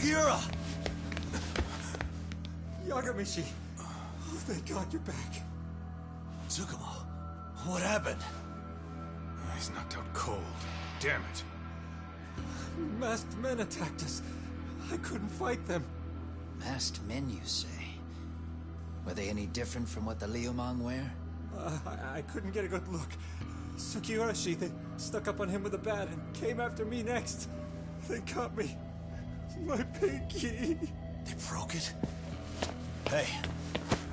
Sugiura! Yagamishi! Oh, thank God you're back. Tsukumo, what happened? He's knocked out cold. Damn it. Masked men attacked us. I couldn't fight them. Masked men, you say? Were they any different from what the Liumang wear? I couldn't get a good look. Sugiura, they stuck up on him with a bat and came after me next. They cut me. My pinky. They broke it? Hey,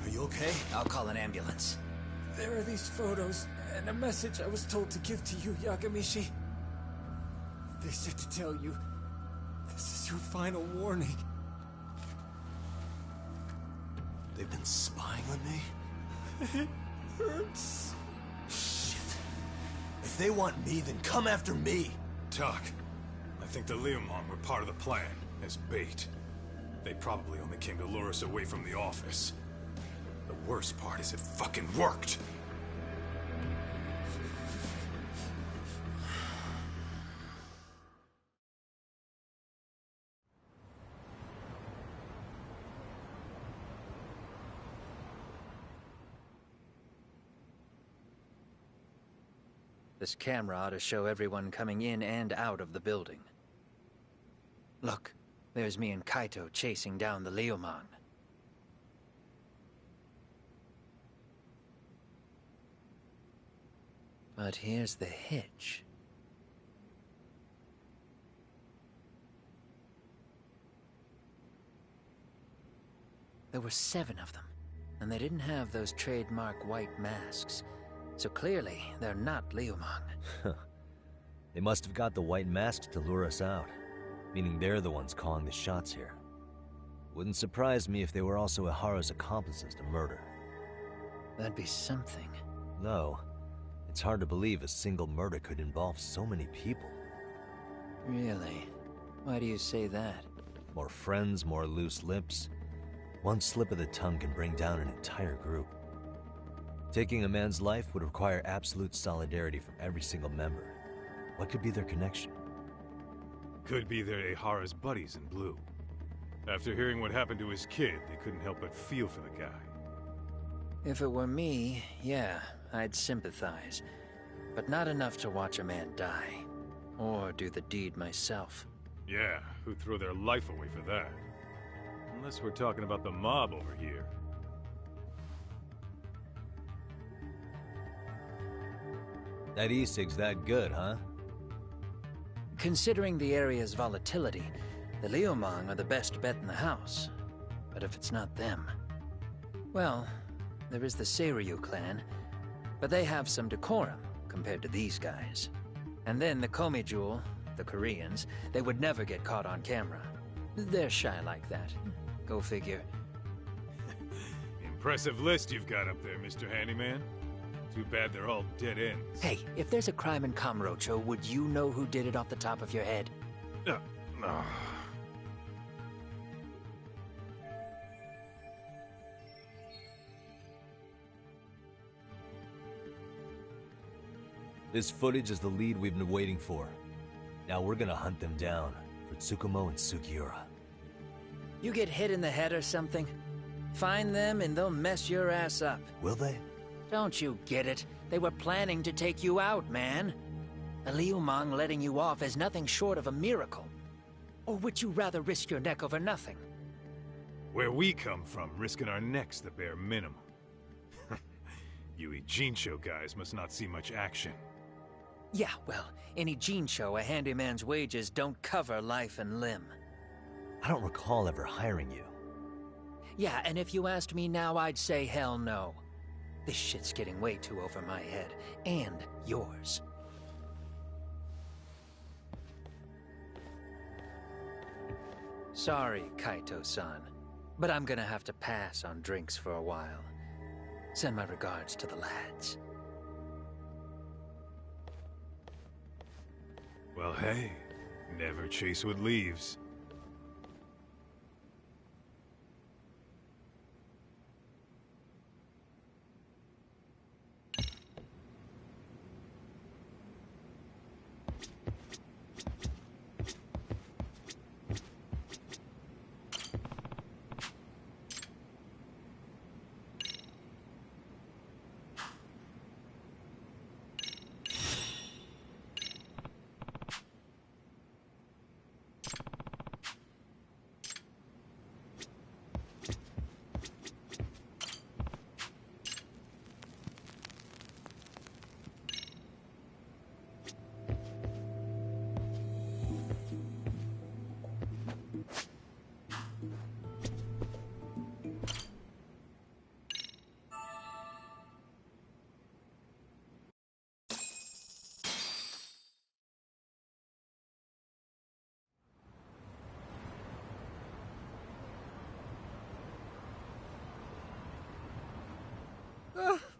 are you okay? I'll call an ambulance. There are these photos and a message I was told to give to you, Yagamishi. They said to tell you, this is your final warning. They've been spying on me? It hurts. Shit. If they want me, then come after me. Talk. I think the Liumang were part of the plan, as bait. They probably only came to lure us away from the office. The worst part is it fucking worked! This camera ought to show everyone coming in and out of the building. Look, there's me and Kaito chasing down the Liumang. But here's the hitch. There were 7 of them, and they didn't have those trademark white masks. So clearly, they're not Liumang. They must have got the white masks to lure us out, meaning they're the ones calling the shots here. Wouldn't surprise me if they were also Ihara's accomplices to murder. That'd be something. No, it's hard to believe a single murder could involve so many people. Really? Why do you say that? More friends, more loose lips. One slip of the tongue can bring down an entire group. Taking a man's life would require absolute solidarity from every single member. What could be their connection? Could be they're Ihara's buddies in blue. After hearing what happened to his kid, they couldn't help but feel for the guy. If it were me, yeah, I'd sympathize. But not enough to watch a man die. Or do the deed myself. Yeah, who'd throw their life away for that? Unless we're talking about the mob over here. That e-cig's that good, huh? Considering the area's volatility, the Liumang are the best bet in the house. But if it's not them... Well, there is the Seiryu clan, but they have some decorum compared to these guys. And then the Komijul, the Koreans, they would never get caught on camera. They're shy like that. Go figure. Impressive list you've got up there, Mr. Handyman. Too bad they're all dead ends. Hey, if there's a crime in Kamurocho, would you know who did it off the top of your head? This footage is the lead we've been waiting for. Now we're gonna hunt them down for Tsukumo and Sugiura. You get hit in the head or something? Find them and they'll mess your ass up. Will they? Don't you get it? They were planning to take you out, man. The Liumang letting you off is nothing short of a miracle. Or would you rather risk your neck over nothing? Where we come from, risking our necks the bare minimum. You Ijincho guys must not see much action. Yeah, well, in Ijincho, a handyman's wages don't cover life and limb. I don't recall ever hiring you. Yeah, and if you asked me now, I'd say hell no. This shit's getting way too over my head. And yours. Sorry, Kaito-san. But I'm gonna have to pass on drinks for a while. Send my regards to the lads. Well, hey, never chase what leaves.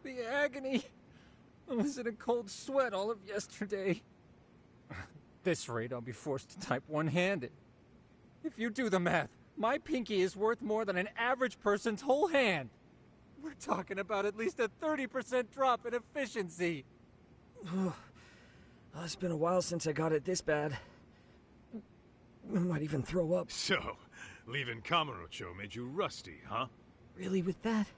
The agony. I was in a cold sweat all of yesterday. At this rate, I'll be forced to type one-handed. If you do the math, my pinky is worth more than an average person's whole hand. We're talking about at least a 30% drop in efficiency. It's been a while since I got it this bad. I might even throw up. So, leaving Kamurocho made you rusty, huh? Really, with that?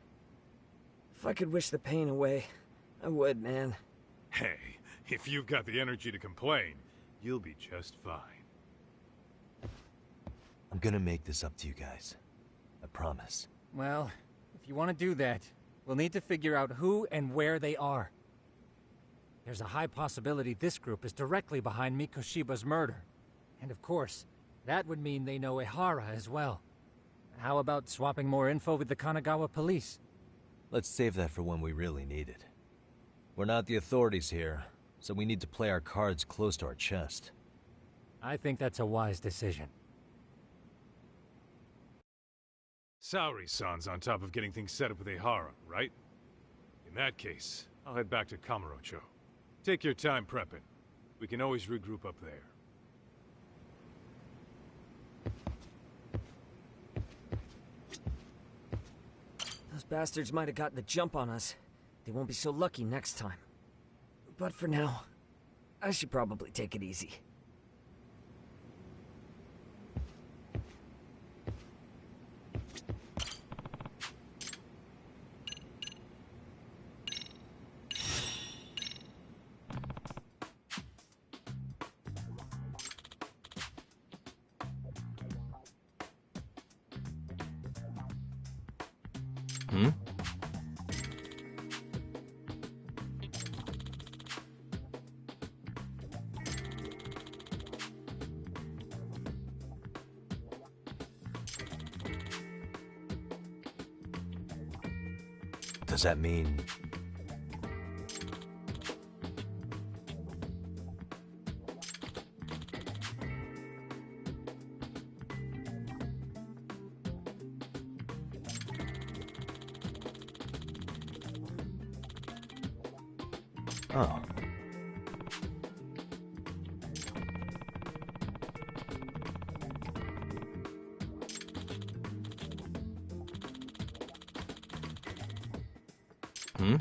If I could wish the pain away, I would, man. Hey, if you've got the energy to complain, you'll be just fine. I'm gonna make this up to you guys. I promise. Well, if you want to do that, we'll need to figure out who and where they are. There's a high possibility this group is directly behind Mikoshiba's murder. And of course, that would mean they know Ehara as well. How about swapping more info with the Kanagawa police? Let's save that for when we really need it. We're not the authorities here, so we need to play our cards close to our chest. I think that's a wise decision. Saori-san's on top of getting things set up with Ehara, right? In that case, I'll head back to Kamurocho. Take your time prepping. We can always regroup up there. Those bastards might have gotten the jump on us. They won't be so lucky next time. But for now, I should probably take it easy. Hmm? Does that mean... Oh. Hmm?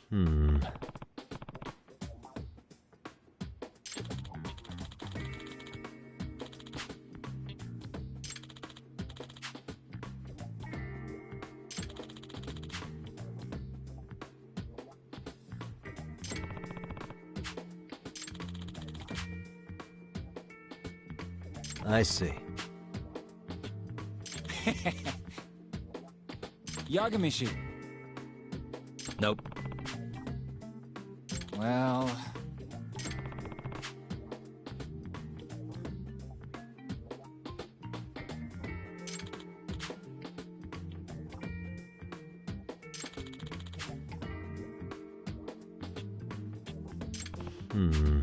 Hmm. I see. Yagamishi. Nope. Well... Hmm.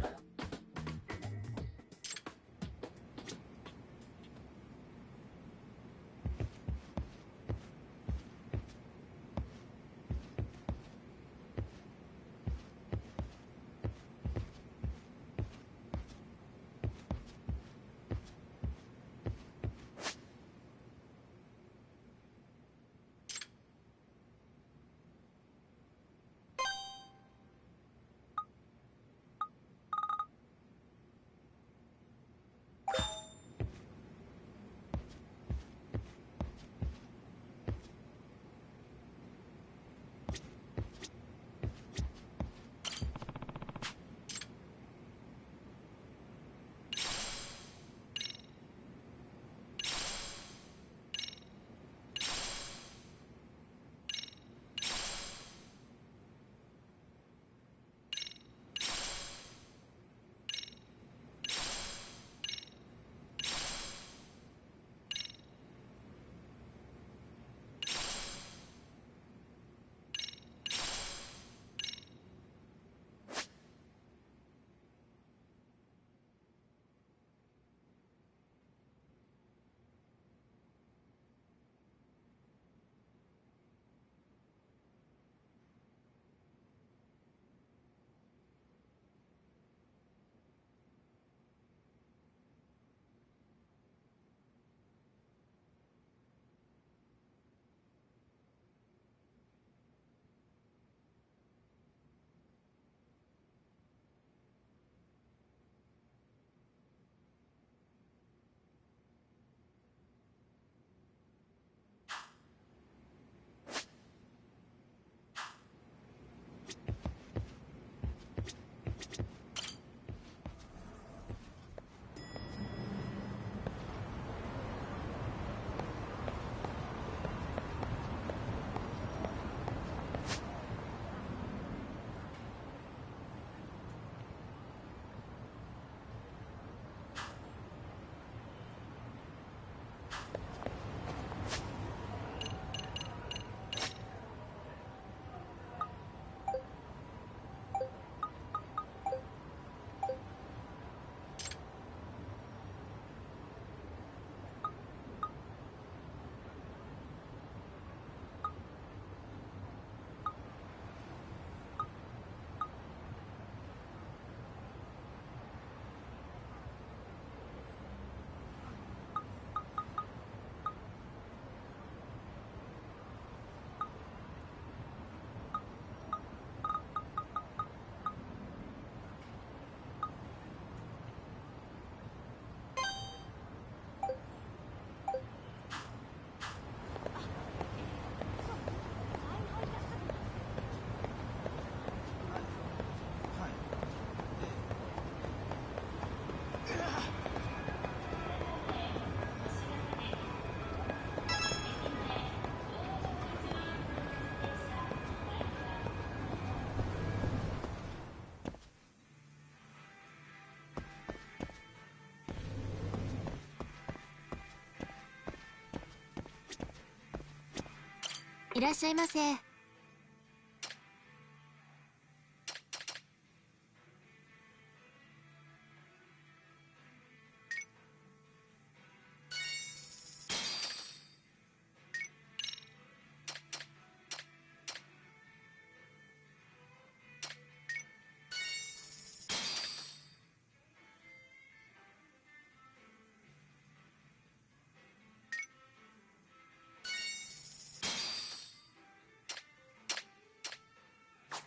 いらっしゃいませ。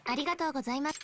ありがとうございます。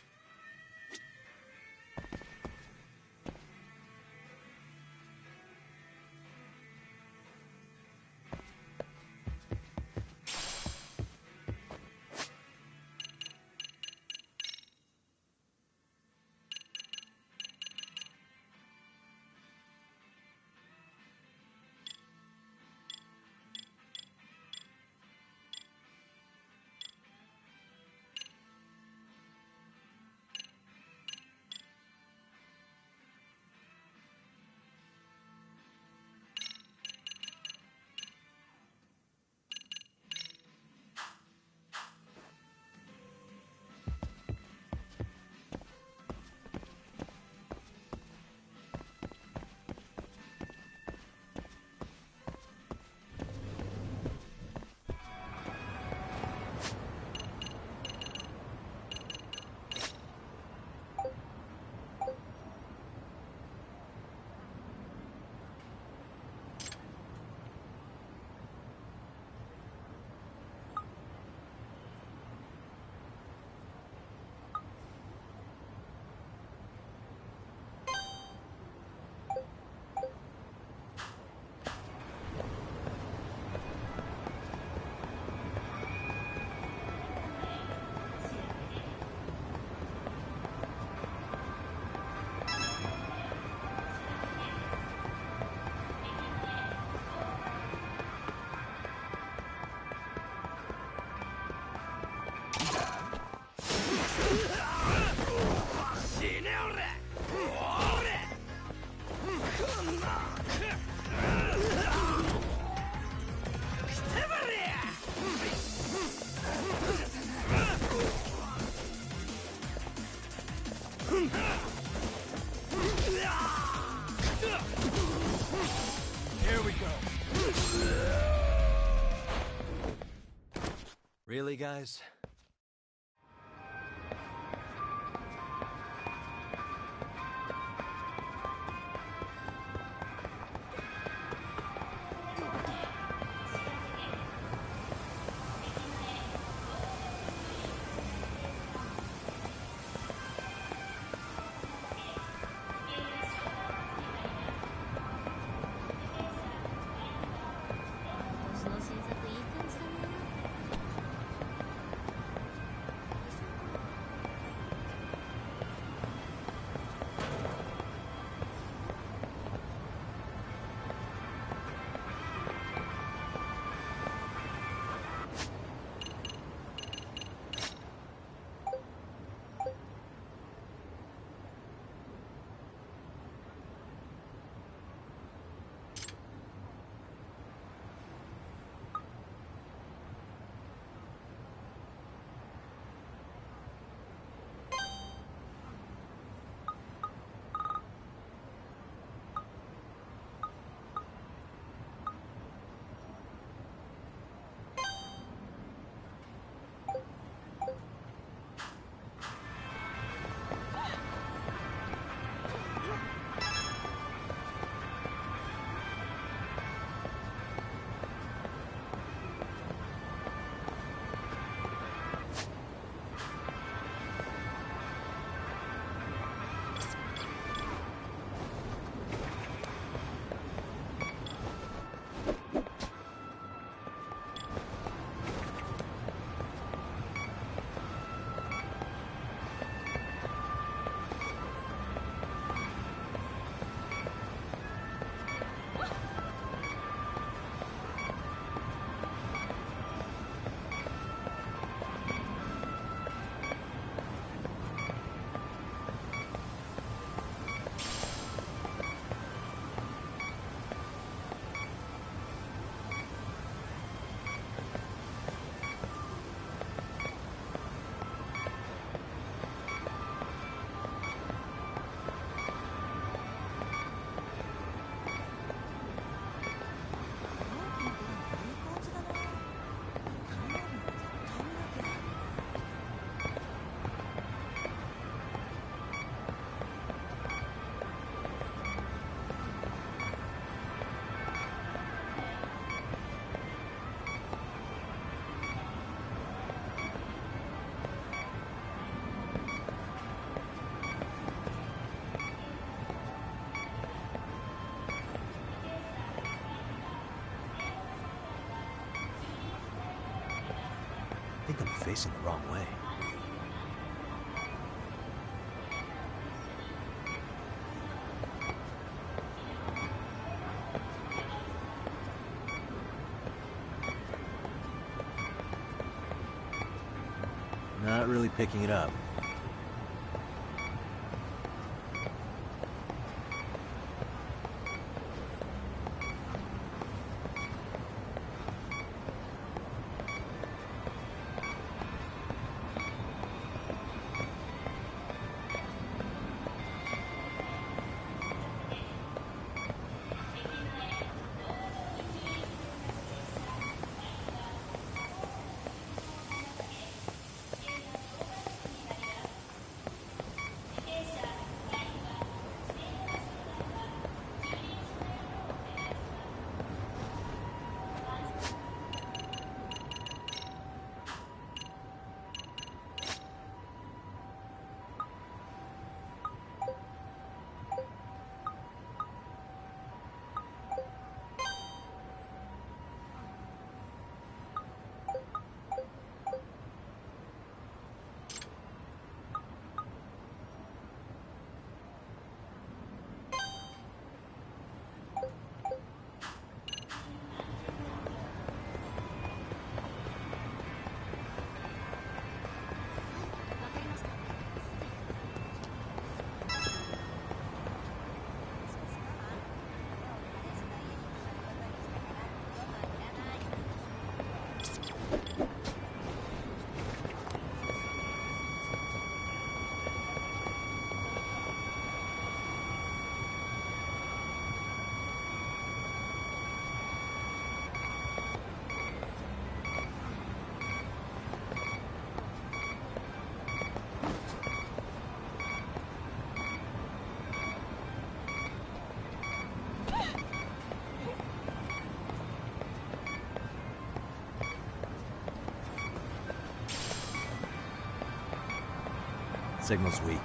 Here we go. Really, guys? facing the wrong way. Not really picking it up. Signal's weak.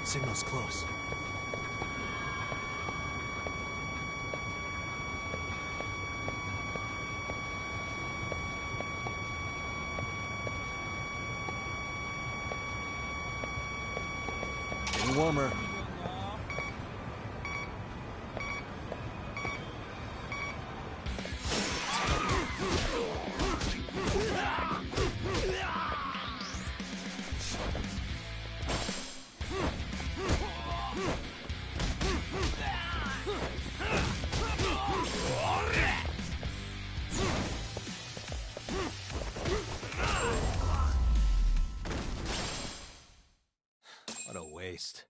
Signal's close. Getting warmer. What a waste.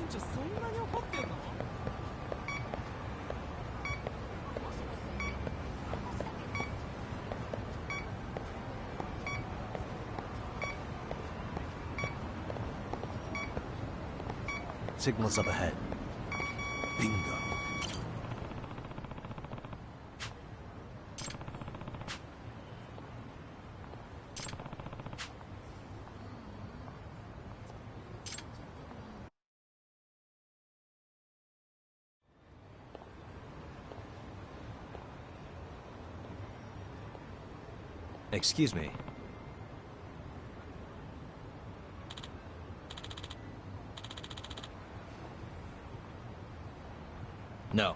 長そんなに怒ってんの？ Signal's up ahead. Bingo. Excuse me. No.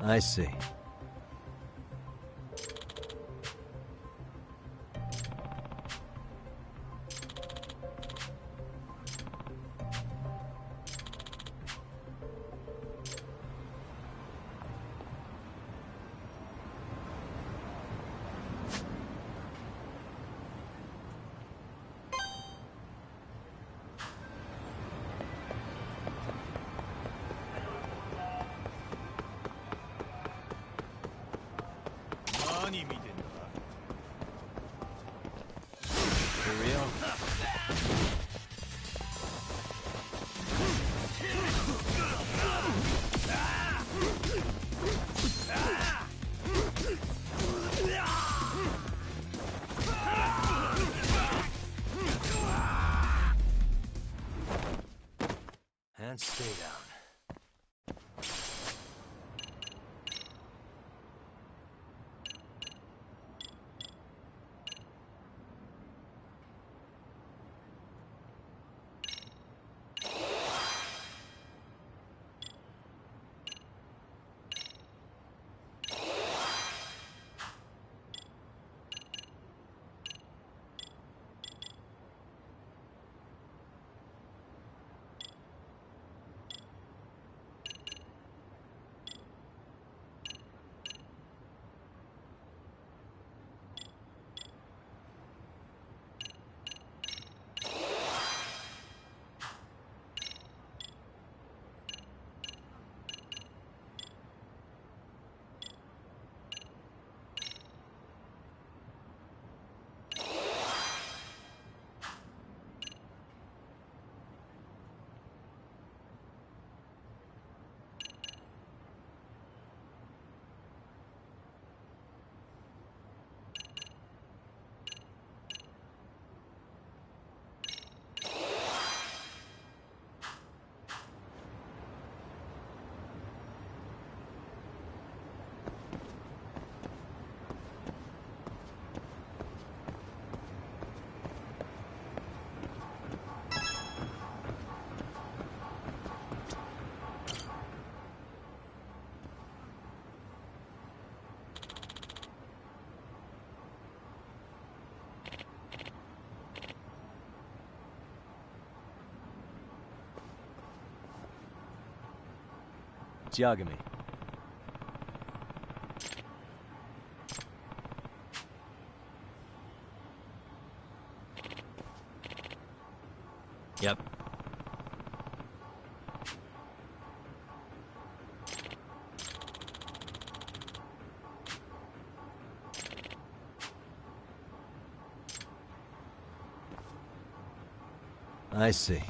I see. For real? And stay down. Geogamy. Yep. I see.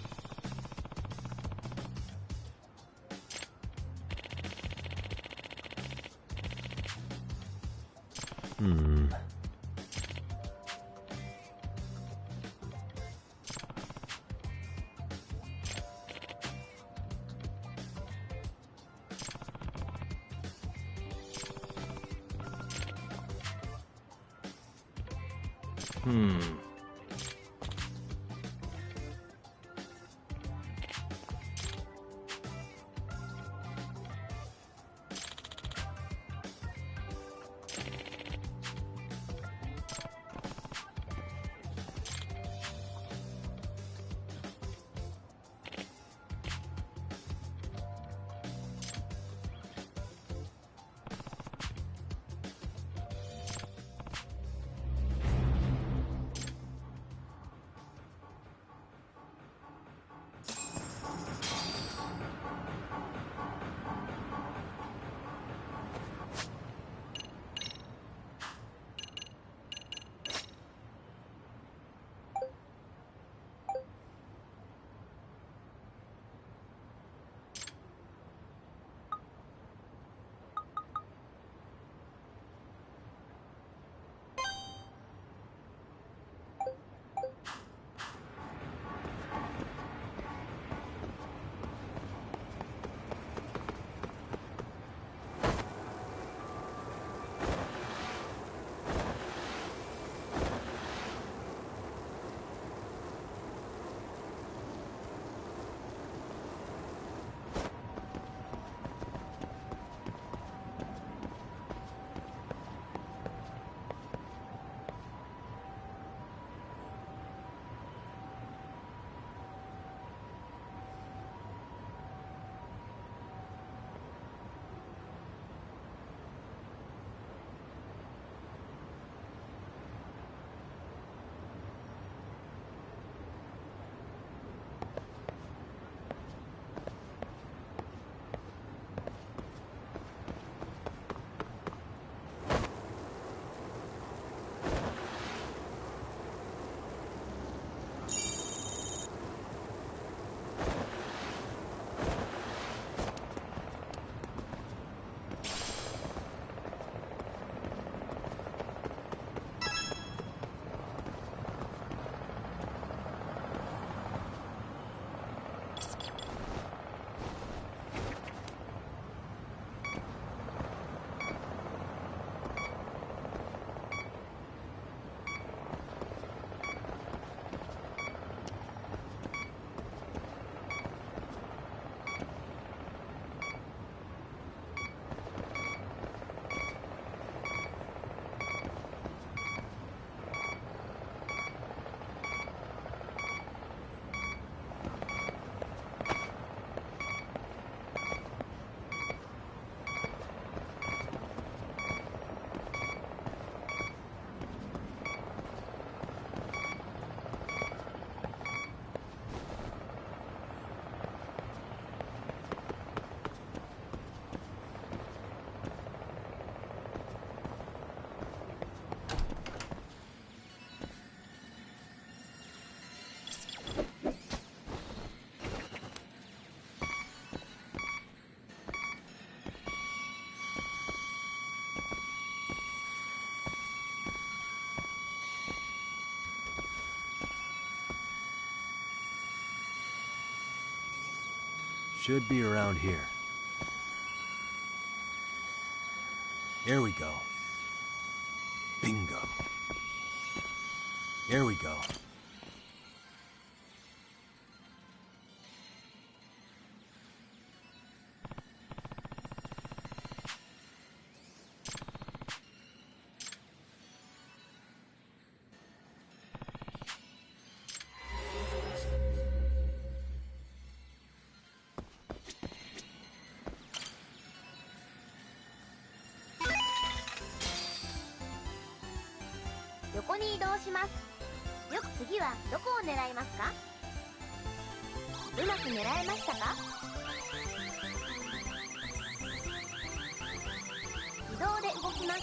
Should be around here. Here we go. Bingo. Here we go.横に移動します。よく次はどこを狙いますか？うまく狙えましたか？自動で動きます。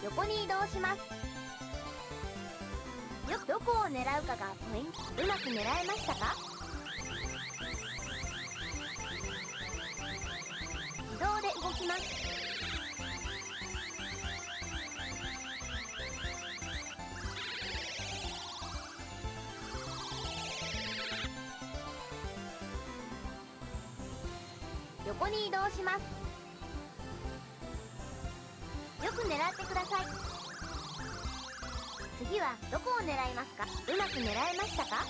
横に移動します。よくどこを狙うかがポイント。うまく狙えましたか？自動で動きます。こに移動します。よく狙ってください。次はどこを狙いますか？うまく狙えましたか？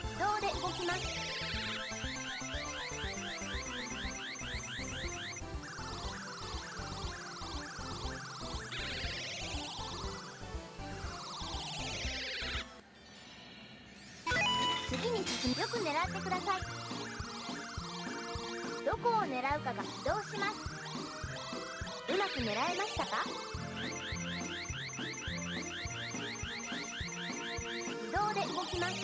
自動で動きます。次に進む。よく狙ってください。どこを狙うかが移動します。うまく狙えましたか？自動で動きます。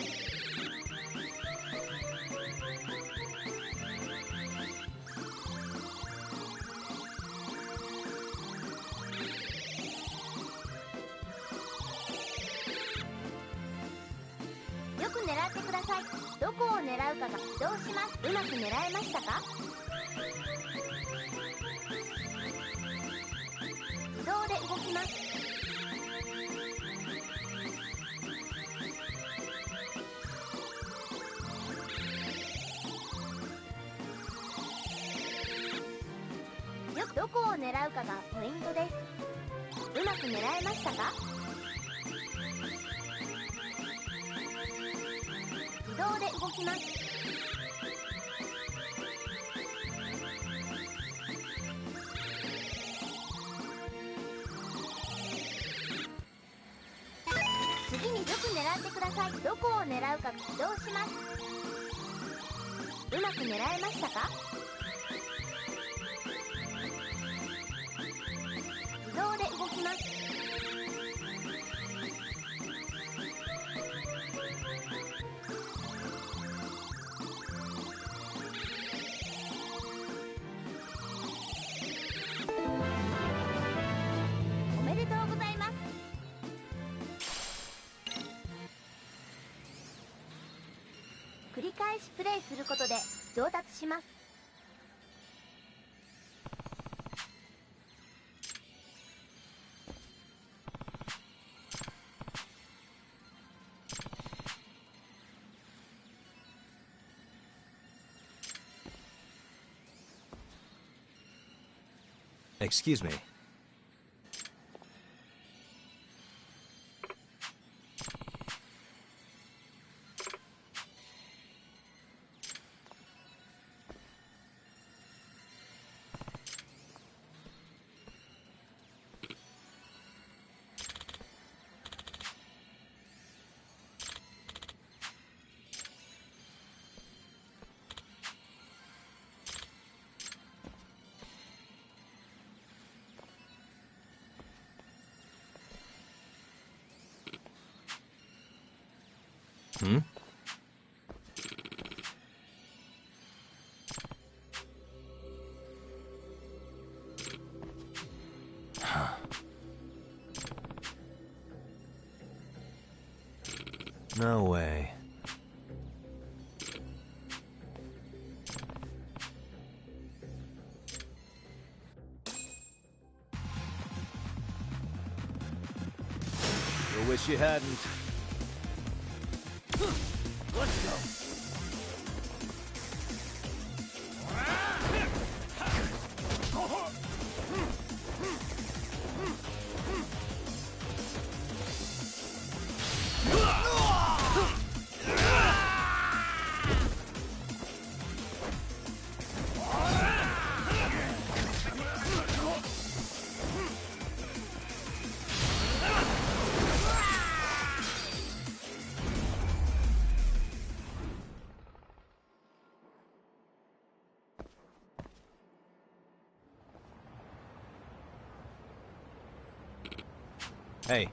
よく狙ってください。どこを狙うかが移動します。うまく狙えましたか？自動で動きます。どこを狙うかがポイントです。うまく狙えましたか？自動で動きます。次によく狙ってください。どこを狙うか移動します。うまく狙えましたか？自動で動きます。おめでとうございます。繰り返しプレイすることで上達します。Excuse me. Hmm? No way. You wish you hadn't. Let's go. Hey.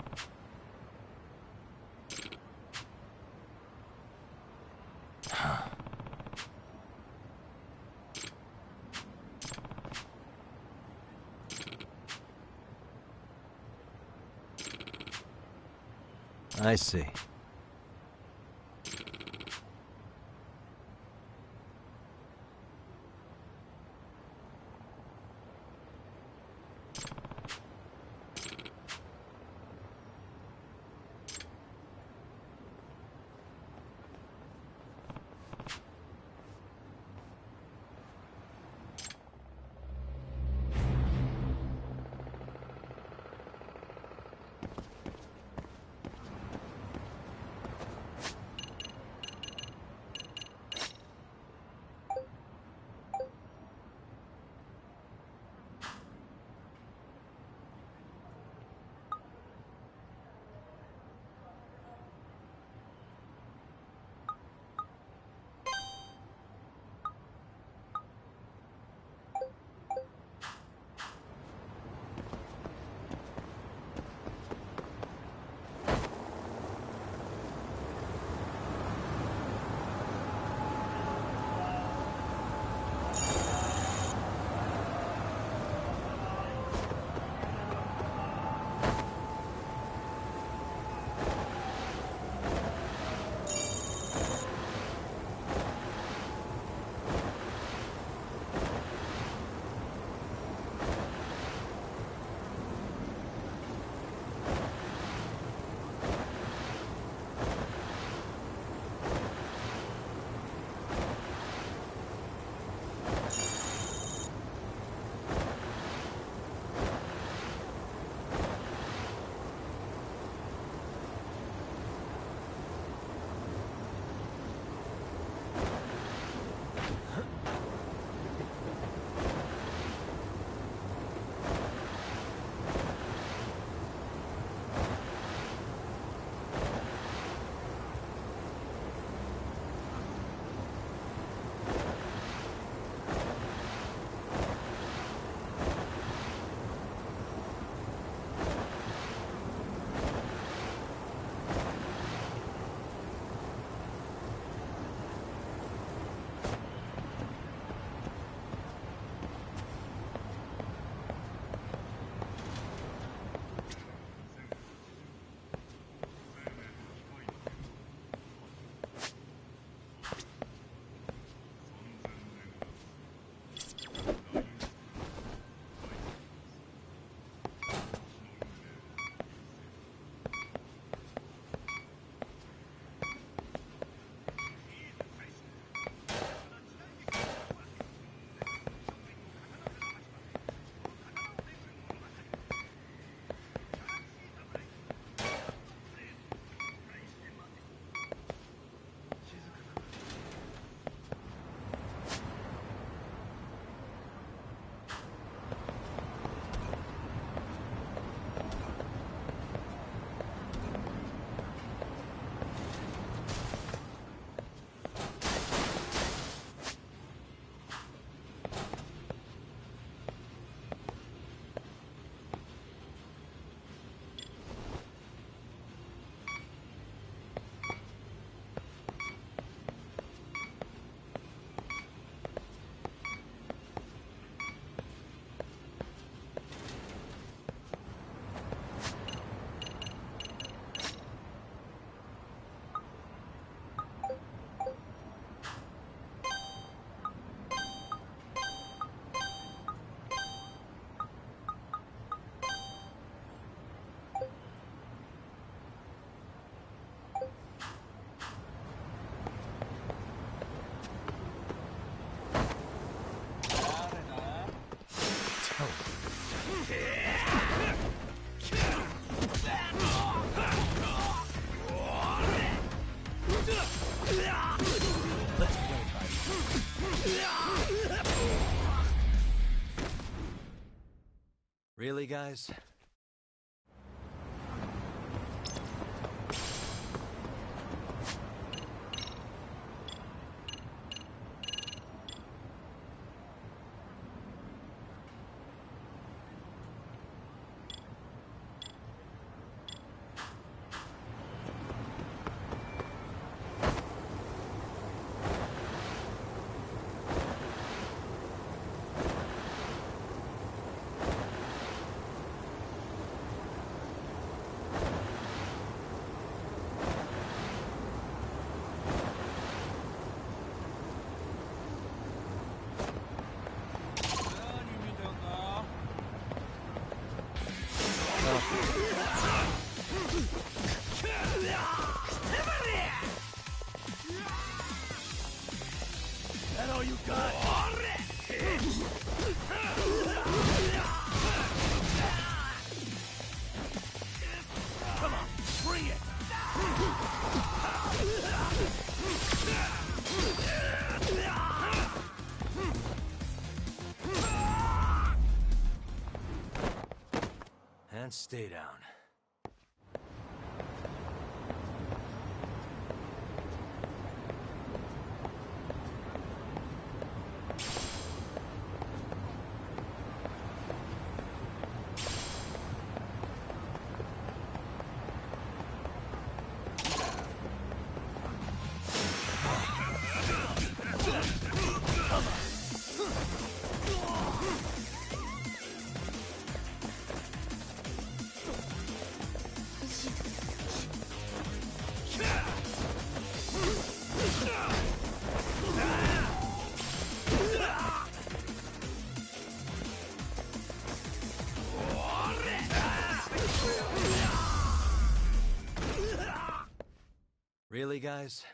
I see. Really, guys? That all you got? Come on, bring it! And stay down. Really, guys?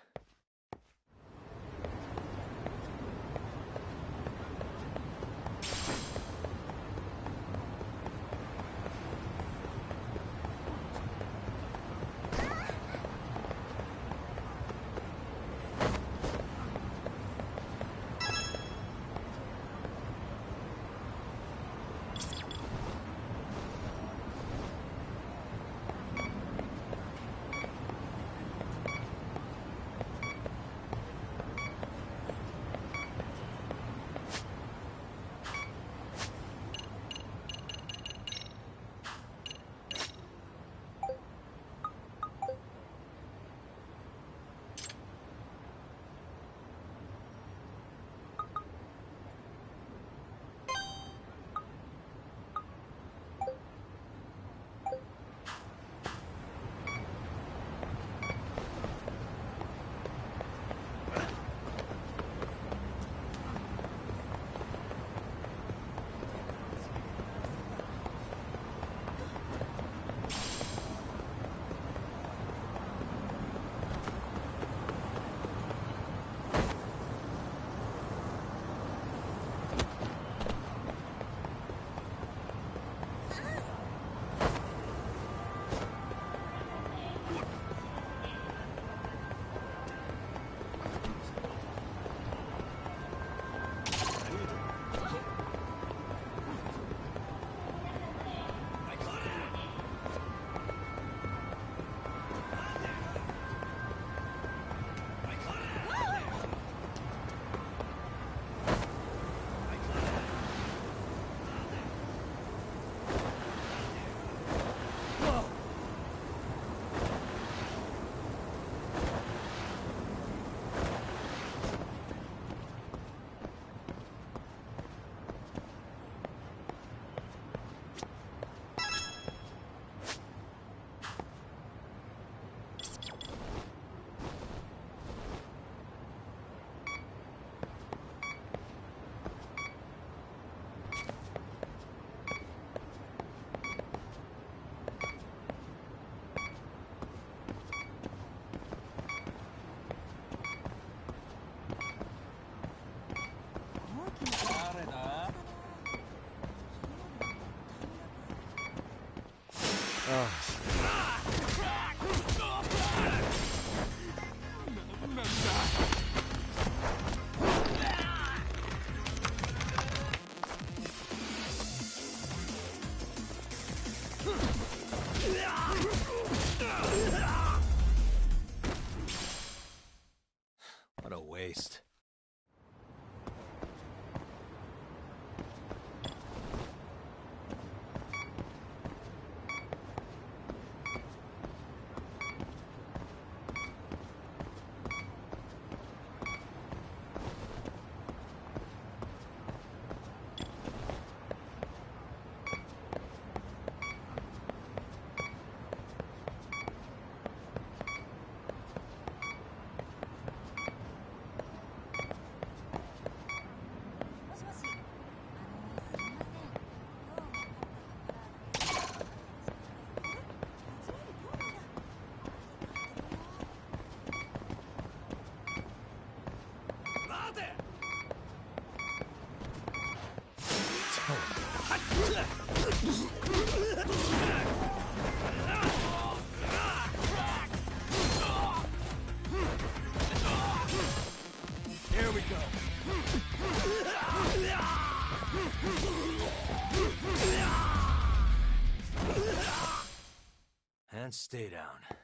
What a waste. Here we go. And stay down.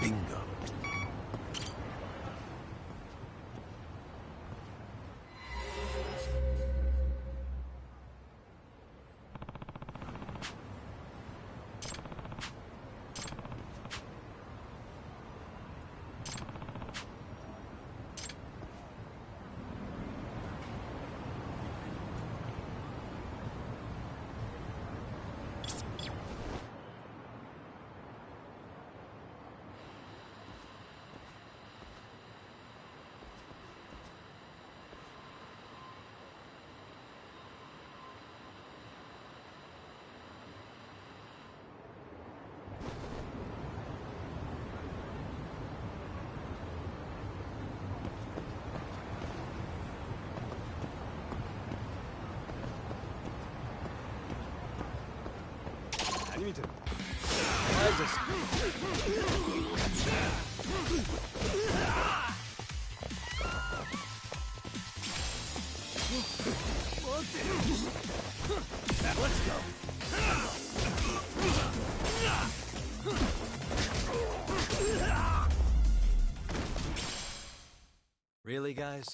Bingo. Let's go. Really, guys?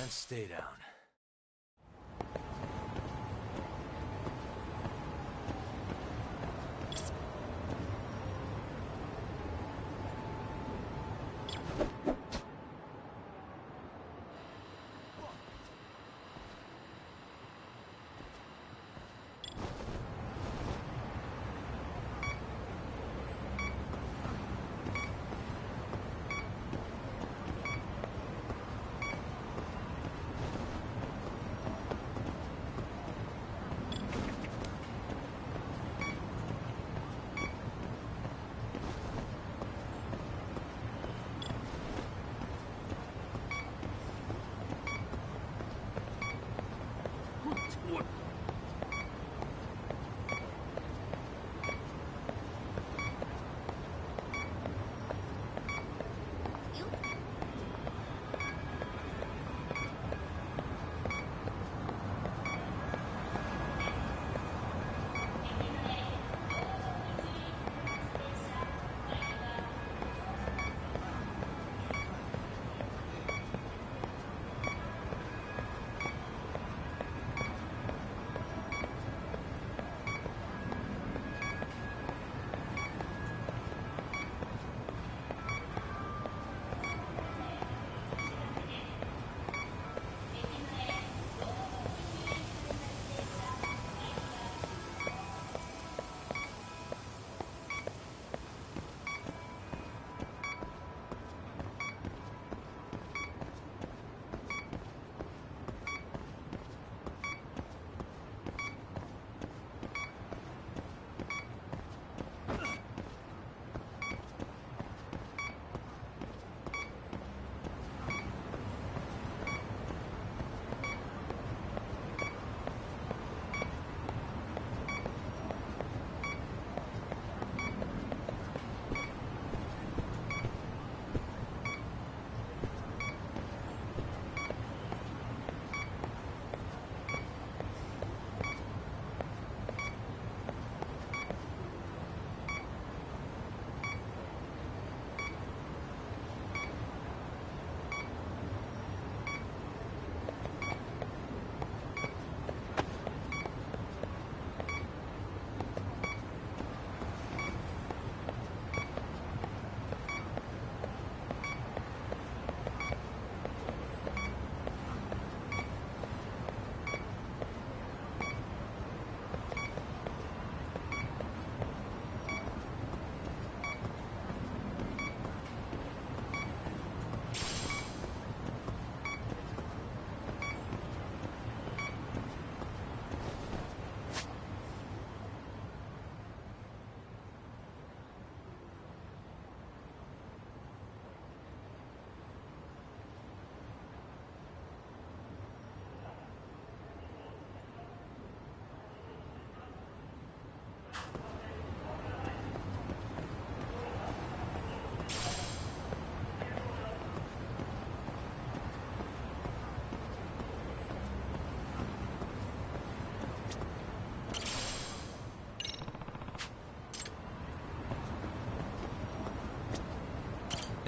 And stay down.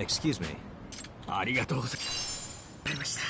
Excuse me. ありがとうございました。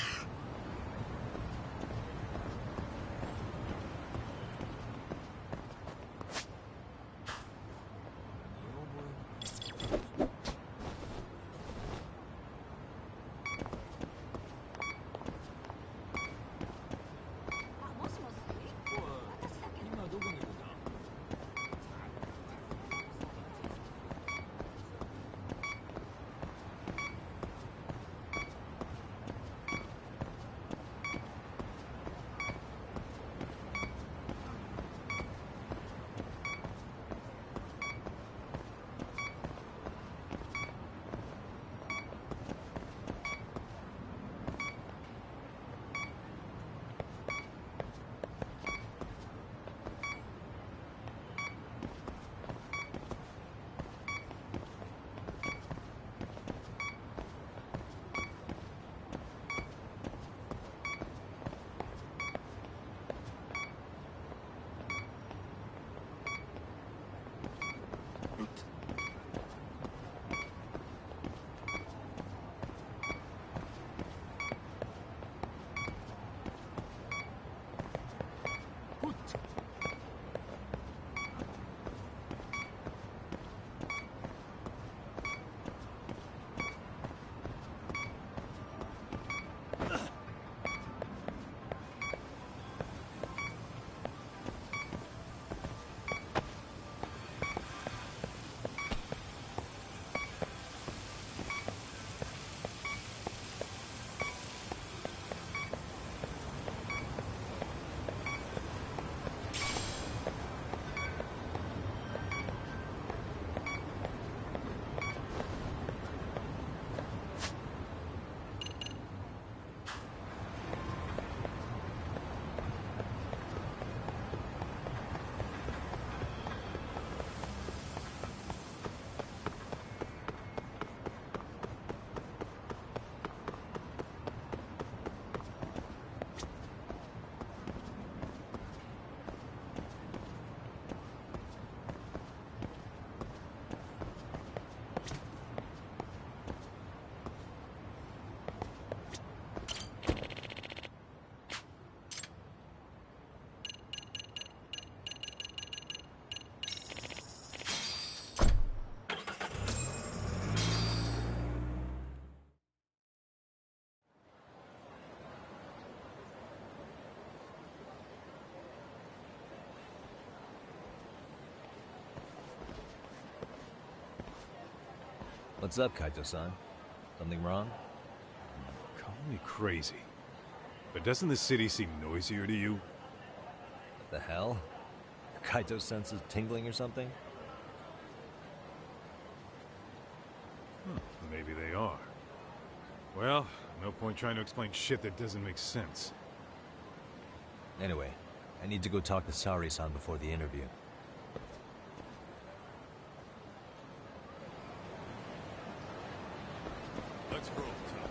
What's up, Kaito-san? Something wrong? Call me crazy, but doesn't the city seem noisier to you? What the hell? Are Kaito's senses tingling or something? Maybe they are. Well, no point trying to explain shit that doesn't make sense. Anyway, I need to go talk to Saori-san before the interview. Let's roll, Tom.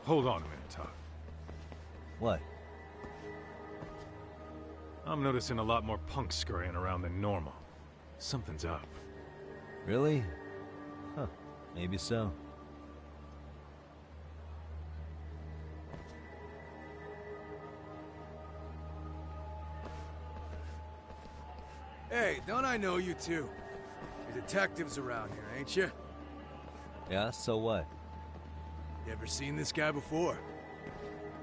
Hold on a minute, Todd. What? I'm noticing a lot more punks scurrying around than normal. Something's up. Really? Huh. Maybe so. Hey, don't I know you two? You're detectives around here, ain't you? Yeah, so what? You ever seen this guy before?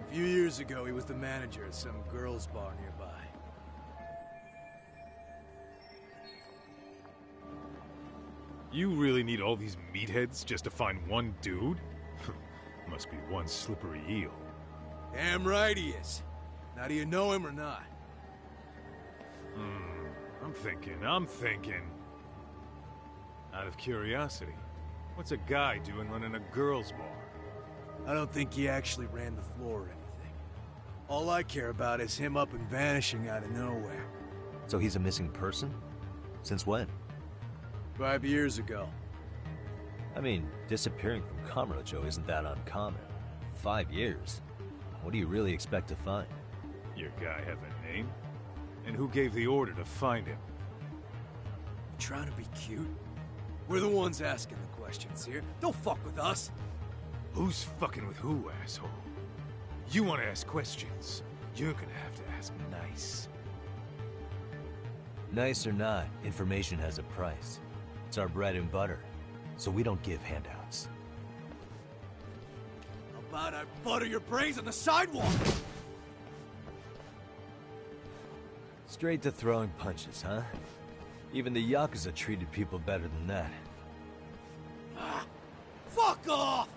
A few years ago, he was the manager at some girls' bar nearby. You really need all these meatheads just to find one dude? Must be one slippery eel. Damn right he is. Now, do you know him or not? I'm thinking. Out of curiosity, what's a guy doing running a girls' bar? I don't think he actually ran the floor or anything. All I care about is him up and vanishing out of nowhere. So he's a missing person? Since when? 5 years ago. I mean, disappearing from Kamurocho isn't that uncommon. 5 years? What do you really expect to find? Your guy have a name? And who gave the order to find him? Trying to be cute? We're the ones asking the questions here. Don't fuck with us. Who's fucking with who, asshole? You want to ask questions? You're gonna have to ask nice. Nice or not, information has a price. It's our bread and butter, so we don't give handouts. How about I butter your brains on the sidewalk? Straight to throwing punches, huh? Even the Yakuza treated people better than that. Fuck off!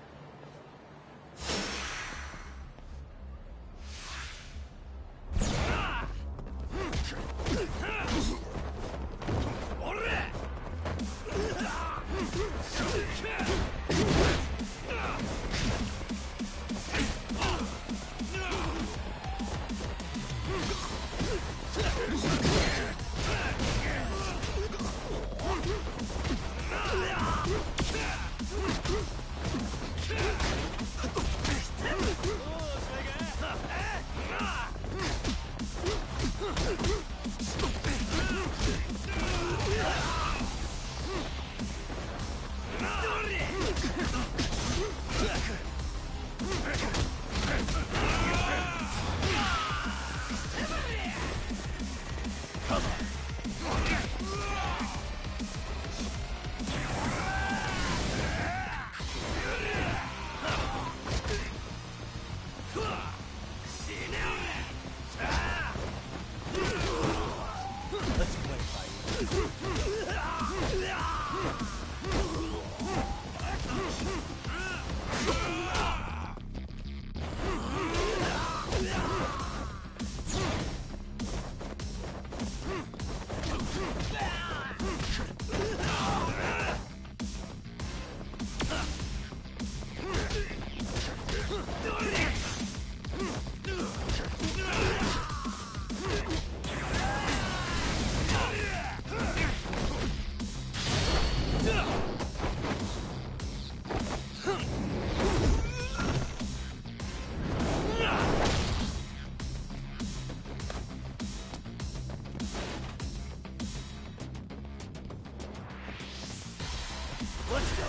Let's go.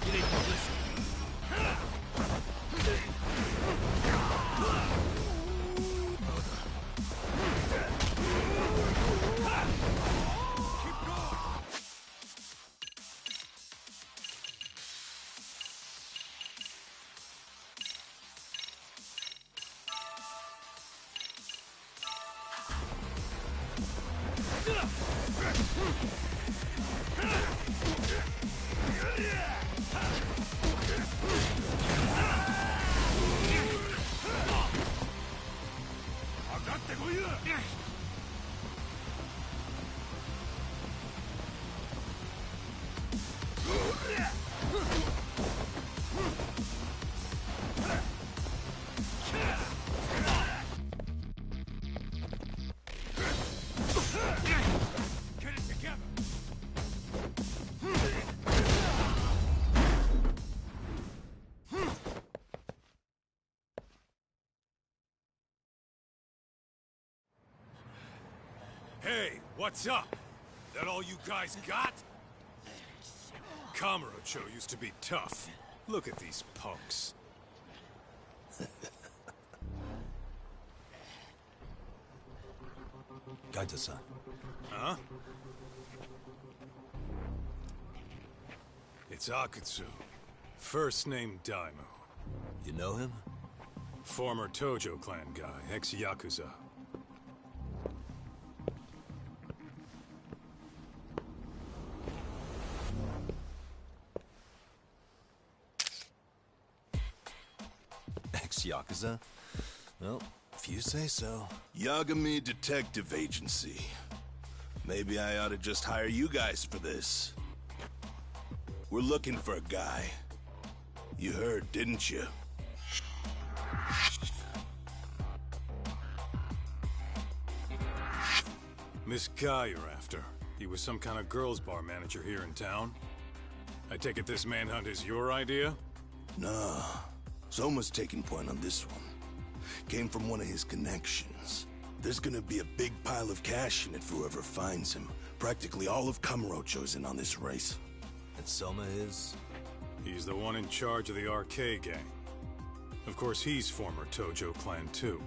You need to listen. Hey, what's up? That all you guys got? Kamurocho used to be tough. Look at these punks. Kaito-san. Huh? It's Akutsu. First name Daimyo. You know him? Former Tojo clan guy, ex-Yakuza. Ex-Yakuza? Well, if you say so. Yagami Detective Agency. Maybe I ought to just hire you guys for this. We're looking for a guy. You heard, didn't you? This guy you're after, he was some kind of girls' bar manager here in town? I take it this manhunt is your idea? Nah. Soma's taking point on this one. Came from one of his connections. There's gonna be a big pile of cash in it for whoever finds him. Practically all of Kamurocho's in on this race. And Soma is? He's the one in charge of the RK gang. Of course, he's former Tojo clan too.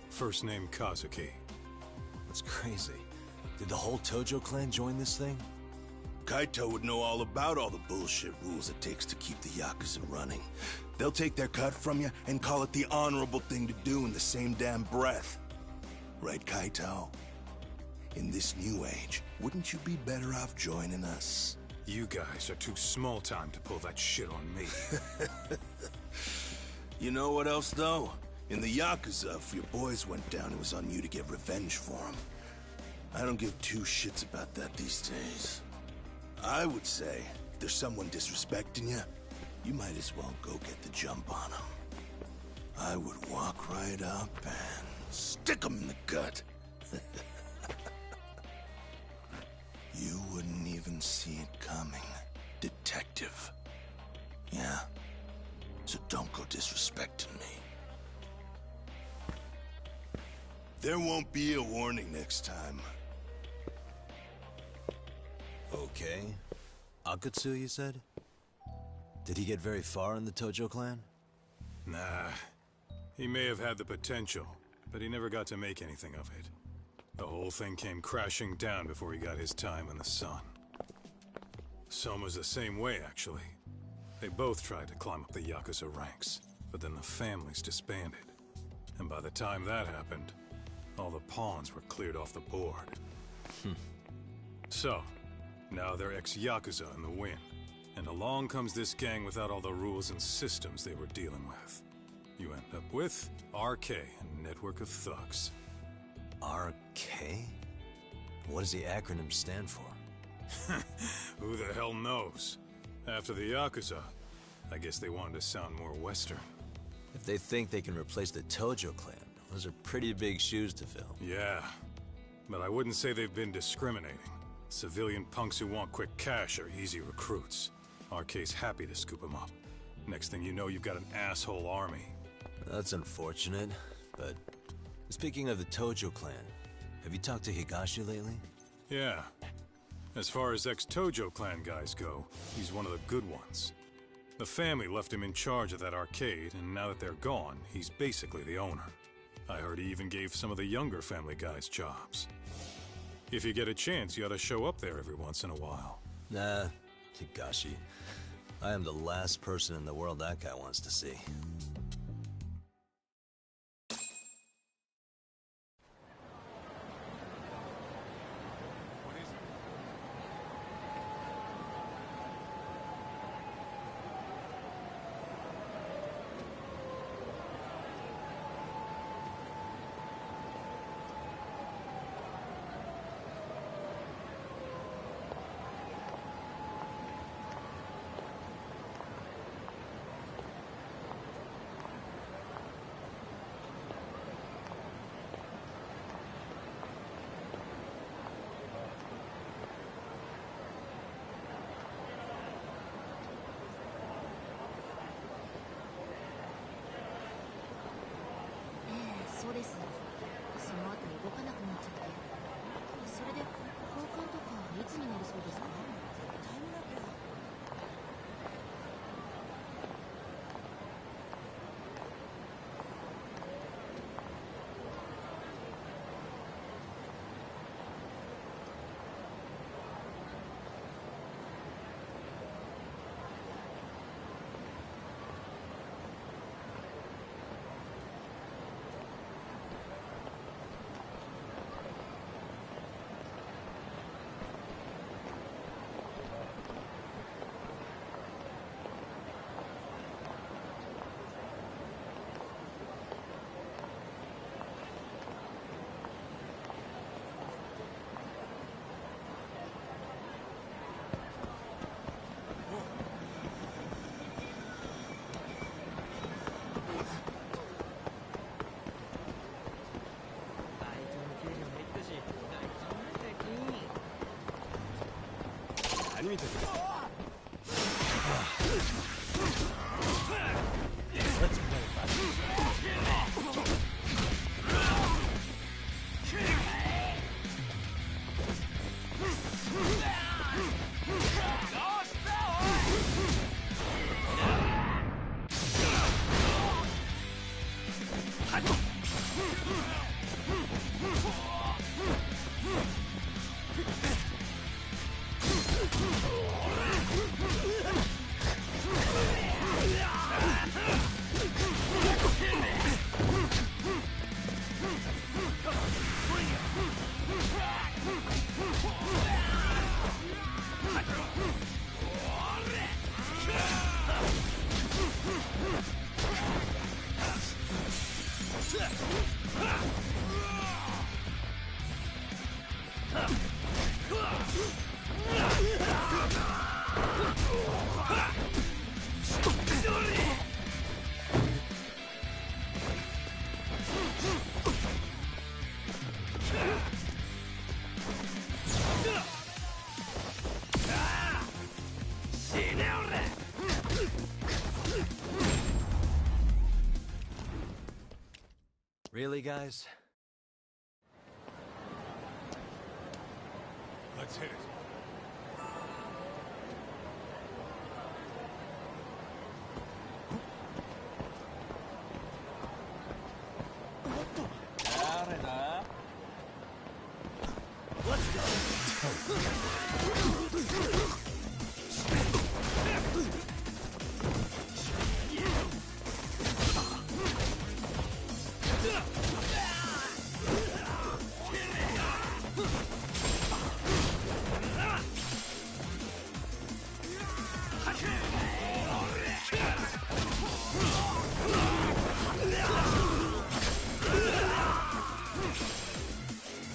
First name Kazuki. That's crazy. Did the whole Tojo clan join this thing? Kaito would know all about all the bullshit rules it takes to keep the Yakuza running. They'll take their cut from you and call it the honorable thing to do in the same damn breath. Right, Kaito? In this new age, wouldn't you be better off joining us? You guys are too small time to pull that shit on me. You know what else, though? In the Yakuza, if your boys went down, it was on you to get revenge for them. I don't give two shits about that these days. I would say, if there's someone disrespecting you, you might as well go get the jump on them. I would walk right up and stick them in the gut. You wouldn't even see it coming, detective. Yeah? So don't go disrespecting me. There won't be a warning next time. Okay. Akutsu, you said? Did he get very far in the Tojo clan? Nah. He may have had the potential, but he never got to make anything of it. The whole thing came crashing down before he got his time in the sun. Soma's the same way, actually. They both tried to climb up the Yakuza ranks, but then the families disbanded. And by the time that happened, all the pawns were cleared off the board. So, now they're ex-Yakuza in the wind. And along comes this gang without all the rules and systems they were dealing with. You end up with RK, a network of thugs. RK? What does the acronym stand for? Who the hell knows? After the Yakuza, I guess they wanted to sound more Western. If they think they can replace the Tojo clan, those are pretty big shoes to fill. Yeah, but I wouldn't say they've been discriminating. Civilian punks who want quick cash are easy recruits. RK's happy to scoop them up. Next thing you know, you've got an asshole army. That's unfortunate, but speaking of the Tojo clan, have you talked to Higashi lately? Yeah. As far as ex-Tojo clan guys go, he's one of the good ones. The family left him in charge of that arcade, and now that they're gone, he's basically the owner. I heard he even gave some of the younger family guys jobs. If you get a chance, you ought to show up there every once in a while. Nah, Higashi. I am the last person in the world that guy wants to see. Let's play back. Really, guys? Let's hit it.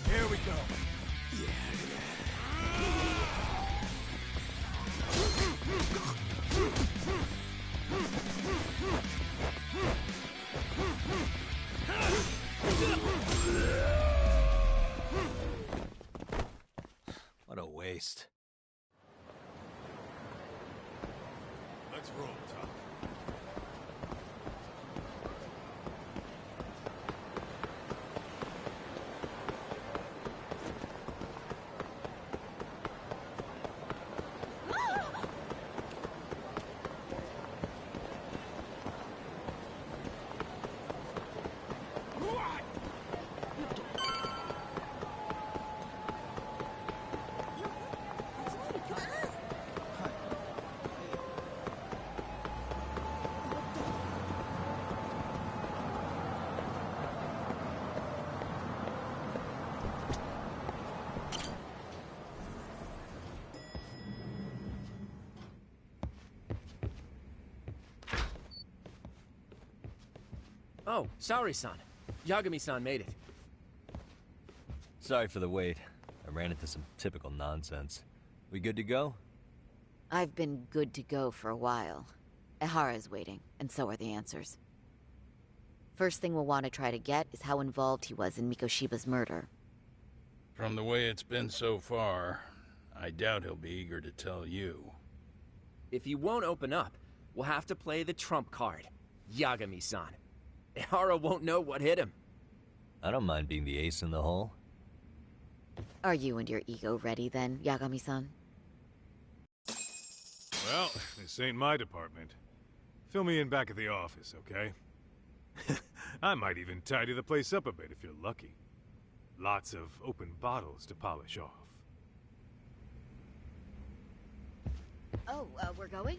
Here we go. What a waste. Let's roll, Tom. Oh, sorry-san. Yagami-san made it. Sorry for the wait. I ran into some typical nonsense. We good to go? I've been good to go for a while. Ehara's waiting, and so are the answers. First thing we'll want to try to get is how involved he was in Mikoshiba's murder. From the way it's been so far, I doubt he'll be eager to tell you. If he won't open up, we'll have to play the trump card. Yagami-san. Ehara won't know what hit him. I don't mind being the ace in the hole. Are you and your ego ready then, Yagami-san? Well, this ain't my department. Fill me in back at the office, okay? I might even tidy the place up a bit if you're lucky. Lots of open bottles to polish off. Oh, we're going?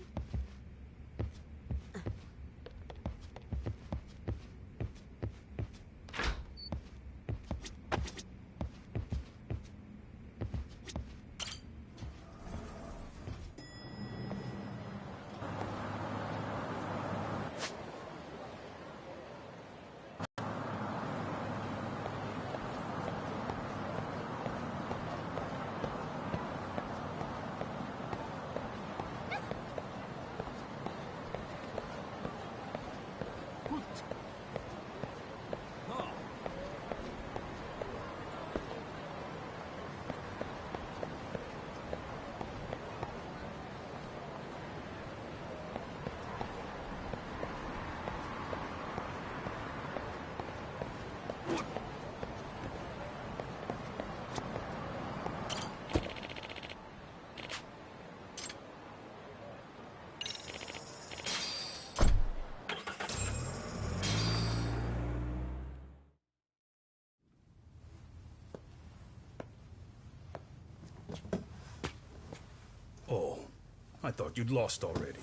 I thought you'd lost already.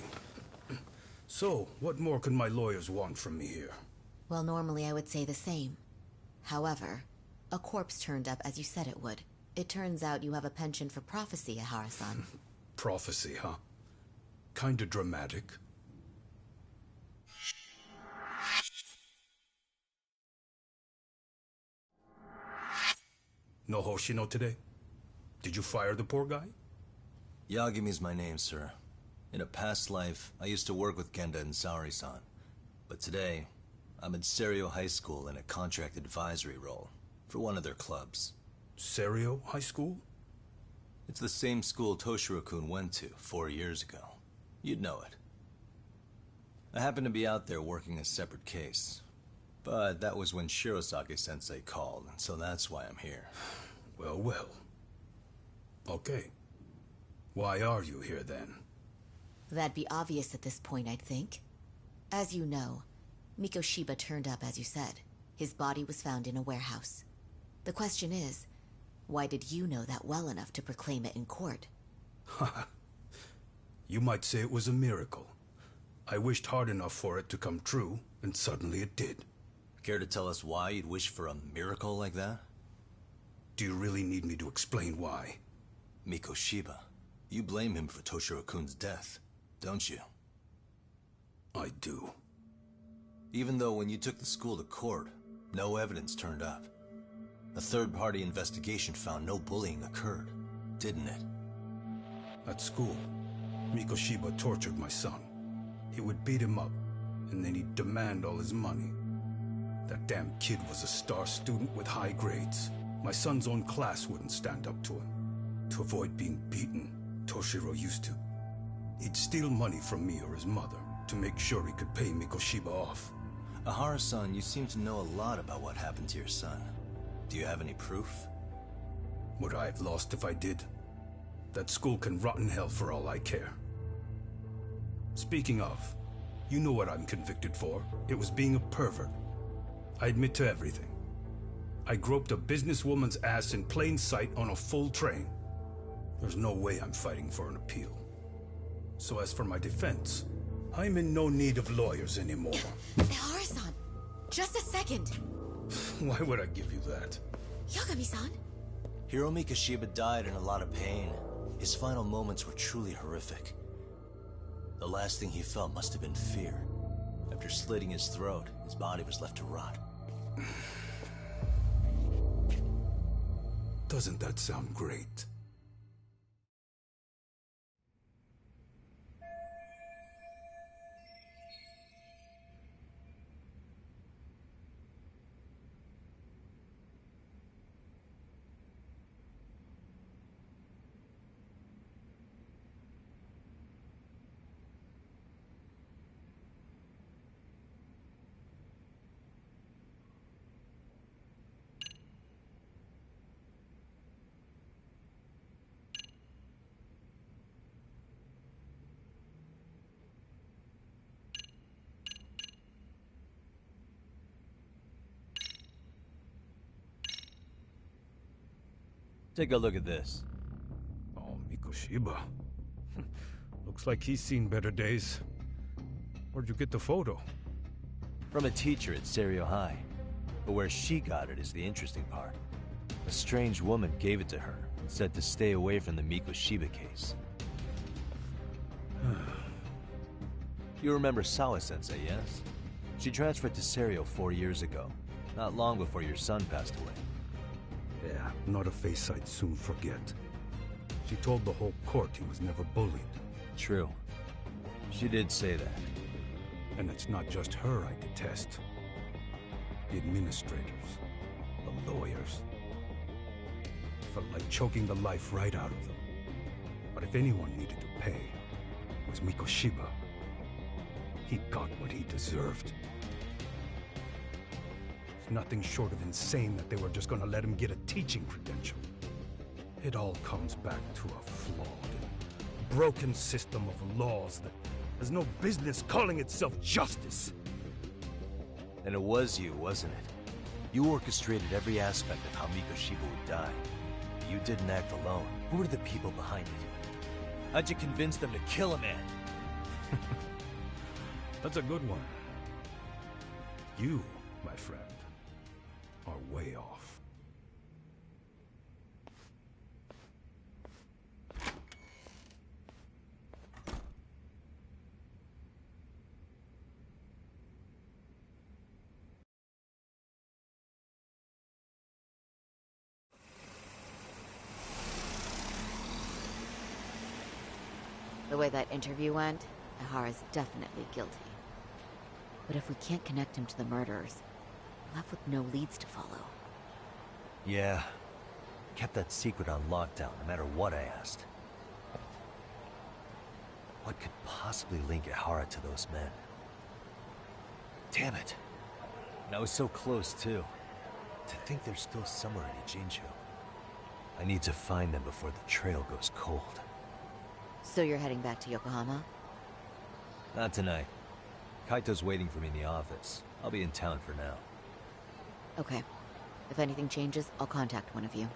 So, what more can my lawyers want from me here? Well, normally I would say the same. However, a corpse turned up as you said it would. It turns out you have a penchant for prophecy, Ihara-san. Prophecy, huh? Kinda dramatic. No Hoshino today? Did you fire the poor guy? Yagami's my name, sir. In a past life, I used to work with Genda and Saori-san. But today, I'm at Serio High School in a contract advisory role for one of their clubs. Serio High School? It's the same school Toshiro-kun went to 4 years ago. You'd know it. I happened to be out there working a separate case. But that was when Shirosake-sensei called, and so that's why I'm here. Well, well. Okay. Why are you here then? That'd be obvious at this point, I'd think. As you know, Mikoshiba turned up as you said. His body was found in a warehouse. The question is, why did you know that well enough to proclaim it in court? You might say it was a miracle. I wished hard enough for it to come true, and suddenly it did. Care to tell us why you'd wish for a miracle like that? Do you really need me to explain why? Mikoshiba. You blame him for Toshiro-kun's death, don't you? I do. Even though when you took the school to court, no evidence turned up. A third-party investigation found no bullying occurred, didn't it? At school, Mikoshiba tortured my son. He would beat him up, and then he'd demand all his money. That damn kid was a star student with high grades. My son's own class wouldn't stand up to him. To avoid being beaten, Toshiro used to. He'd steal money from me or his mother to make sure he could pay Mikoshiba off. Ihara-san, you seem to know a lot about what happened to your son. Do you have any proof? Would I have lost if I did? That school can rot in hell for all I care. Speaking of, you know what I'm convicted for. It was being a pervert. I admit to everything. I groped a businesswoman's ass in plain sight on a full train. There's no way I'm fighting for an appeal. So as for my defense, I'm in no need of lawyers anymore. Ihara-san, just a second. Why would I give you that? Yagami-san? Hiro Mikoshiba died in a lot of pain. His final moments were truly horrific. The last thing he felt must have been fear. After slitting his throat, his body was left to rot. Doesn't that sound great? Take a look at this. Oh, Mikoshiba. Looks like he's seen better days. Where'd you get the photo? From a teacher at Serio High. But where she got it is the interesting part. A strange woman gave it to her and said to stay away from the Mikoshiba case. You remember Sawa-sensei, yes? She transferred to Serio 4 years ago, not long before your son passed away. Yeah, not a face I'd soon forget. She told the whole court he was never bullied. True. She did say that. And it's not just her I detest. The administrators, the lawyers. Felt like choking the life right out of them. But if anyone needed to pay, it was Mikoshiba. He got what he deserved. It's nothing short of insane that they were just gonna let him get a teaching credential. It all comes back to a flawed and broken system of laws that has no business calling itself justice. And it was you, wasn't it? You orchestrated every aspect of how Mikoshiba would die. You didn't act alone. Who were the people behind it? How'd you convince them to kill a man? That's a good one. You, my friend, are way off. The way that interview went, Ihara's definitely guilty. But if we can't connect him to the murderers, we're left with no leads to follow. Yeah. Kept that secret on lockdown, no matter what I asked. What could possibly link Ihara to those men? Damn it. And I was so close, too. To think they're still somewhere in Ijincho. I need to find them before the trail goes cold. So you're heading back to Yokohama? Not tonight. Kaito's waiting for me in the office. I'll be in town for now. Okay. If anything changes, I'll contact one of you.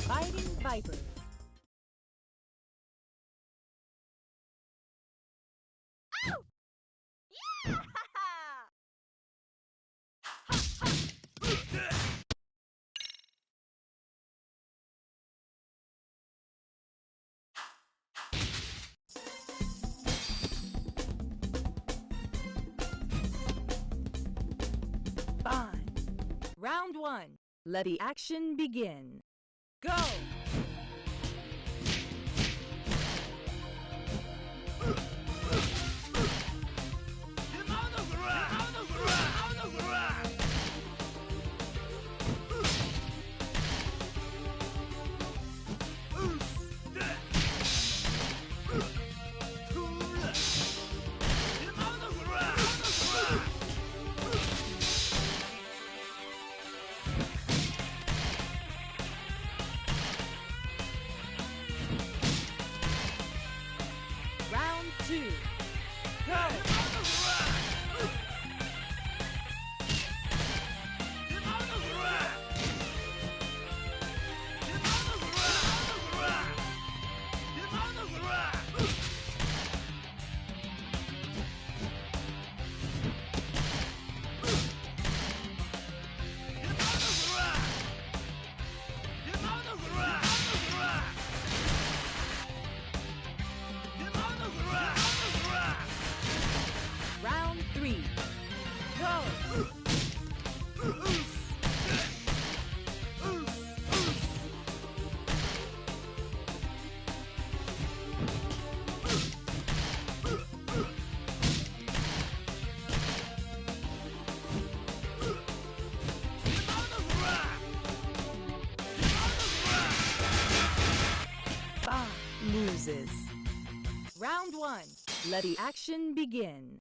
Fighting Vipers. Fine. Round one. Let the action begin. Go! loses. Round 1. Let the action begin.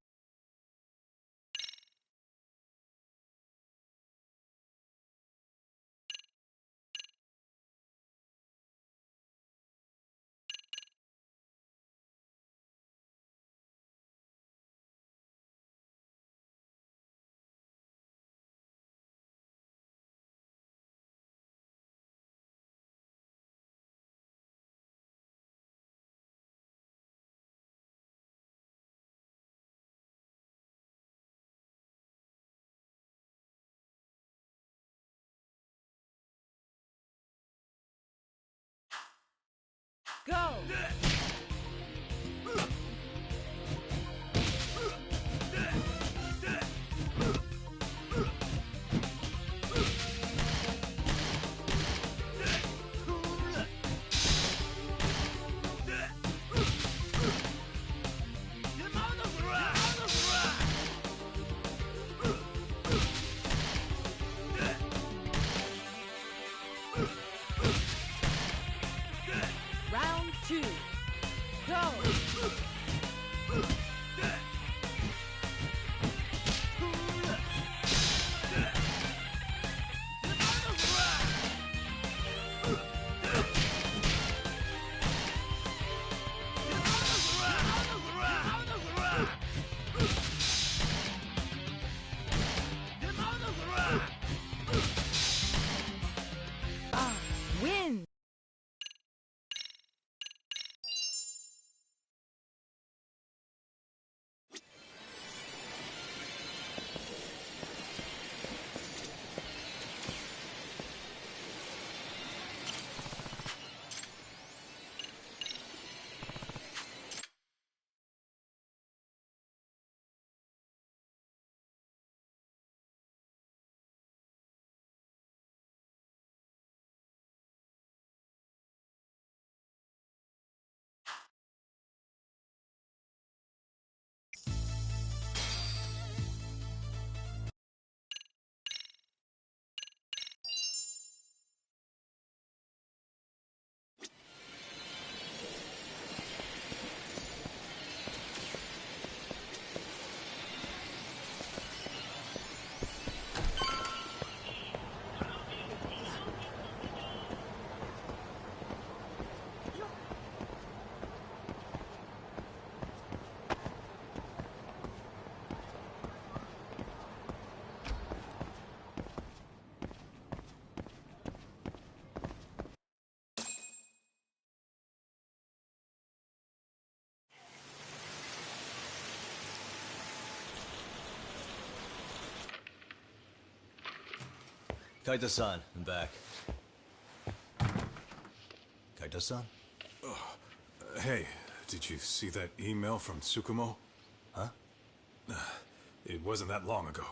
Go! Round 2. Go! Win! Kaito-san, I'm back. Kaito-san? Hey, did you see that email from Tsukumo? Huh? It wasn't that long ago.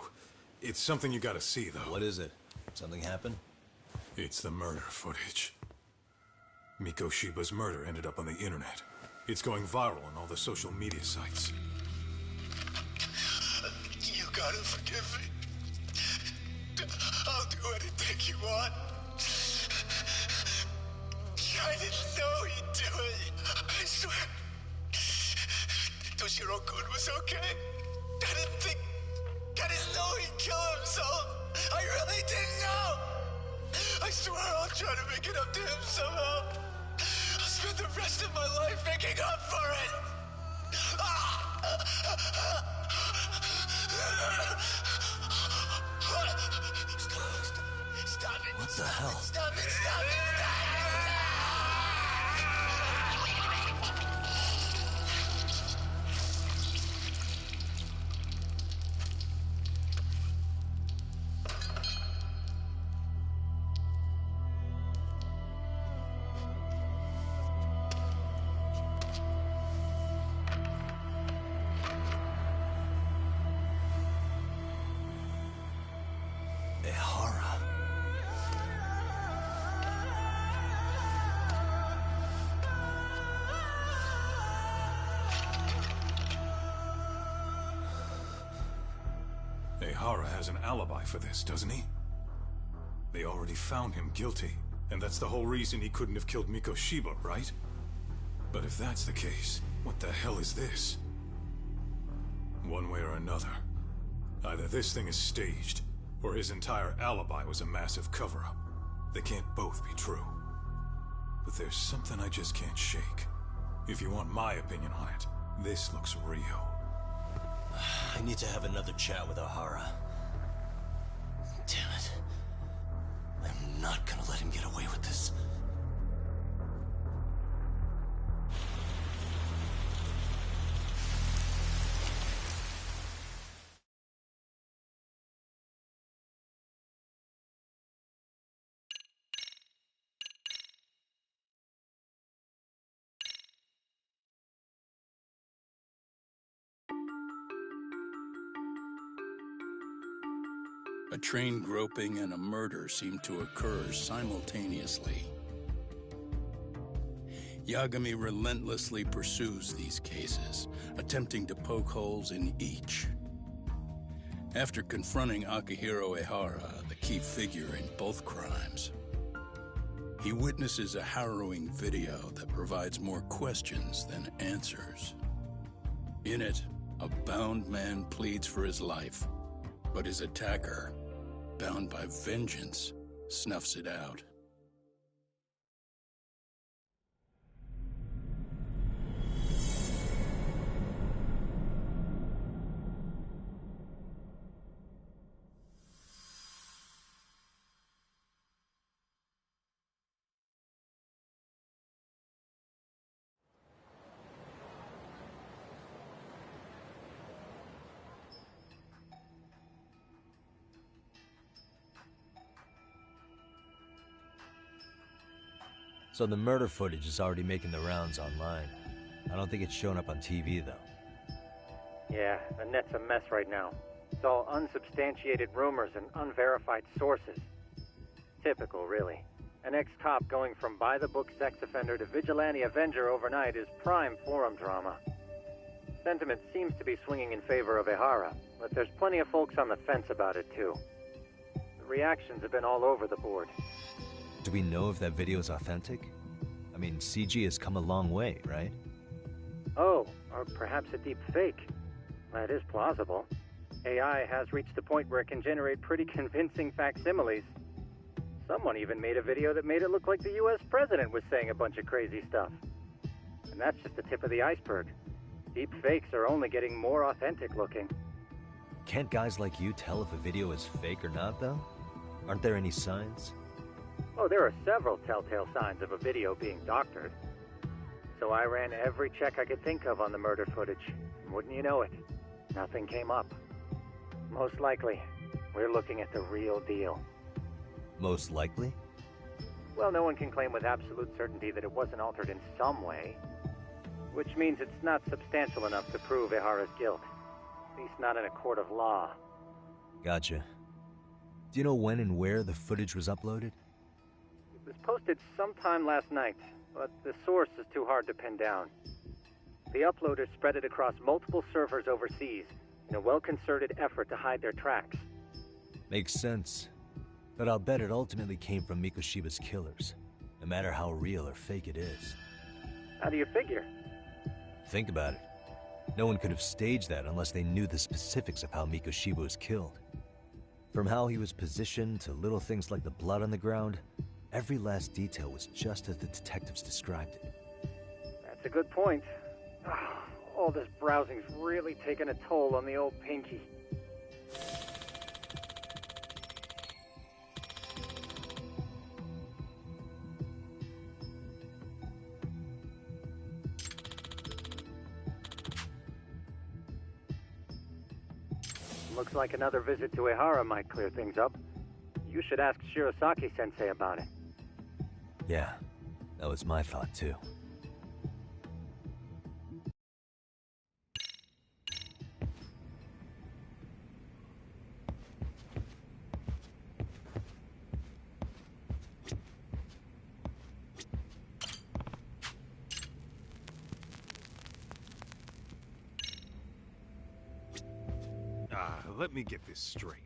It's something you gotta see, though. What is it? Something happened? It's the murder footage. Mikoshiba's murder ended up on the internet. It's going viral on all the social media sites. You gotta forgive me. I'll do anything you want. I didn't know he'd do it. I swear. Toshiro-kun was okay. I didn't know he'd kill himself. I really didn't know. I swear I'll try to make it up to him somehow. I'll spend the rest of my life making up for it. Stop it. What the hell? Stop it, stop it, Ehara has an alibi for this, doesn't he? They already found him guilty, and that's the whole reason he couldn't have killed Mikoshiba, right? But if that's the case, what the hell is this? One way or another, either this thing is staged, or his entire alibi was a massive cover-up. They can't both be true. But there's something I just can't shake. If you want my opinion on it, this looks real. I need to have another chat with O'Hara. Damn it. I'm not gonna let him get away with this. A train groping and a murder seem to occur simultaneously. Yagami relentlessly pursues these cases, attempting to poke holes in each. After confronting Akihiro Ehara, the key figure in both crimes, he witnesses a harrowing video that provides more questions than answers. In it, a bound man pleads for his life, but his attacker, bound by vengeance, snuffs it out. So the murder footage is already making the rounds online. I don't think it's showing up on TV, though. Yeah, the net's a mess right now. It's all unsubstantiated rumors and unverified sources. Typical, really. An ex-cop going from by-the-book sex offender to vigilante avenger overnight is prime forum drama. Sentiment seems to be swinging in favor of Ehara, but there's plenty of folks on the fence about it, too. The reactions have been all over the board. Do we know if that video is authentic? I mean, CG has come a long way, right? Oh, or perhaps a deep fake. That is plausible. AI has reached the point where it can generate pretty convincing facsimiles. Someone even made a video that made it look like the US president was saying a bunch of crazy stuff. And that's just the tip of the iceberg. Deep fakes are only getting more authentic looking. Can't guys like you tell if a video is fake or not, though? Aren't there any signs? Oh, there are several telltale signs of a video being doctored. So I ran every check I could think of on the murder footage. And wouldn't you know it, nothing came up. Most likely, we're looking at the real deal. Most likely? Well, no one can claim with absolute certainty that it wasn't altered in some way. Which means it's not substantial enough to prove Ehara's guilt. At least not in a court of law. Gotcha. Do you know when and where the footage was uploaded? It was posted sometime last night, but the source is too hard to pin down. The uploaders spread it across multiple servers overseas in a well-concerted effort to hide their tracks. Makes sense. But I'll bet it ultimately came from Mikoshiba's killers, no matter how real or fake it is. How do you figure? Think about it. No one could have staged that unless they knew the specifics of how Mikoshiba was killed. From how he was positioned to little things like the blood on the ground, every last detail was just as the detectives described it. That's a good point. All this browsing's really taken a toll on the old pinky. Looks like another visit to Ehara might clear things up. You should ask Shirosaki-sensei about it. Yeah, that was my thought too. Let me get this straight.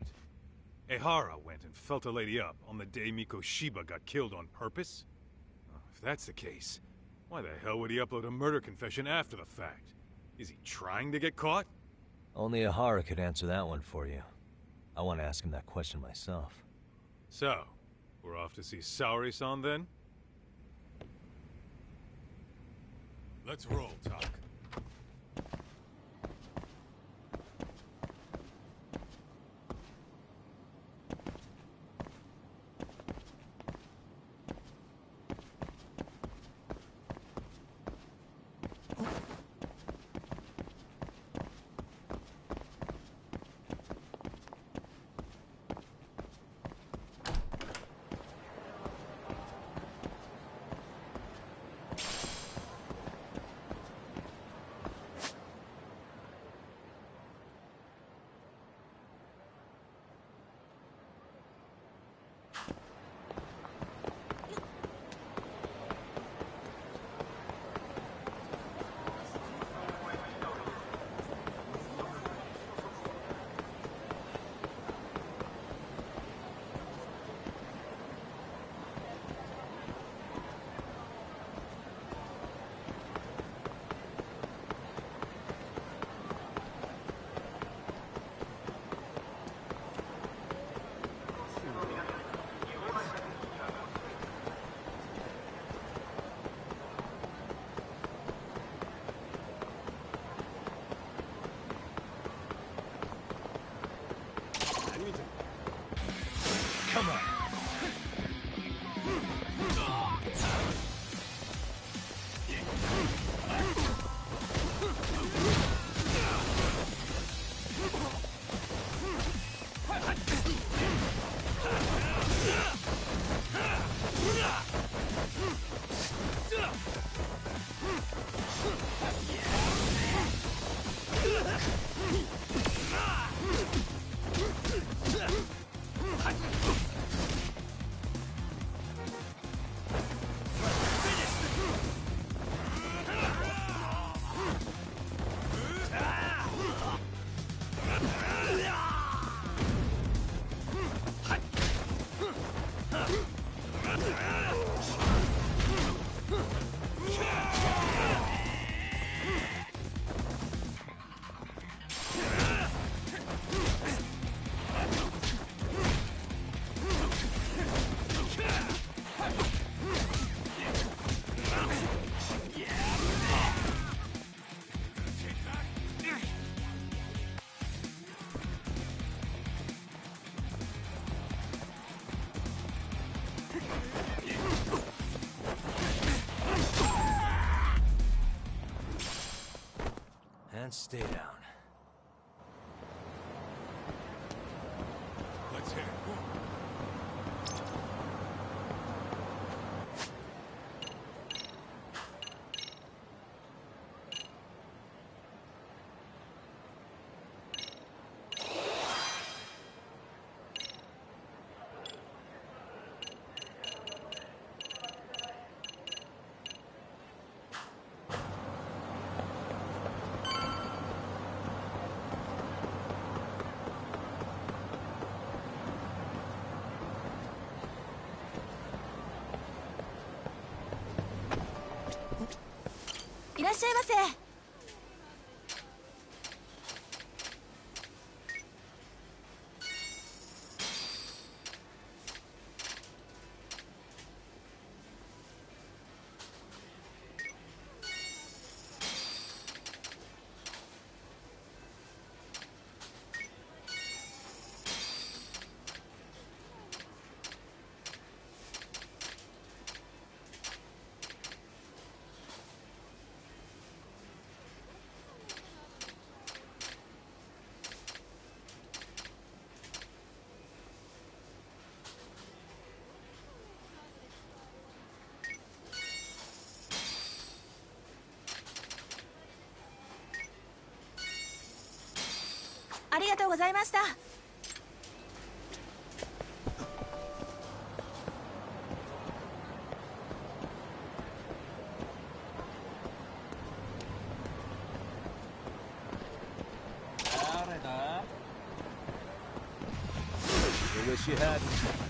Ehara went and felt a lady up on the day Mikoshiba got killed on purpose? If that's the case, Why the hell would he upload a murder confession after the fact? Is he trying to get caught? Only Ahara could answer that one for you. I want to ask him that question myself. So, we're off to see Saori-san then? Let's roll, Talk. Come on. And stay down. Let's hit it.いらっしゃいませ。ありがとうございました。誰だ? I wish you hadn't.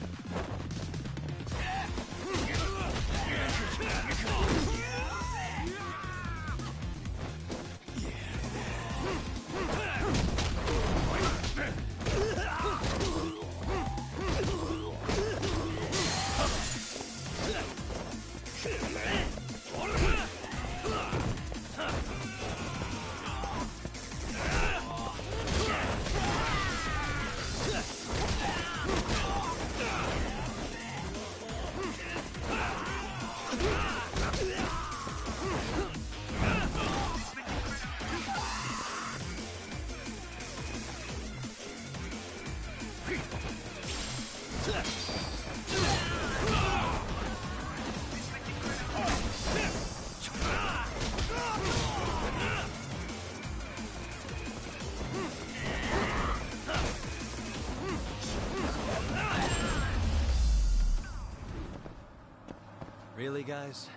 Really, guys?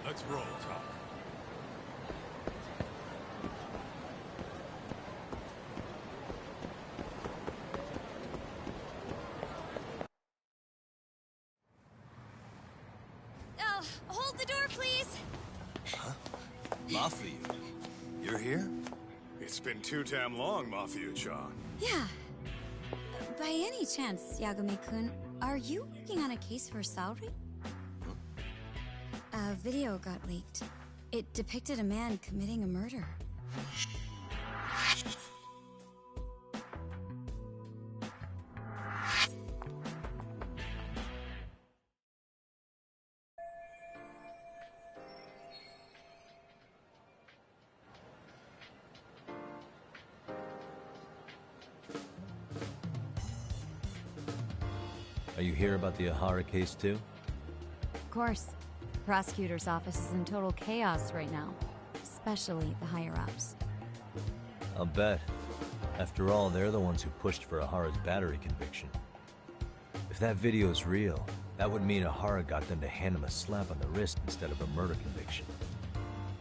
Let's roll, Talk. Hold the door, please! Huh? Mafia, you're here? It's been too damn long, Mafia-chan. Yeah. By any chance, Yagami-kun, are you working on a case for Saori? A video got leaked. It depicted a man committing a murder. Are you here about the Ahara case too? Of course. The prosecutor's office is in total chaos right now, especially the higher-ups. I'll bet. After all, they're the ones who pushed for Ahara's battery conviction. If that video is real, that would mean Ahara got them to hand him a slap on the wrist instead of a murder conviction.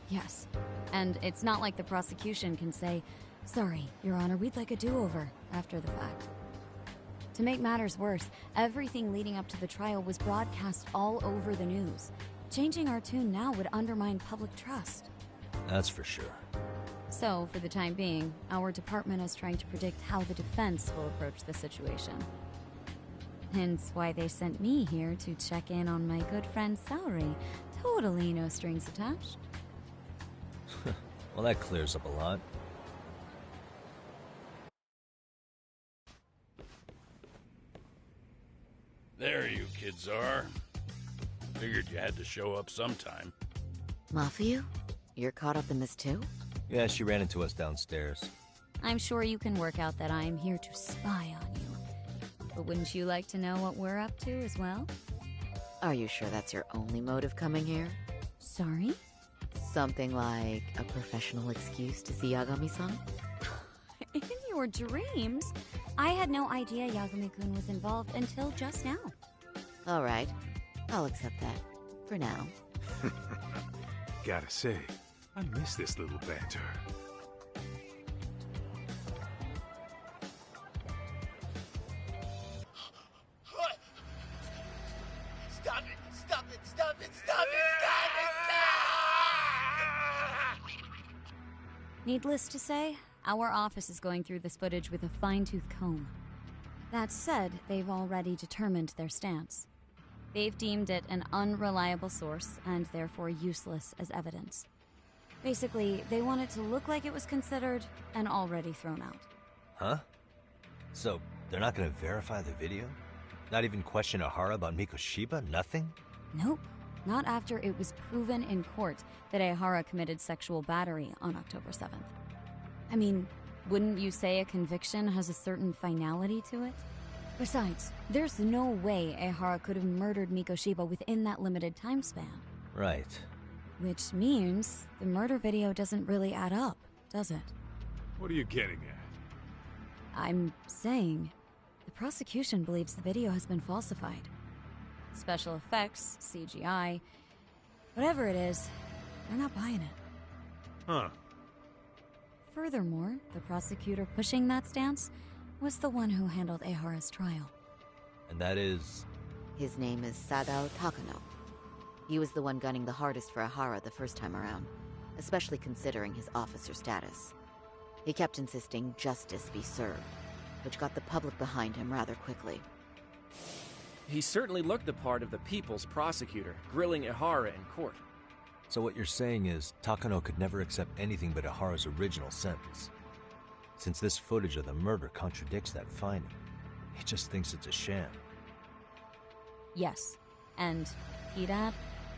Yes. And it's not like the prosecution can say, "Sorry, Your Honor, we'd like a do-over," after the fact. To make matters worse, everything leading up to the trial was broadcast all over the news. Changing our tune now would undermine public trust. That's for sure. So, for the time being, our department is trying to predict how the defense will approach the situation. Hence why they sent me here to check in on my good friend Saori. Totally no strings attached. Well, that clears up a lot. There you kids are. Figured you had to show up sometime. Mafia? You're caught up in this too? Yeah, she ran into us downstairs. I'm sure you can work out that I'm here to spy on you. But wouldn't you like to know what we're up to as well? Are you sure that's your only motive coming here? Sorry? Something like a professional excuse to see Yagami-san? In your dreams? I had no idea Yagami-kun was involved until just now. All right. I'll accept that. For now. Gotta say, I miss this little banter. Stop it! Stop it! Stop it! Stop it! Needless to say, our office is going through this footage with a fine-tooth comb. That said, they've already determined their stance. They've deemed it an unreliable source and therefore useless as evidence. Basically, they want it to look like it was considered and already thrown out. Huh? So, they're not gonna verify the video? Not even question Ahara about Mikoshiba? Nothing? Nope. Not after it was proven in court that Ahara committed sexual battery on October 7th. I mean, wouldn't you say a conviction has a certain finality to it? Besides, there's no way Ehara could have murdered Mikoshiba within that limited time span. Right. Which means the murder video doesn't really add up, does it? What are you getting at? I'm saying the prosecution believes the video has been falsified. Special effects, CGI, whatever it is, they're not buying it. Huh. Furthermore, the prosecutor pushing that stance was the one who handled Ehara's trial. And that is? His name is Sadao Takano. He was the one gunning the hardest for Ahara the first time around, especially considering his officer status. He kept insisting justice be served, which got the public behind him rather quickly. He certainly looked the part of the people's prosecutor, grilling Ehara in court. So what you're saying is, Takano could never accept anything but Ahara's original sentence. Since this footage of the murder contradicts that finding, he just thinks it's a sham. Yes, and he'd add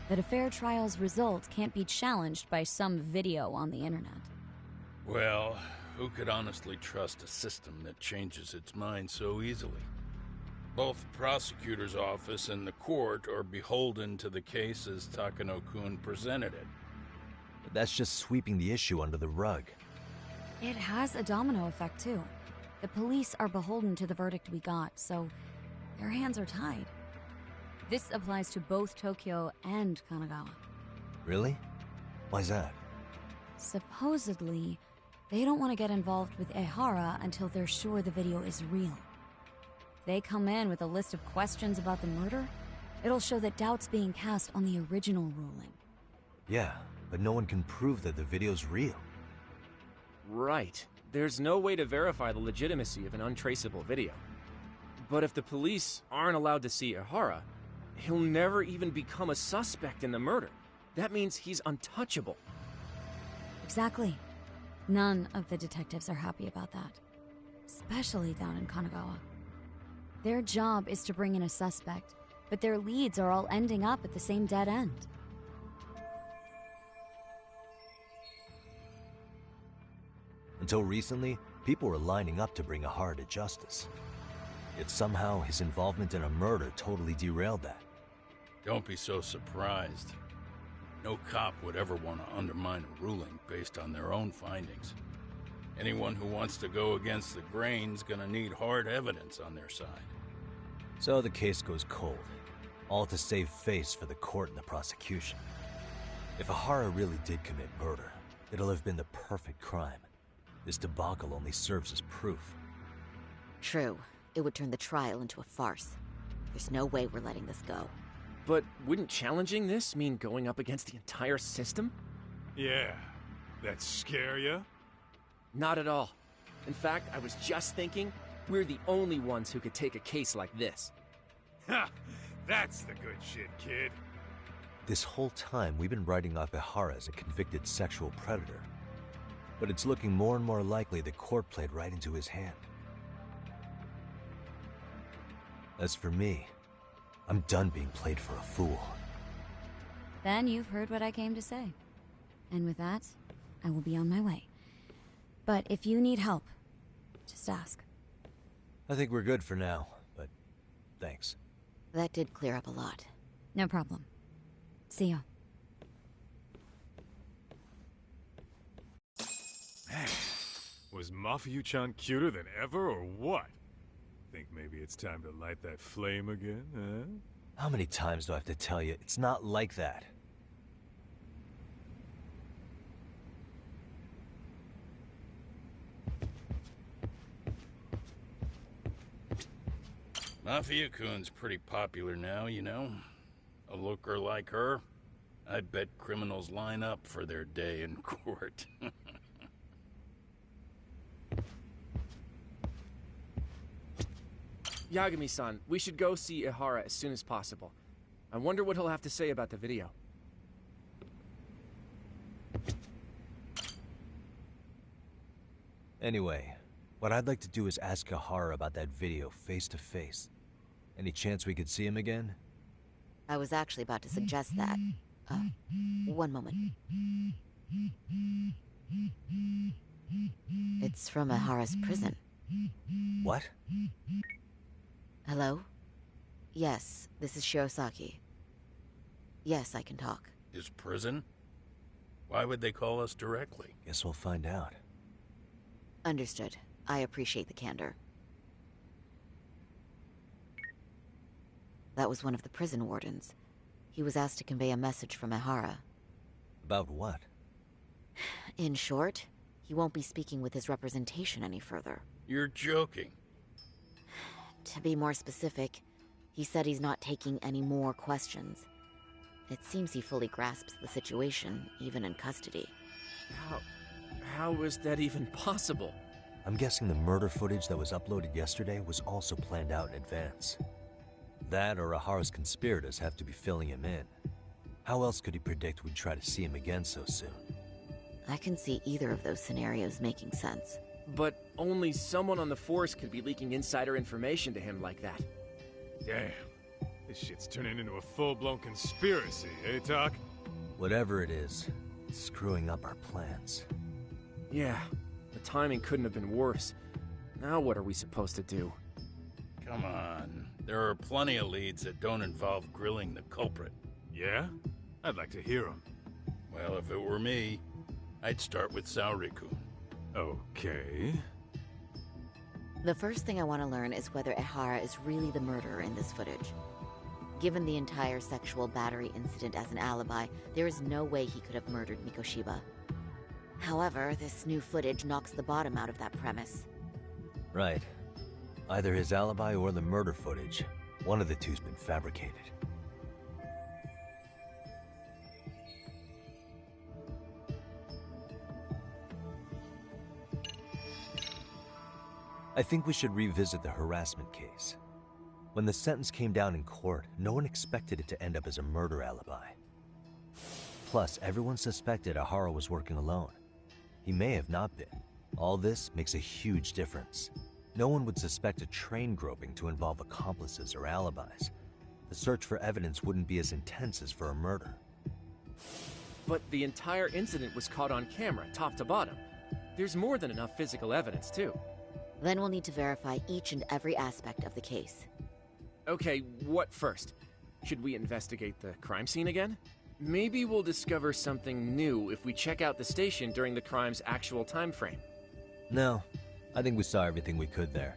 that a fair trial's result can't be challenged by some video on the internet. Well, who could honestly trust a system that changes its mind so easily? Both the prosecutor's office and the court are beholden to the case as Takano-kun presented it. But that's just sweeping the issue under the rug. It has a domino effect, too. The police are beholden to the verdict we got, so their hands are tied. This applies to both Tokyo and Kanagawa. Really? Why's that? Supposedly, they don't want to get involved with Ehara until they're sure the video is real. If they come in with a list of questions about the murder, it'll show that doubt's being cast on the original ruling. Yeah, but no one can prove that the video's real. Right. There's no way to verify the legitimacy of an untraceable video. But if the police aren't allowed to see Ehara, he'll never even become a suspect in the murder. That means he's untouchable. Exactly. None of the detectives are happy about that. Especially down in Kanagawa. Their job is to bring in a suspect, but their leads are all ending up at the same dead end. Until recently, people were lining up to bring Ehara to justice. Yet somehow his involvement in a murder totally derailed that. Don't be so surprised. No cop would ever want to undermine a ruling based on their own findings. Anyone who wants to go against the grain's gonna need hard evidence on their side. So the case goes cold, all to save face for the court and the prosecution. If Ehara really did commit murder, it'll have been the perfect crime. This debacle only serves as proof. True. It would turn the trial into a farce. There's no way we're letting this go. But wouldn't challenging this mean going up against the entire system? Yeah. That scare ya? Not at all. In fact, I was just thinking, we're the only ones who could take a case like this. Ha! That's the good shit, kid. This whole time, we've been writing off Ehara as a convicted sexual predator. But it's looking more and more likely the court played right into his hand. As for me, I'm done being played for a fool. Then you've heard what I came to say. And with that, I will be on my way. But if you need help, just ask. I think we're good for now, but thanks. That did clear up a lot. No problem. See ya. Was Mafuyu-chan cuter than ever, or what? Think maybe it's time to light that flame again, huh? How many times do I have to tell you, it's not like that? Mafia-kun's pretty popular now, you know. A looker like her, I bet criminals line up for their day in court. Yagami-san, we should go see Ehara as soon as possible. I wonder what he'll have to say about the video. Anyway, what I'd like to do is ask Ehara about that video face to face. Any chance we could see him again? I was actually about to suggest that. One moment. It's from Ehara's prison. What? Hello? Yes, this is Shirosaki. Yes, I can talk. His prison? Why would they call us directly? Guess we'll find out. Understood. I appreciate the candor. That was one of the prison wardens. He was asked to convey a message from Ehara. About what? In short, he won't be speaking with his representation any further. You're joking. To be more specific, he said he's not taking any more questions. It seems he fully grasps the situation, even in custody. How is that even possible? I'm guessing the murder footage that was uploaded yesterday was also planned out in advance. That or Ehara's conspirators have to be filling him in. How else could he predict we'd try to see him again so soon? I can see either of those scenarios making sense. But only someone on the force could be leaking insider information to him like that. Damn. This shit's turning into a full-blown conspiracy, eh, Doc? Whatever it is, it's screwing up our plans. Yeah, the timing couldn't have been worse. Now what are we supposed to do? Come on. There are plenty of leads that don't involve grilling the culprit. Yeah? I'd like to hear them. Well, if it were me, I'd start with Saori-kun. Okay. The first thing I want to learn is whether Ehara is really the murderer in this footage. Given the entire sexual battery incident as an alibi, there is no way he could have murdered Mikoshiba. However, this new footage knocks the bottom out of that premise. Right. Either his alibi or the murder footage. One of the two's been fabricated. I think we should revisit the harassment case. When the sentence came down in court, no one expected it to end up as a murder alibi. Plus, everyone suspected Ehara was working alone. He may have not been. All this makes a huge difference. No one would suspect a train groping to involve accomplices or alibis. The search for evidence wouldn't be as intense as for a murder. But the entire incident was caught on camera, top to bottom. There's more than enough physical evidence, too. Then we'll need to verify each and every aspect of the case. Okay, what first? Should we investigate the crime scene again? Maybe we'll discover something new if we check out the station during the crime's actual time frame. No, I think we saw everything we could there.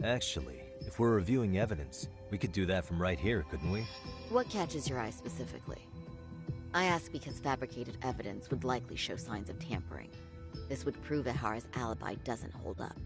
Actually, if we're reviewing evidence, we could do that from right here, couldn't we? What catches your eye specifically? I ask because fabricated evidence would likely show signs of tampering. This would prove Ehara's alibi doesn't hold up.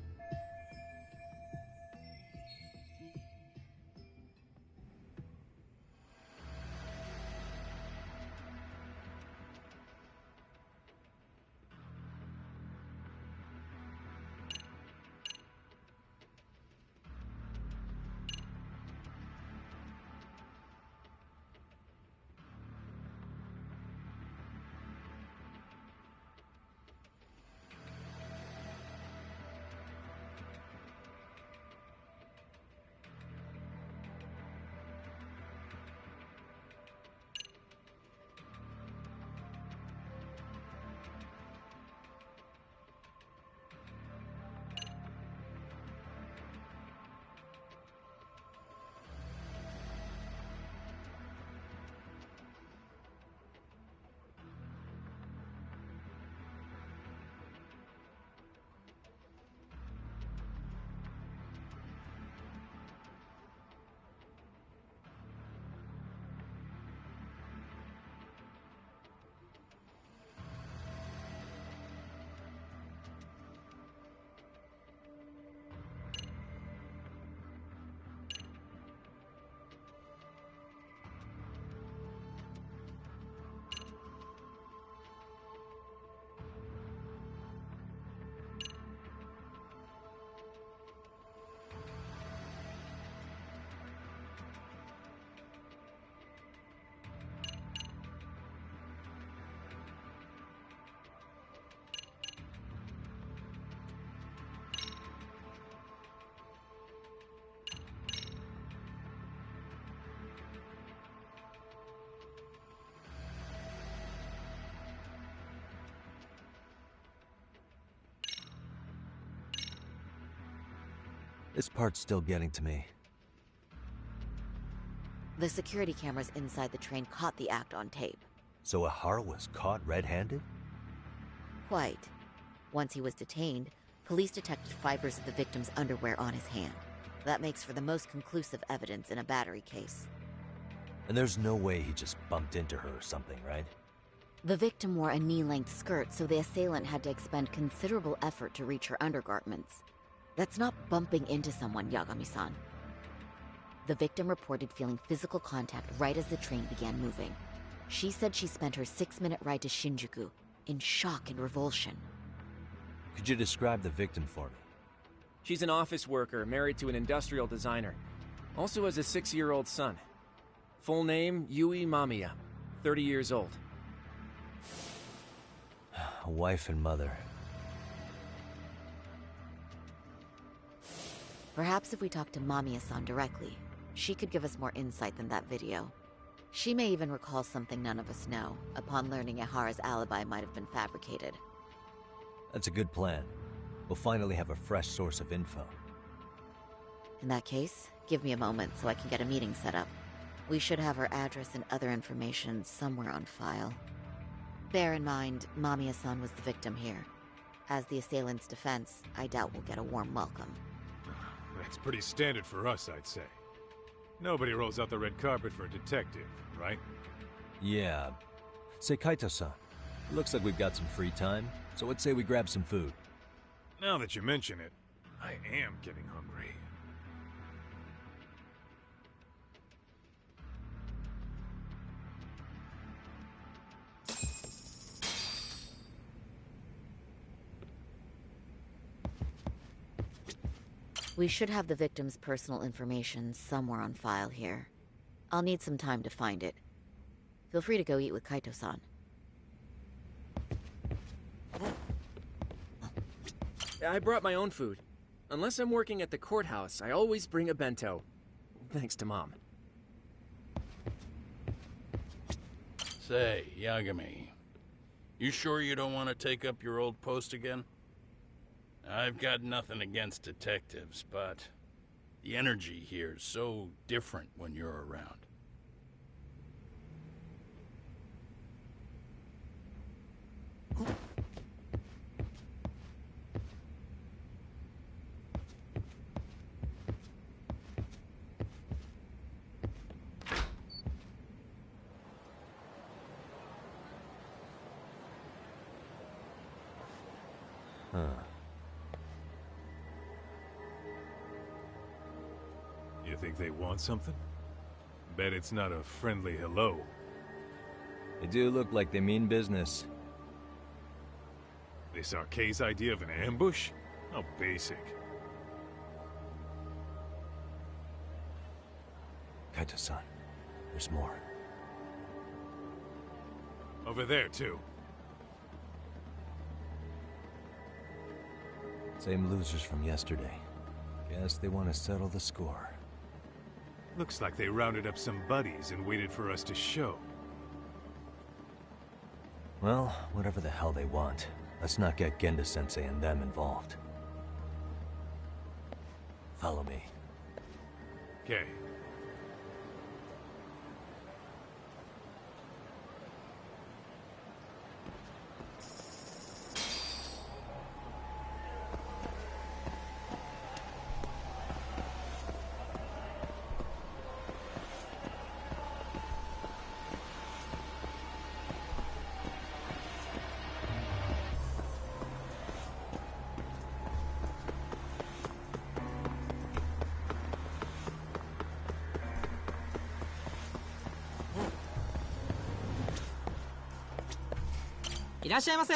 This part's still getting to me. The security cameras inside the train caught the act on tape. So Ehara was caught red-handed? Quite. Once he was detained, police detected fibers of the victim's underwear on his hand. That makes for the most conclusive evidence in a battery case. And there's no way he just bumped into her or something, right? The victim wore a knee-length skirt, so the assailant had to expend considerable effort to reach her undergarments. That's not bumping into someone, Yagami-san. The victim reported feeling physical contact right as the train began moving. She said she spent her 6-minute ride to Shinjuku in shock and revulsion. Could you describe the victim for me? She's an office worker, married to an industrial designer. Also has a 6-year-old son. Full name, Yui Mamiya, 30 years old. A wife and mother. Perhaps if we talk to Mamiya-san directly, she could give us more insight than that video. She may even recall something none of us know, upon learning Ehara's alibi might have been fabricated. That's a good plan. We'll finally have a fresh source of info. In that case, give me a moment so I can get a meeting set up. We should have her address and other information somewhere on file. Bear in mind, Mamiya-san was the victim here. As the assailant's defense, I doubt we'll get a warm welcome. That's pretty standard for us, I'd say. Nobody rolls out the red carpet for a detective, right? Yeah. Say, Kaito-san, it looks like we've got some free time, so let's say we grab some food. Now that you mention it, I am getting hungry. We should have the victim's personal information somewhere on file here. I'll need some time to find it. Feel free to go eat with Kaito-san. I brought my own food. Unless I'm working at the courthouse, I always bring a bento. Thanks to Mom. Say, Yagami, you sure you don't want to take up your old post again? I've got nothing against detectives, but the energy here is so different when you're around. Huh. You think they want something? Bet it's not a friendly hello. They do look like they mean business. This Arcade's idea of an ambush? How basic. Kaito-san, there's more. Over there, too. Same losers from yesterday. Guess they want to settle the score. Looks like they rounded up some buddies and waited for us to show. Well, whatever the hell they want, let's not get Genda-sensei and them involved. Follow me. Okay.いらっしゃいませ。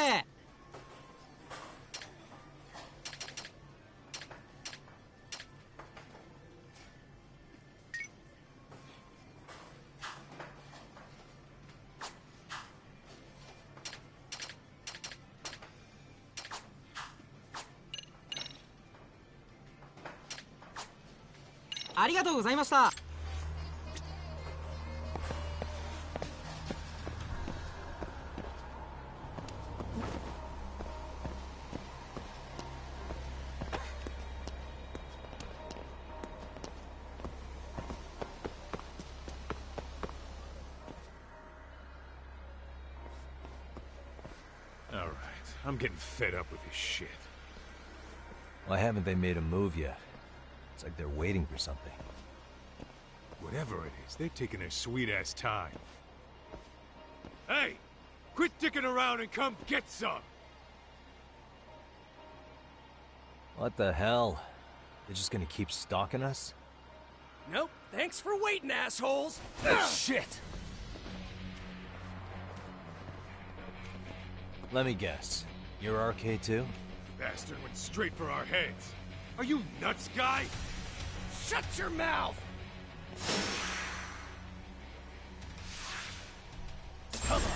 ありがとうございました。All right, I'm getting fed up with this shit. Why haven't they made a move yet? It's like they're waiting for something. Whatever it is, they're taking their sweet-ass time. Hey! Quit dicking around and come get some! What the hell? They're just gonna keep stalking us? Nope. Thanks for waiting, assholes! Shit! Let me guess. You're RK too? Bastard went straight for our heads. Are you nuts, guy? Shut your mouth! Come on.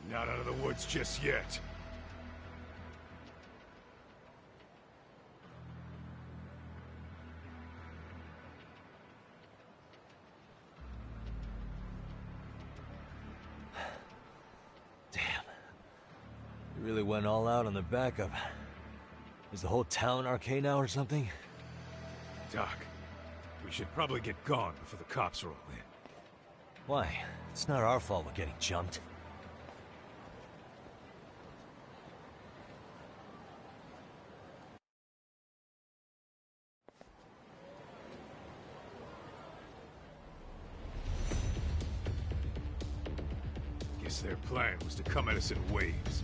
Not out of the woods just yet. Damn. You really went all out on the backup. Is the whole town arcane now or something? Doc, we should probably get gone before the cops roll in. Why? It's not our fault we're getting jumped. Guess their plan was to come at us in waves.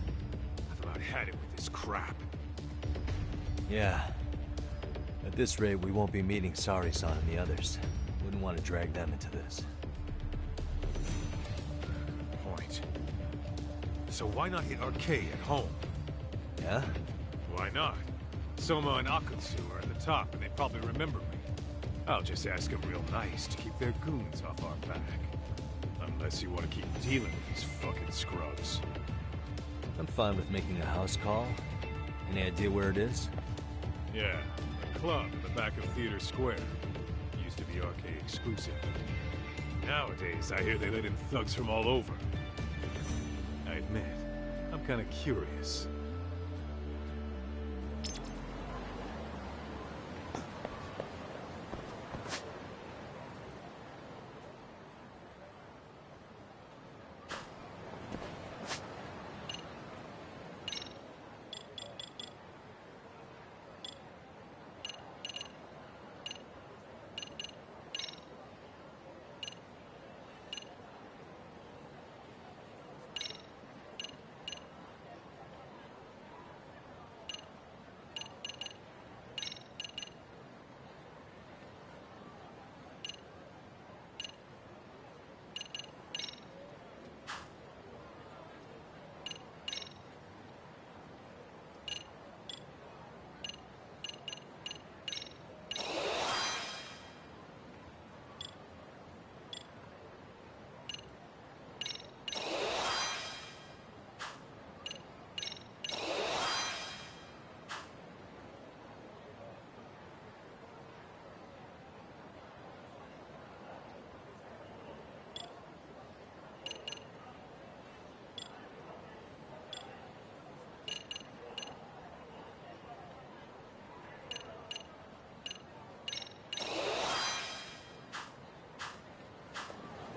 I've about had it with this crap. Yeah. At this rate, we won't be meeting Sari-san and the others. Wouldn't want to drag them into this. Point. So why not hit Arcade at home? Yeah? Why not? Soma and Akutsu are at the top, and they probably remember me. I'll just ask them real nice to keep their goons off our back. Unless you want to keep dealing with these fucking scrubs. I'm fine with making a house call. Any idea where it is? Yeah, a club in the back of Theater Square. Used to be arcade exclusive. Nowadays, I hear they let in thugs from all over. I admit, I'm kind of curious.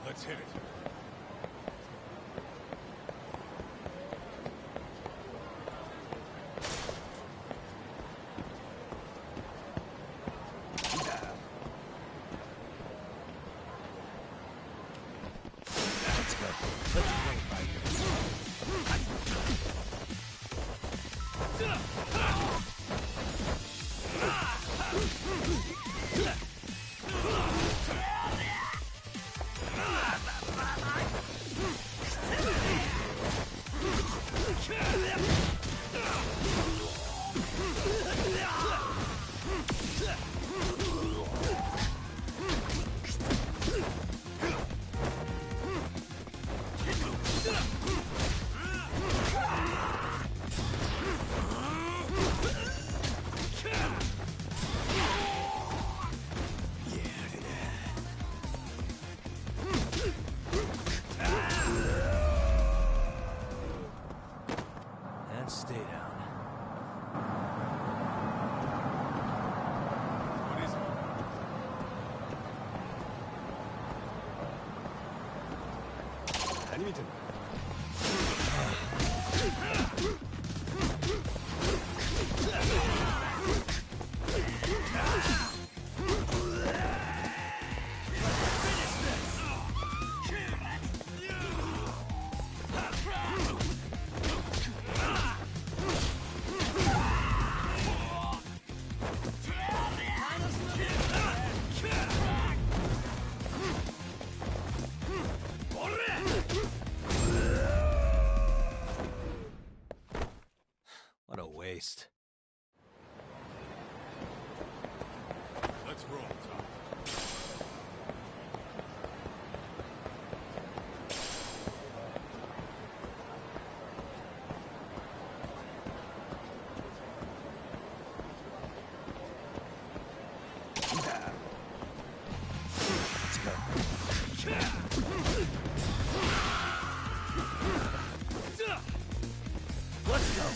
Let's hit it. Stay down. What is it? What a waste. Let's roll, Tom. Let's go.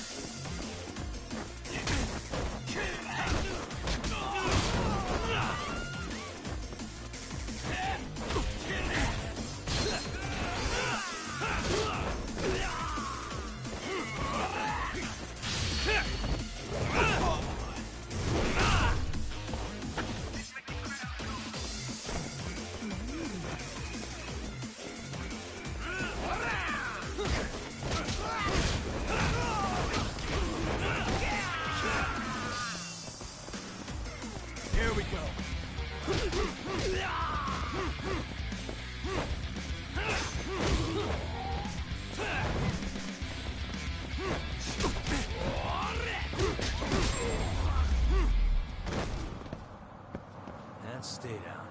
Here we go. And stay down.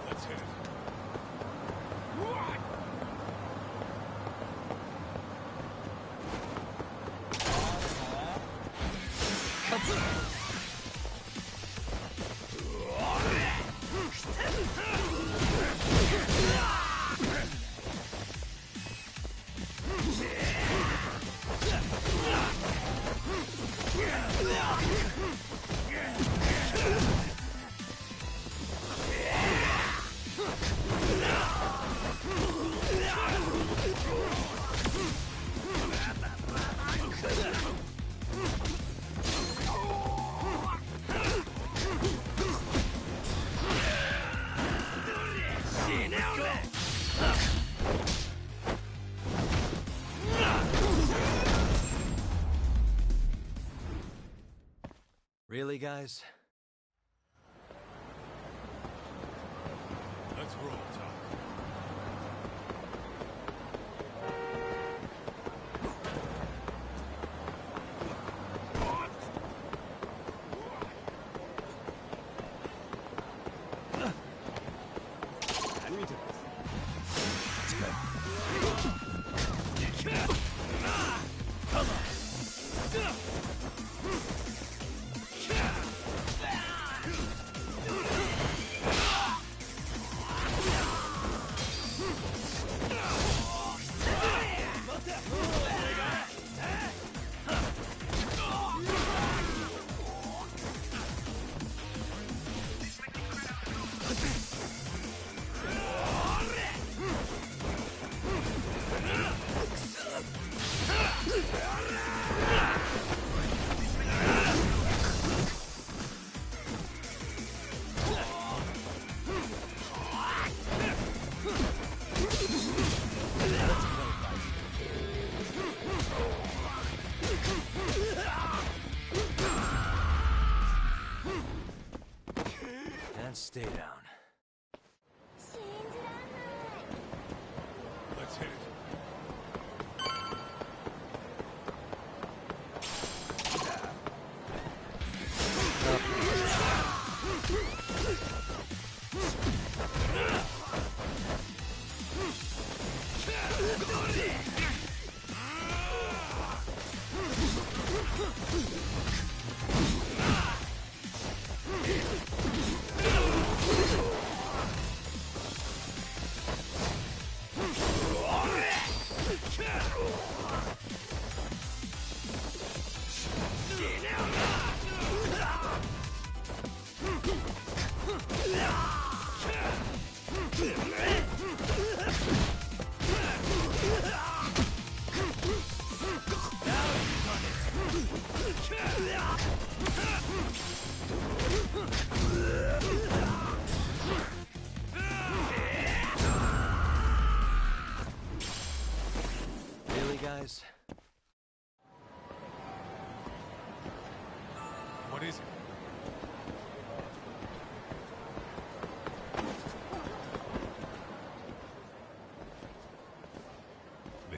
Let's hit it. Really, guys? Let's roll, Tom. And stay down. Let's hit it.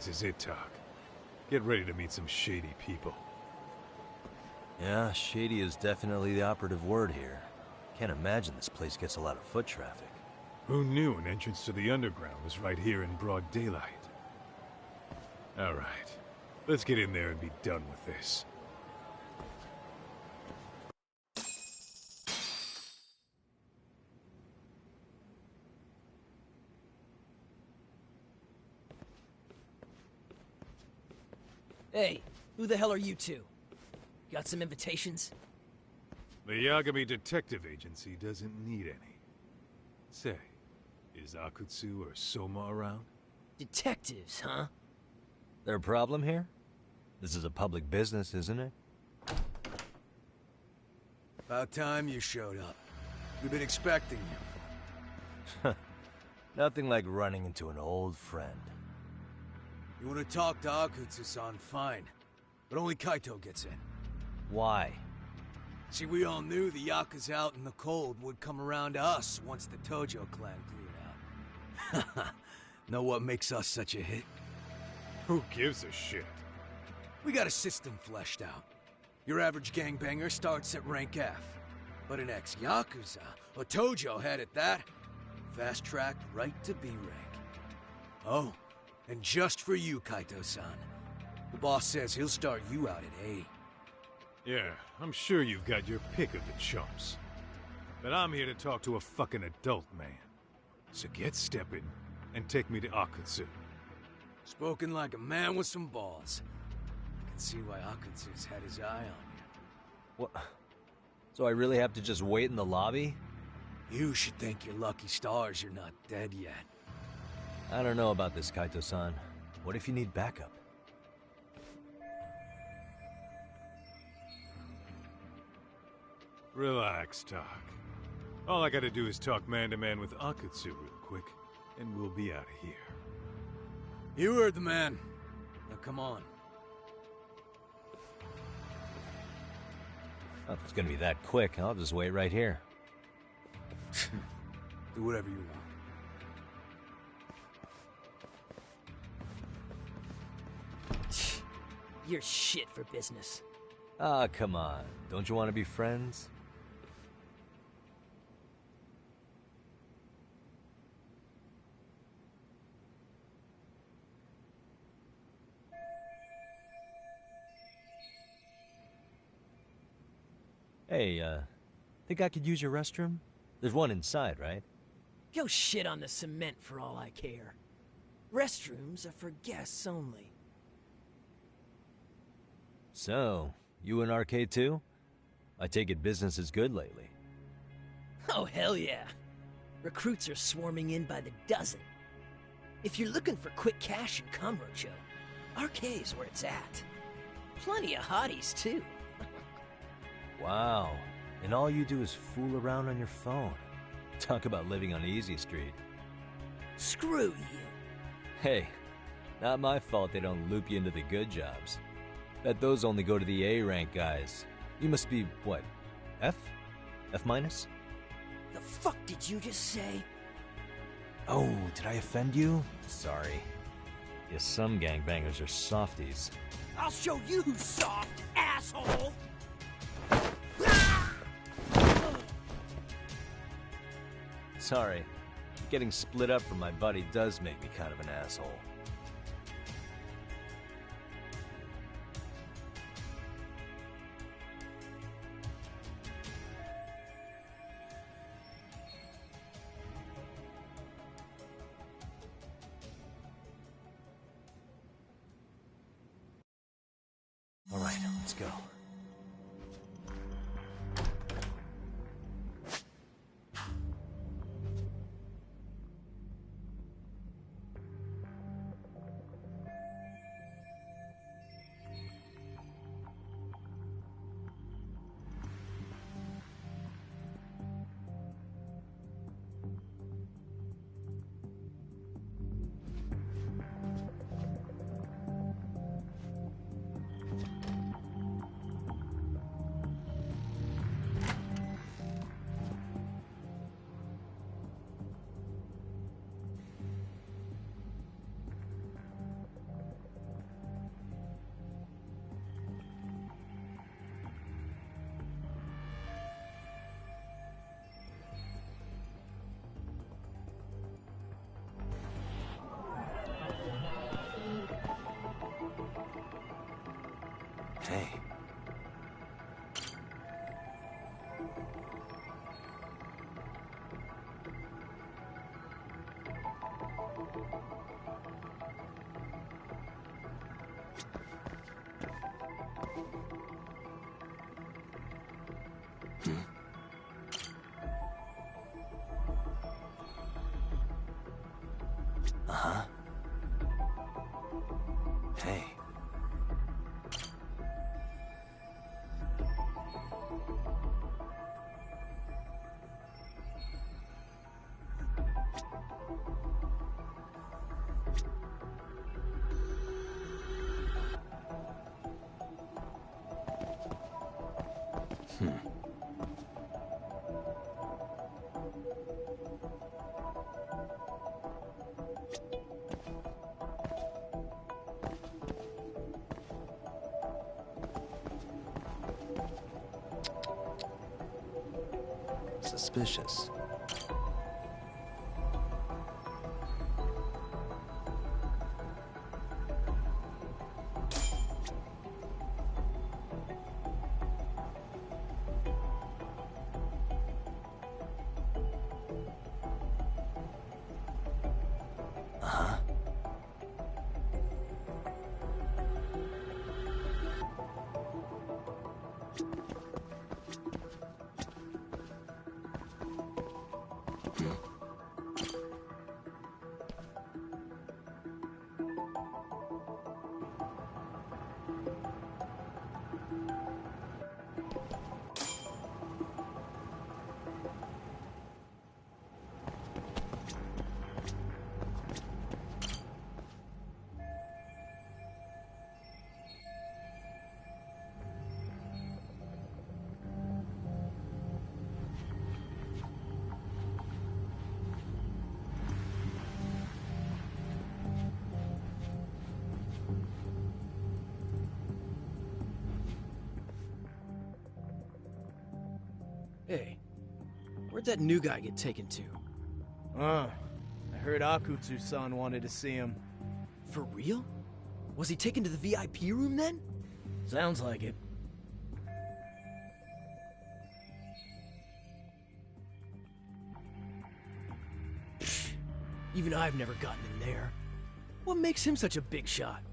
This is it, Talk. Get ready to meet some shady people. Yeah, shady is definitely the operative word here. Can't imagine this place gets a lot of foot traffic. Who knew an entrance to the underground was right here in broad daylight? Alright, let's get in there and be done with this. Hey, who the hell are you two? Got some invitations? The Yagami Detective Agency doesn't need any. Say, is Akutsu or Soma around? Detectives, huh? There a problem here? This is a public business, isn't it? About time you showed up. We've been expecting you. Nothing like running into an old friend. You want to talk to Akutsu-san, fine. But only Kaito gets in. Why? See, we all knew the Yakuza out in the cold would come around to us once the Tojo clan cleared out. Know what makes us such a hit? Who gives a shit? We got a system fleshed out. Your average gangbanger starts at rank F. But an ex-Yakuza, a Tojo head at that, fast-tracked right to B rank. Oh, and just for you, Kaito-san. The boss says he'll start you out at A. Yeah, I'm sure you've got your pick of the chumps. But I'm here to talk to a fucking adult man. So get stepping and take me to Akutsu. Spoken like a man with some balls. I can see why Akutsu's had his eye on you. What? So I really have to just wait in the lobby? You should thank your lucky stars you're not dead yet. I don't know about this, Kaito-san. What if you need backup? Relax, Talk. All I gotta do is talk man-to-man with Akutsu real quick, and we'll be out of here. You heard the man. Now come on. Well, if it's gonna be that quick, I'll just wait right here. Do whatever you want. You're shit for business. Ah, come on. Don't you want to be friends? Hey, think I could use your restroom? There's one inside, right? Go shit on the cement for all I care. Restrooms are for guests only. So, you in arcade too? I take it business is good lately. Oh, hell yeah. Recruits are swarming in by the dozen. If you're looking for quick cash in Kamurocho, arcade's where it's at. Plenty of hotties, too. Wow. And all you do is fool around on your phone. Talk about living on Easy Street. Screw you. Hey, not my fault they don't loop you into the good jobs. Bet those only go to the A-rank guys. You must be, what, F? F minus? The fuck did you just say? Oh, did I offend you? Sorry. Yes, some gangbangers are softies. I'll show you who's soft, asshole! Sorry. Getting split up from my buddy does make me kind of an asshole. All right, let's go. Hey. Uh-huh. Hey. Suspicious. Uh-huh. Hey, where'd that new guy get taken to? I heard Akutsu-san wanted to see him. For real? Was he taken to the VIP room then? Sounds like it. Even I've never gotten in there. What makes him such a big shot?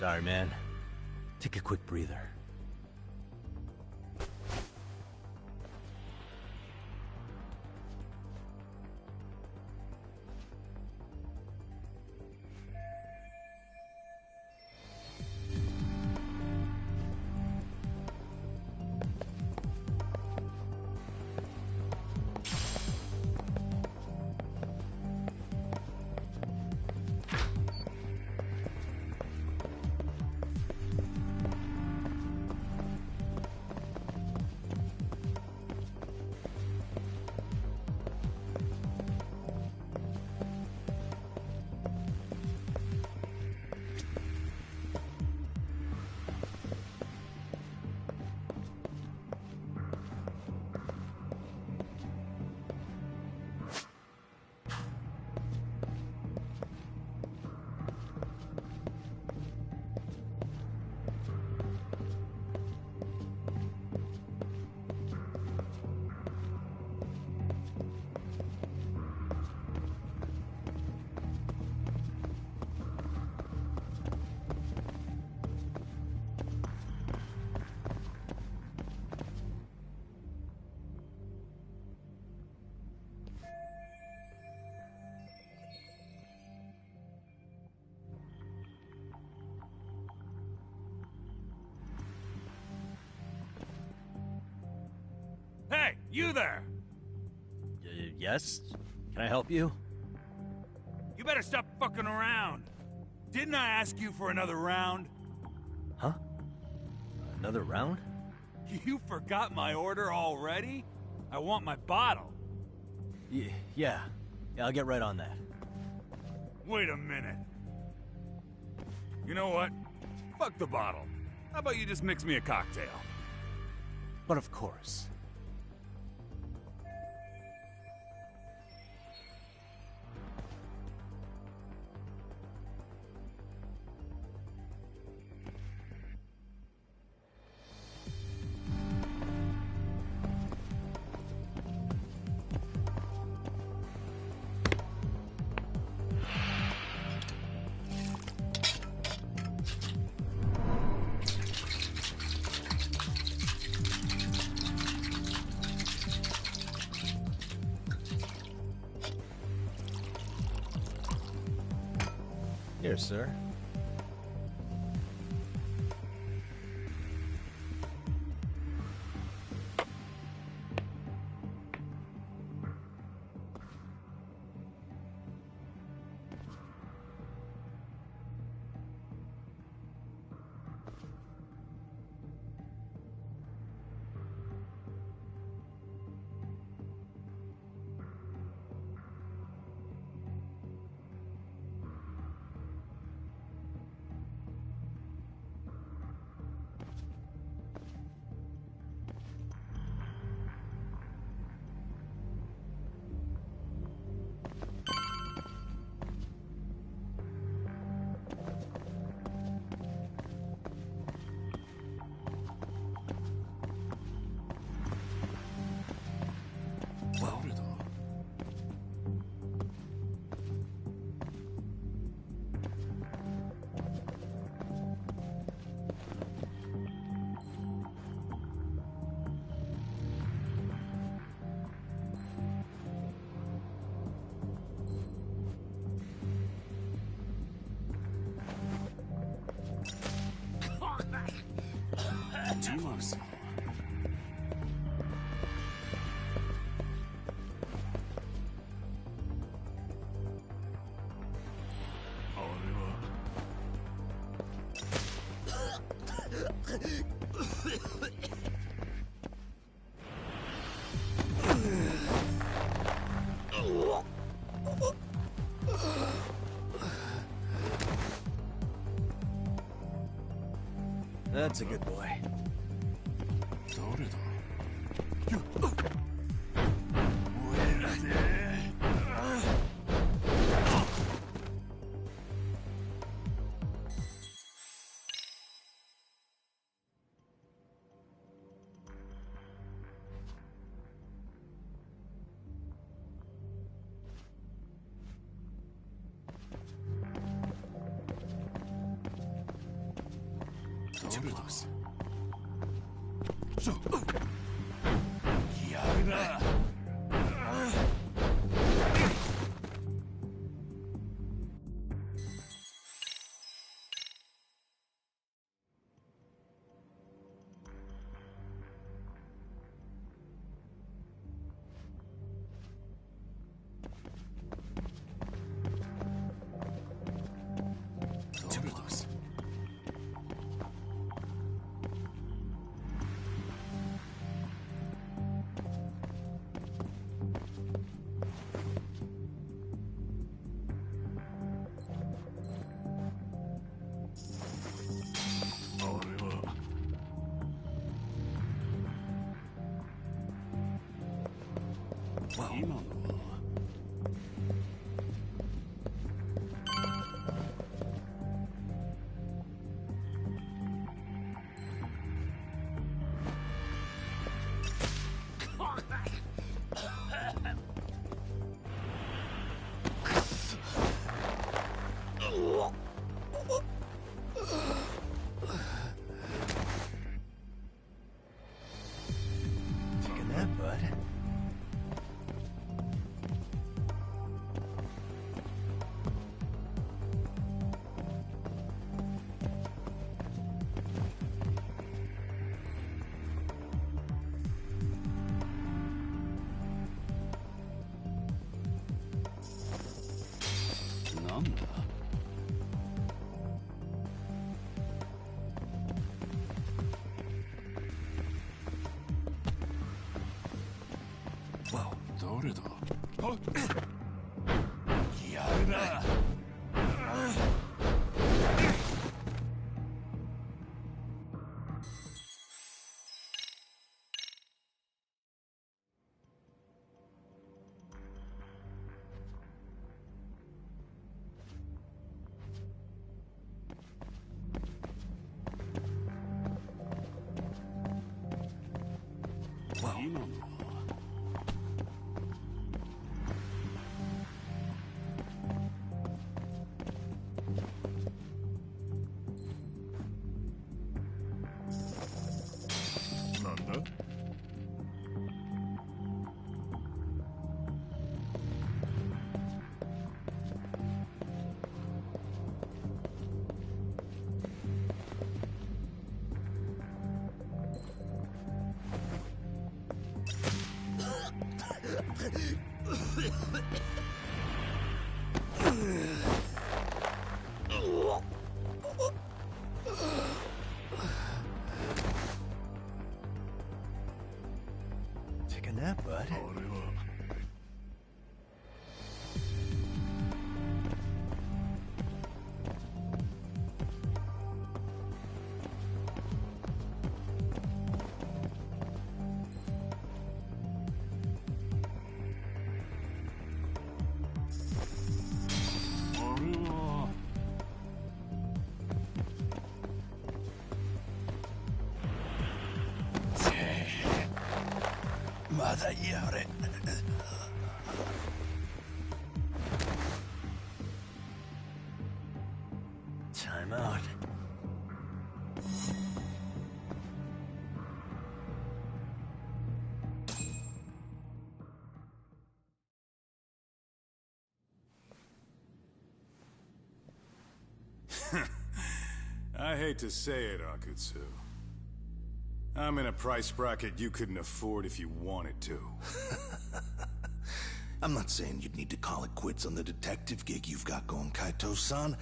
Sorry, man. Take a quick breather. Hey, you there! Yes? Can I help you? You better stop fucking around. Didn't I ask you for another round? Huh? Another round? You forgot my order already? I want my bottle. Yeah, I'll get right on that. Wait a minute. You know what? Fuck the bottle. How about you just mix me a cocktail? But of course. Here, sir. Jeez. That's a good boy. Taking that, bud. なんだ誰だやるな今のなんだTake a nap, bud. あれはまだやれ。Time out. I hate to say it, Akutsu. I'm in a price bracket you couldn't afford if you wanted to. I'm not saying you'd need to call it quits on the detective gig you've got going, Kaito-san.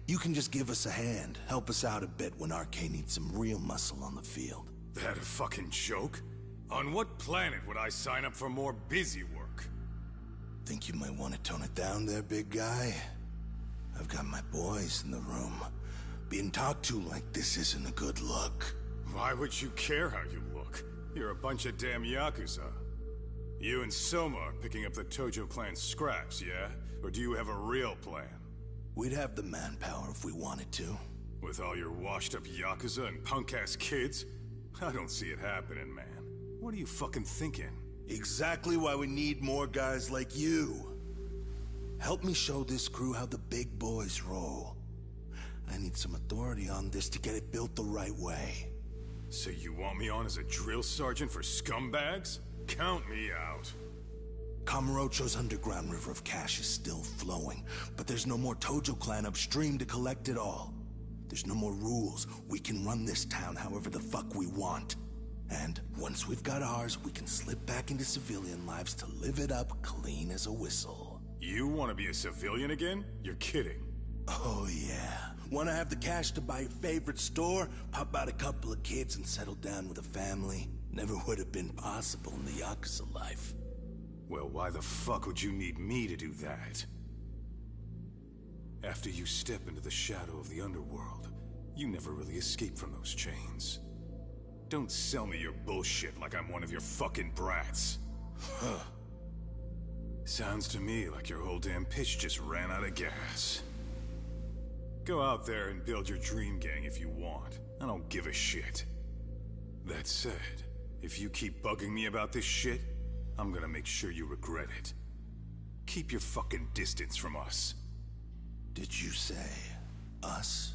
You can just give us a hand, help us out a bit when RK needs some real muscle on the field. That a fucking joke? On what planet would I sign up for more busy work? Think you might want to tone it down there, big guy? I've got my boys in the room. Being talked to like this isn't a good look. Why would you care how you look? You're a bunch of damn Yakuza. You and Soma are picking up the Tojo clan's scraps, yeah? Or do you have a real plan? We'd have the manpower if we wanted to. With all your washed-up Yakuza and punk-ass kids? I don't see it happening, man. What are you fucking thinking? Exactly why we need more guys like you. Help me show this crew how the big boys roll. I need some authority on this to get it built the right way. So you want me on as a drill sergeant for scumbags? Count me out. Kamurocho's underground river of cash is still flowing, but there's no more Tojo clan upstream to collect it all. There's no more rules. We can run this town however the fuck we want. And once we've got ours, we can slip back into civilian lives to live it up clean as a whistle. You want to be a civilian again? You're kidding. Oh yeah. Want to have the cash to buy your favorite store, pop out a couple of kids and settle down with a family? Never would have been possible in the Yakuza life. Well, why the fuck would you need me to do that? After you step into the shadow of the underworld, you never really escape from those chains. Don't sell me your bullshit like I'm one of your fucking brats. Huh. Sounds to me like your whole damn pitch just ran out of gas. Go out there and build your dream gang if you want. I don't give a shit. That said, if you keep bugging me about this shit, I'm gonna make sure you regret it. Keep your fucking distance from us. Did you say us?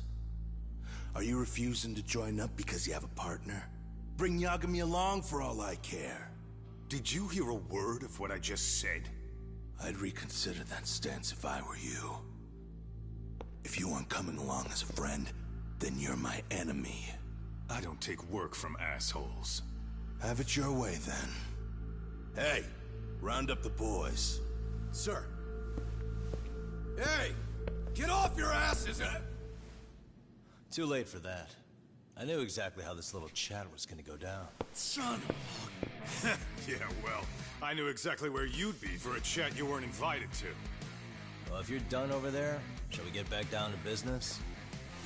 Are you refusing to join up because you have a partner? Bring Yagami along for all I care. Did you hear a word of what I just said? I'd reconsider that stance if I were you. If you aren't coming along as a friend, then you're my enemy. I don't take work from assholes. Have it your way, then. Hey, round up the boys. Sir. Hey! Get off your asses! Too late for that. I knew exactly how this little chat was gonna go down. Son of Yeah, well, I knew exactly where you'd be for a chat you weren't invited to. Well, if you're done over there, shall we get back down to business?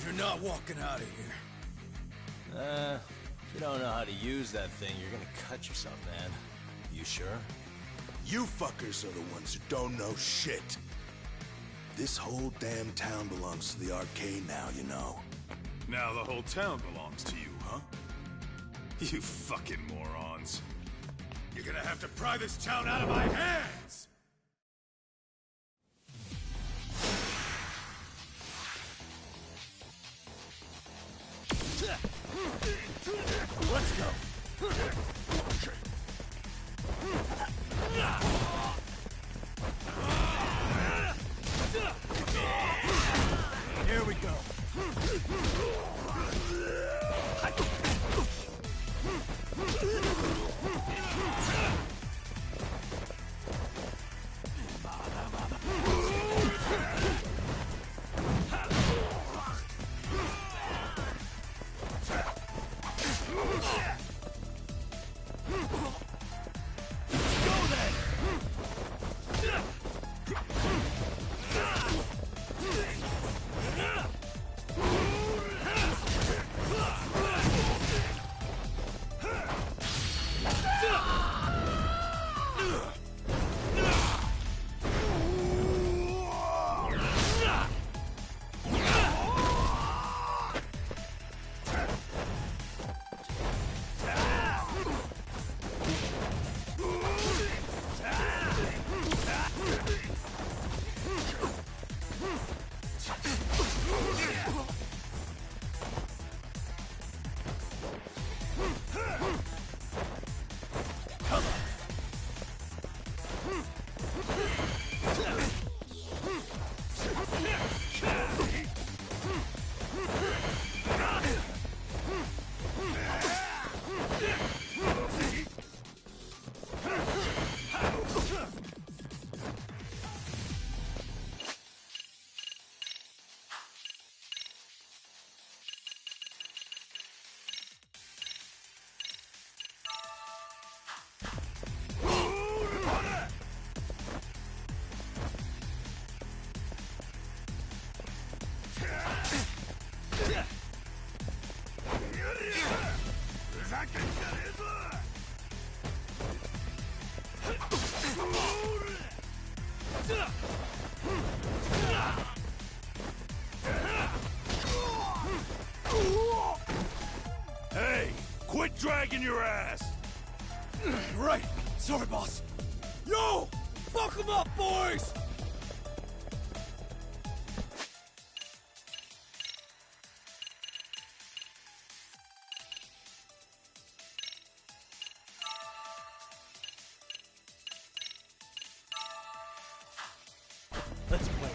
You're not walking out of here. If you don't know how to use that thing, you're gonna cut yourself, man. You sure? You fuckers are the ones who don't know shit. This whole damn town belongs to the arcade now, you know. Now the whole town belongs to you, huh? You fucking morons. You're gonna have to pry this town out of my hands! Let's go. Here we go. Hey, quit dragging your ass! Right. Sorry, boss. Yo! Fuck them up, boys! Let's play.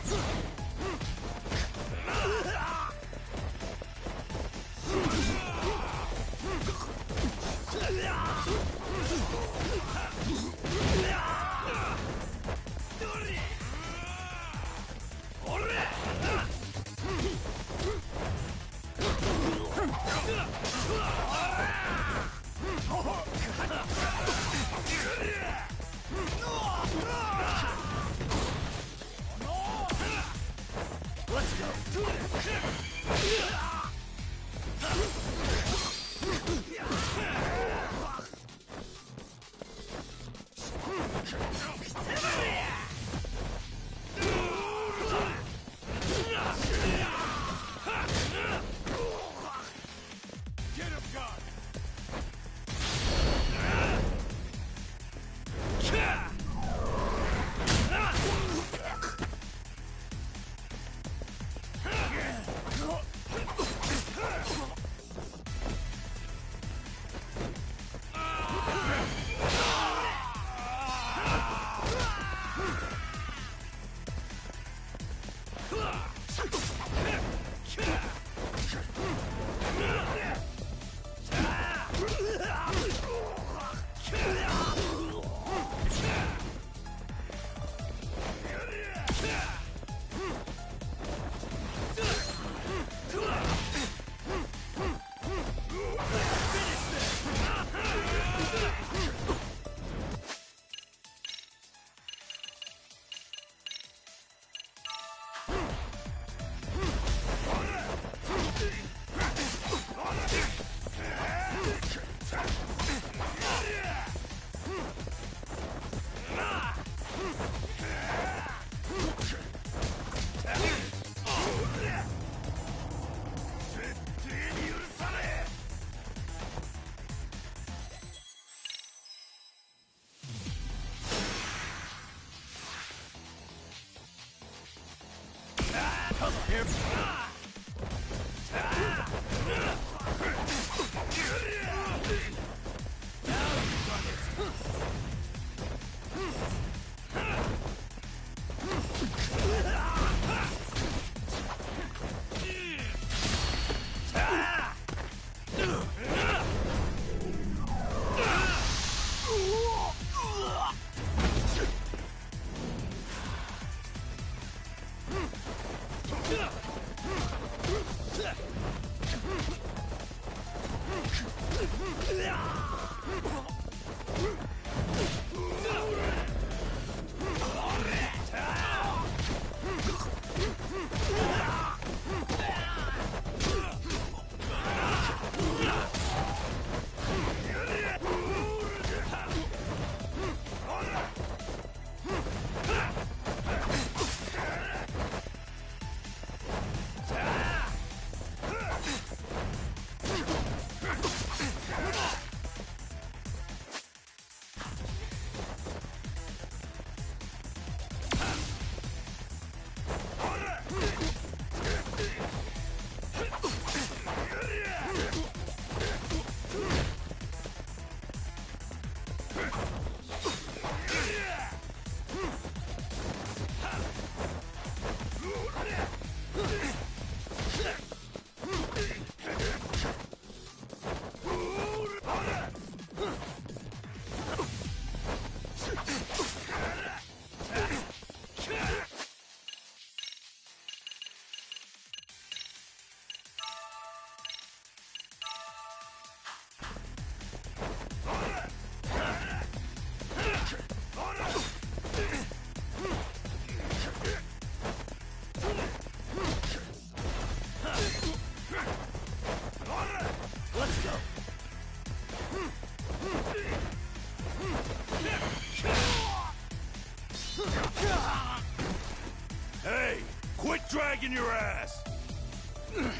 Hey, quit dragging your ass!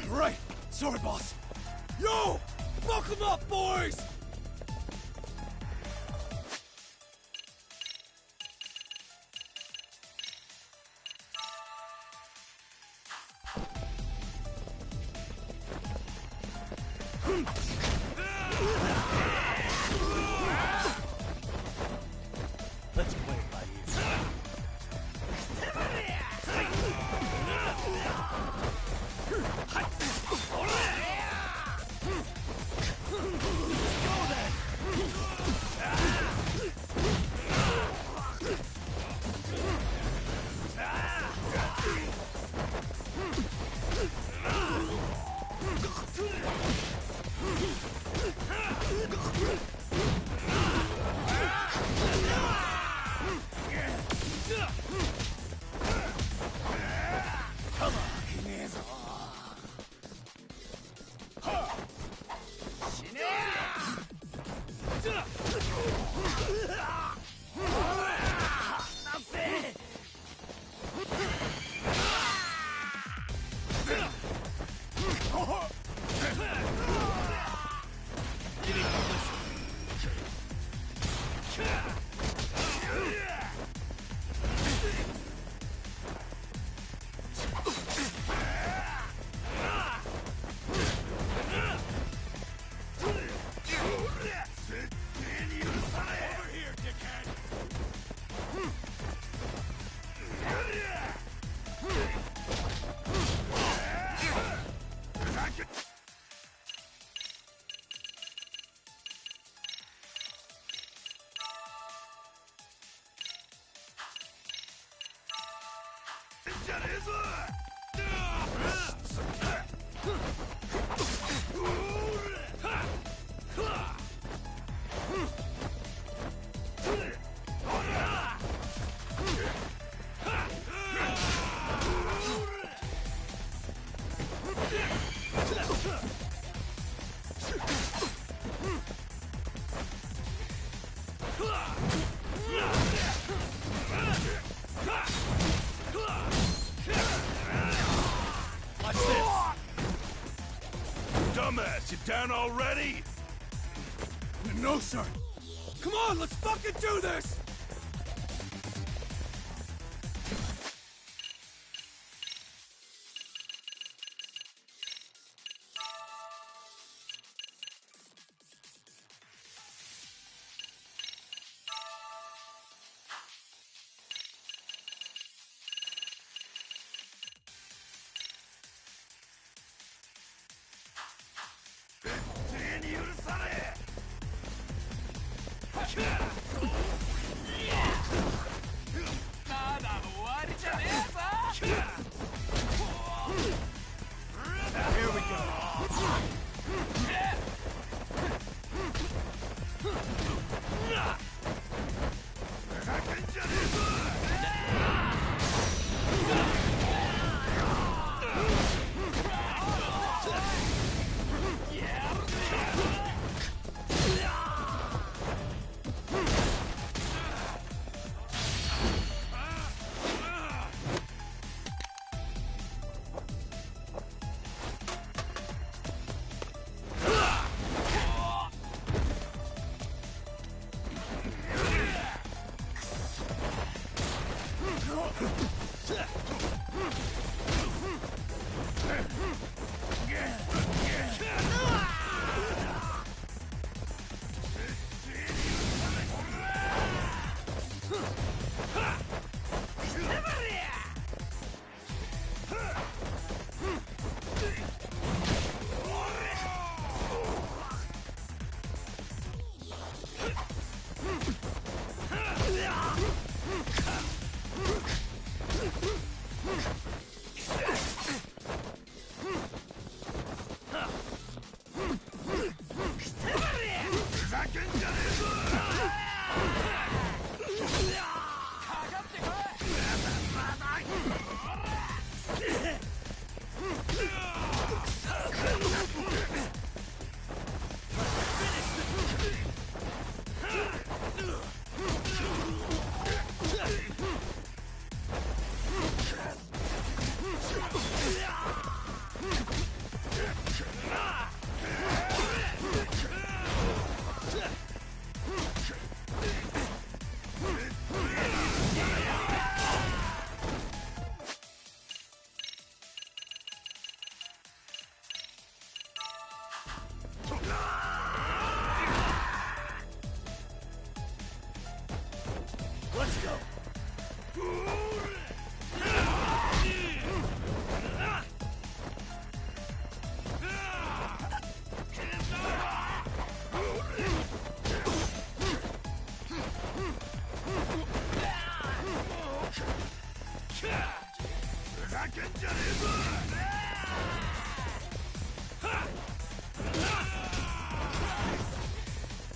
Right. Sorry, boss. Yo! Fuck them up, boys! Let's play it by ear. Dumbass, you down already? No, sir. Come on, let's fucking do this! we go. Let's go.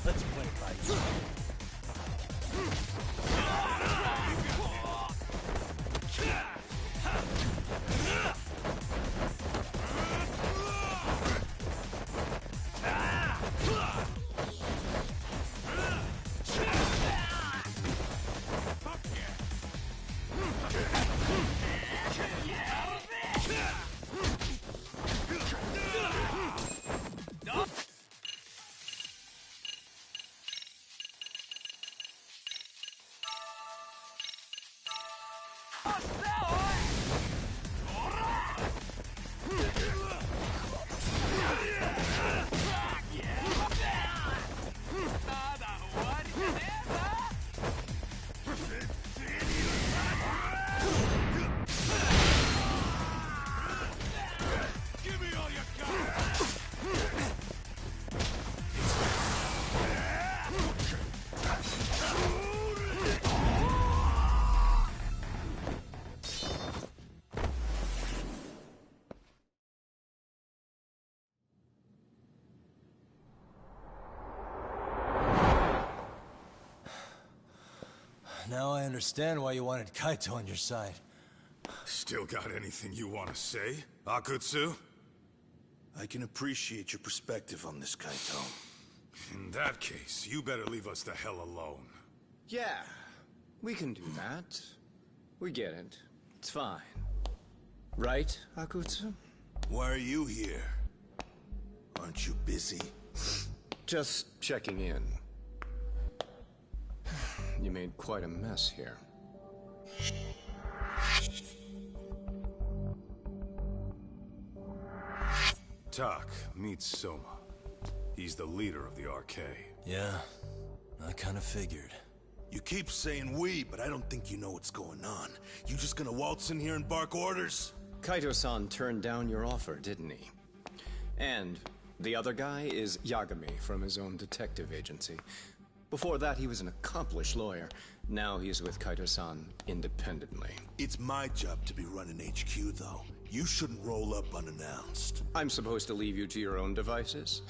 Let's play it by ear. Now I understand why you wanted Kaito on your side. Still got anything you want to say, Akutsu? I can appreciate your perspective on this, Kaito. In that case, you better leave us the hell alone. Yeah, we can do that. We get it. It's fine. Right, Akutsu? Why are you here? Aren't you busy? Just checking in. You made quite a mess here. Tak meets Soma. He's the leader of the RK. Yeah, I kind of figured. You keep saying we, but I don't think you know what's going on. You just gonna waltz in here and bark orders? Kaito-san turned down your offer, didn't he? And the other guy is Yagami from his own detective agency. Before that, he was an accomplished lawyer. Now he's with Kaito-san independently. It's my job to be running HQ, though. You shouldn't roll up unannounced. I'm supposed to leave you to your own devices?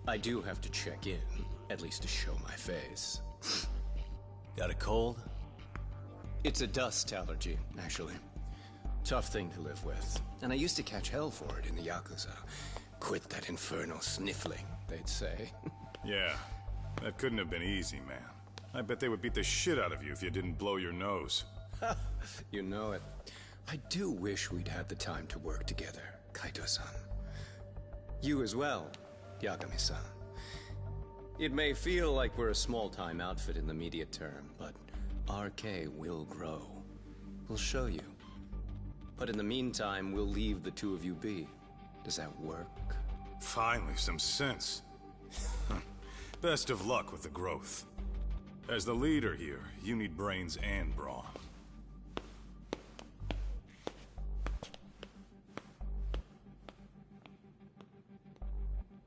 I do have to check in, at least to show my face. Got a cold? It's a dust allergy, actually. Tough thing to live with. And I used to catch hell for it in the Yakuza. Quit that infernal sniffling, they'd say. Yeah, that couldn't have been easy, man. I bet they would beat the shit out of you if you didn't blow your nose. You know it. I do wish we'd had the time to work together, Kaito-san. You as well, Yagami-san. It may feel like we're a small-time outfit in the immediate term, but RK will grow. We'll show you. But in the meantime, we'll leave the two of you be. Does that work? Finally, some sense. Best of luck with the growth. As the leader here, you need brains and brawn.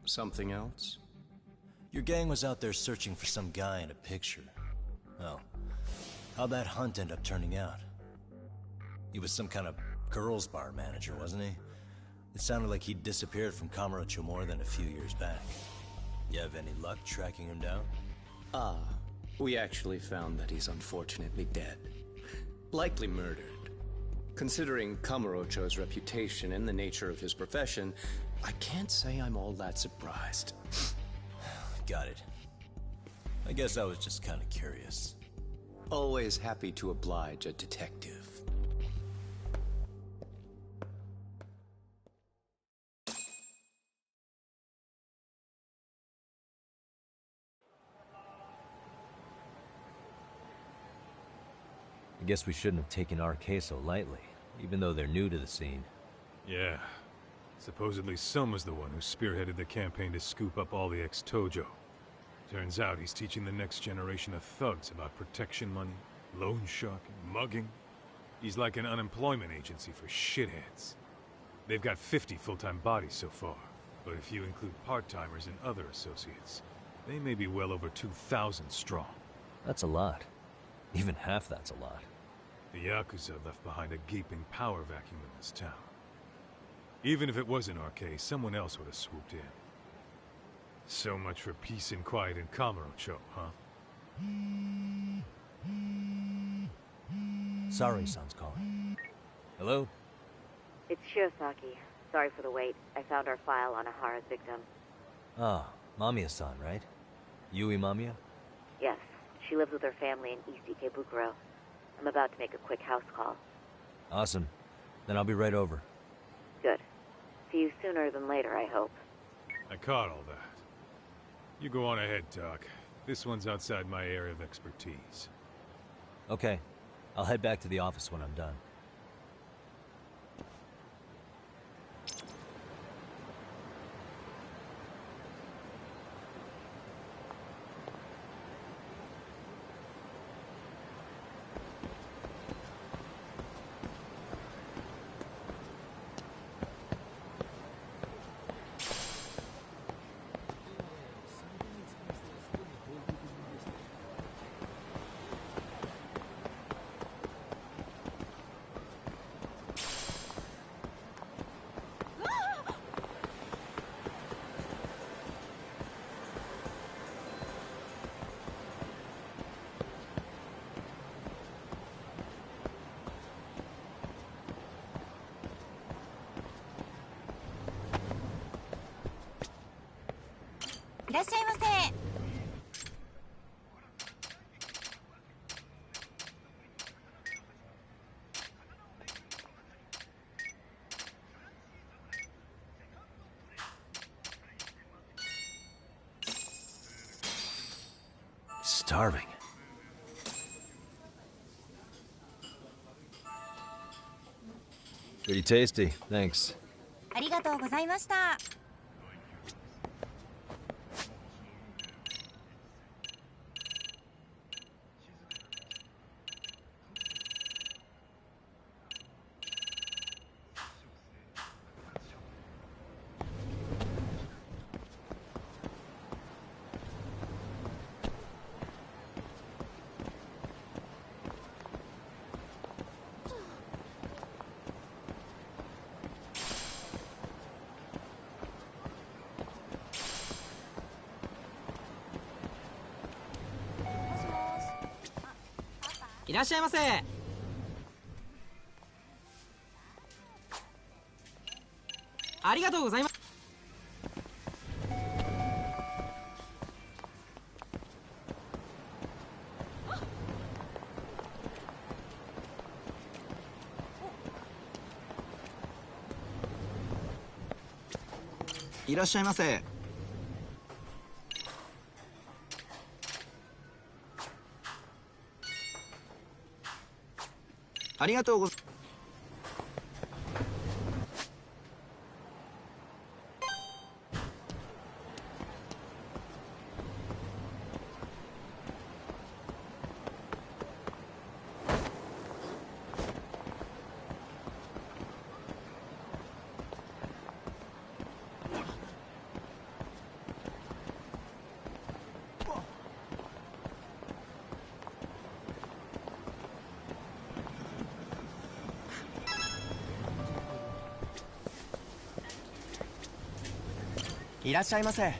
Something else? Your gang was out there searching for some guy in a picture. Oh. How'd that hunt end up turning out? He was some kind of girls' bar manager, wasn't he? It sounded like he'd disappeared from Kamurocho more than a few years back. You have any luck tracking him down? We actually found that he's unfortunately dead. Likely murdered. Considering Kamurocho's reputation and the nature of his profession, I can't say I'm all that surprised. Got it. I guess I was just kind of curious. Always happy to oblige a detective. I guess we shouldn't have taken RK so lightly, even though they're new to the scene. Yeah. Supposedly Sun was the one who spearheaded the campaign to scoop up all the ex-Tojo. Turns out he's teaching the next generation of thugs about protection money, loan sharking, mugging. He's like an unemployment agency for shitheads. They've got 50 full-time bodies so far, but if you include part-timers and other associates, they may be well over 2,000 strong. That's a lot. Even half that's a lot. The Yakuza left behind a gaping power vacuum in this town. Even if it wasn't RK, someone else would have swooped in. So much for peace and quiet in Kamurocho, huh? Sari-san's calling. Hello? It's Shiosaki. Sorry for the wait. I found our file on Ahara's victim. Ah, Mamiya-san, right? Yui Mamiya? Yes. She lives with her family in East Ikebukuro. I'm about to make a quick house call. Awesome. Then I'll be right over. Good. See you sooner than later, I hope. I caught all that. You go on ahead, Doc. This one's outside my area of expertise. Okay. I'll head back to the office when I'm done. Starving. Pretty tasty, thanks. ありがとうございました。いらっしゃいませ。ありがとうございます。いらっしゃいませ。ありがとうございます。いらっしゃいませ。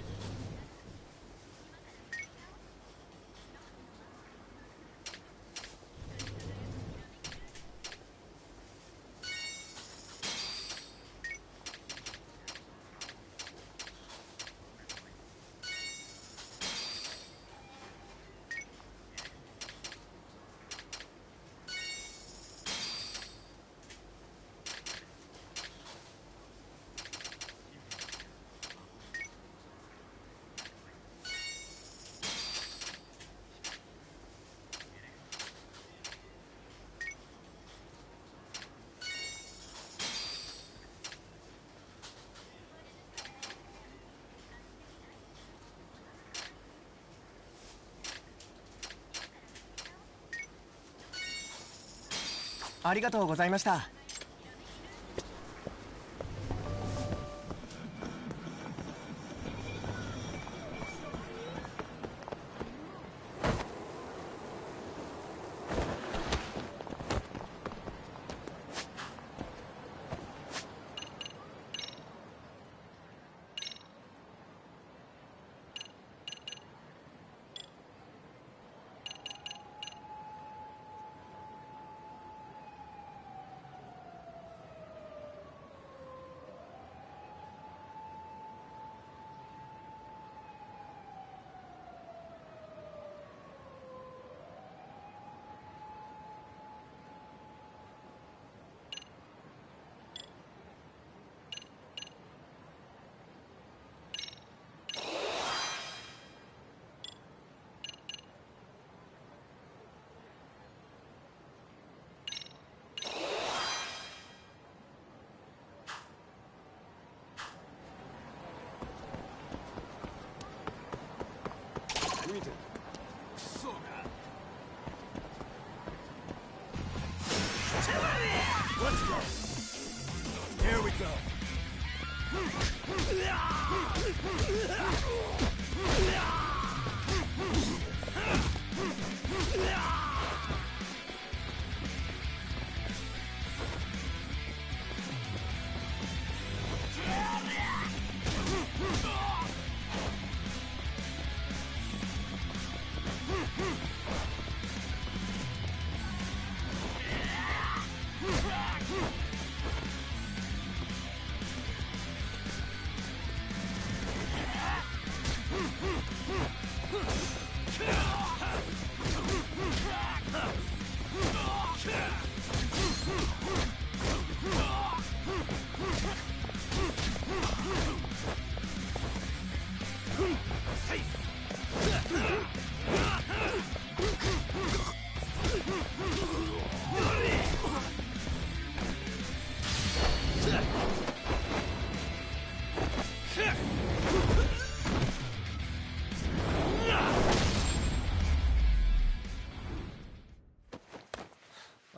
ありがとうございました。Let's go. Here we go.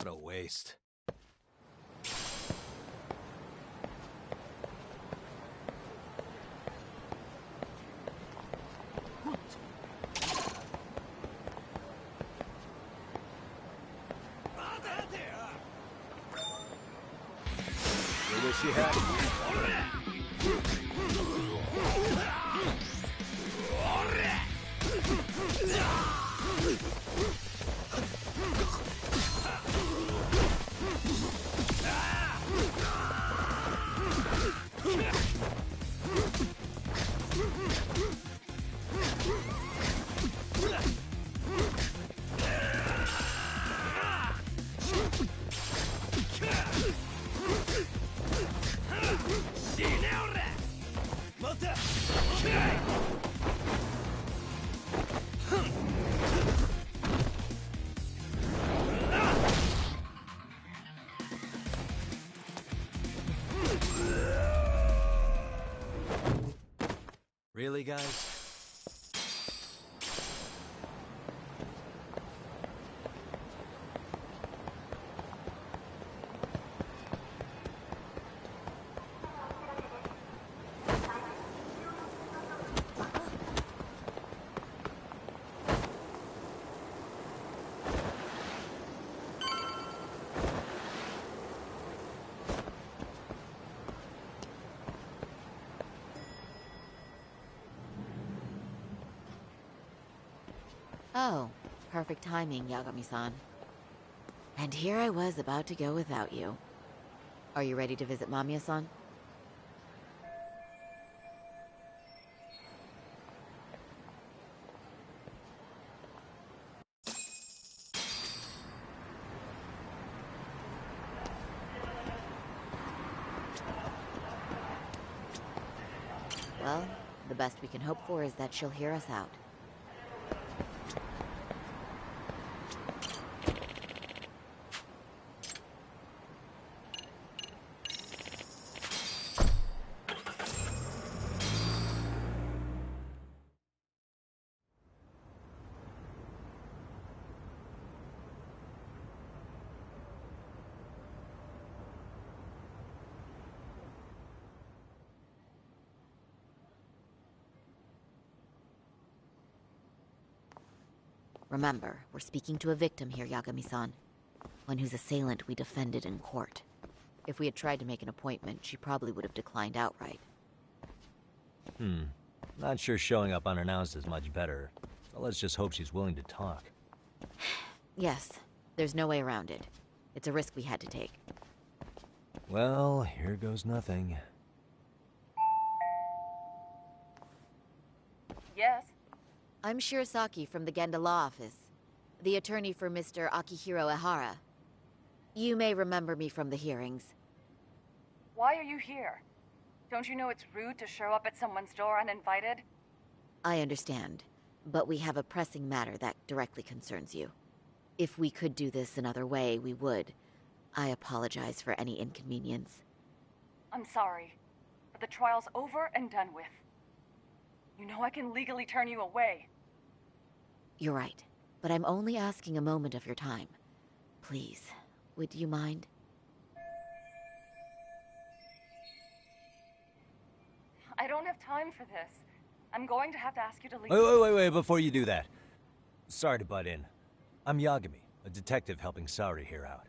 What a waste. You wish you had. Really, guys? Oh, perfect timing, Yagami-san. And here I was about to go without you. Are you ready to visit Mamiya-san? Well, the best we can hope for is that she'll hear us out. Remember, we're speaking to a victim here, Yagami-san. One whose assailant we defended in court. If we had tried to make an appointment, she probably would have declined outright. Not sure showing up unannounced is much better. So let's just hope she's willing to talk. Yes, there's no way around it. It's a risk we had to take. Well, here goes nothing. Yes? I'm Shirasaki from the Genda Law Office, the attorney for Mr. Akihiro Ehara. You may remember me from the hearings. Why are you here? Don't you know it's rude to show up at someone's door uninvited? I understand, but we have a pressing matter that directly concerns you. If we could do this another way, we would. I apologize for any inconvenience. I'm sorry, but the trial's over and done with. You know I can legally turn you away. You're right, but I'm only asking a moment of your time. Please, would you mind? I don't have time for this. I'm going to have to ask you to leave. Wait, before you do that. Sorry to butt in. I'm Yagami, a detective helping Saori here out.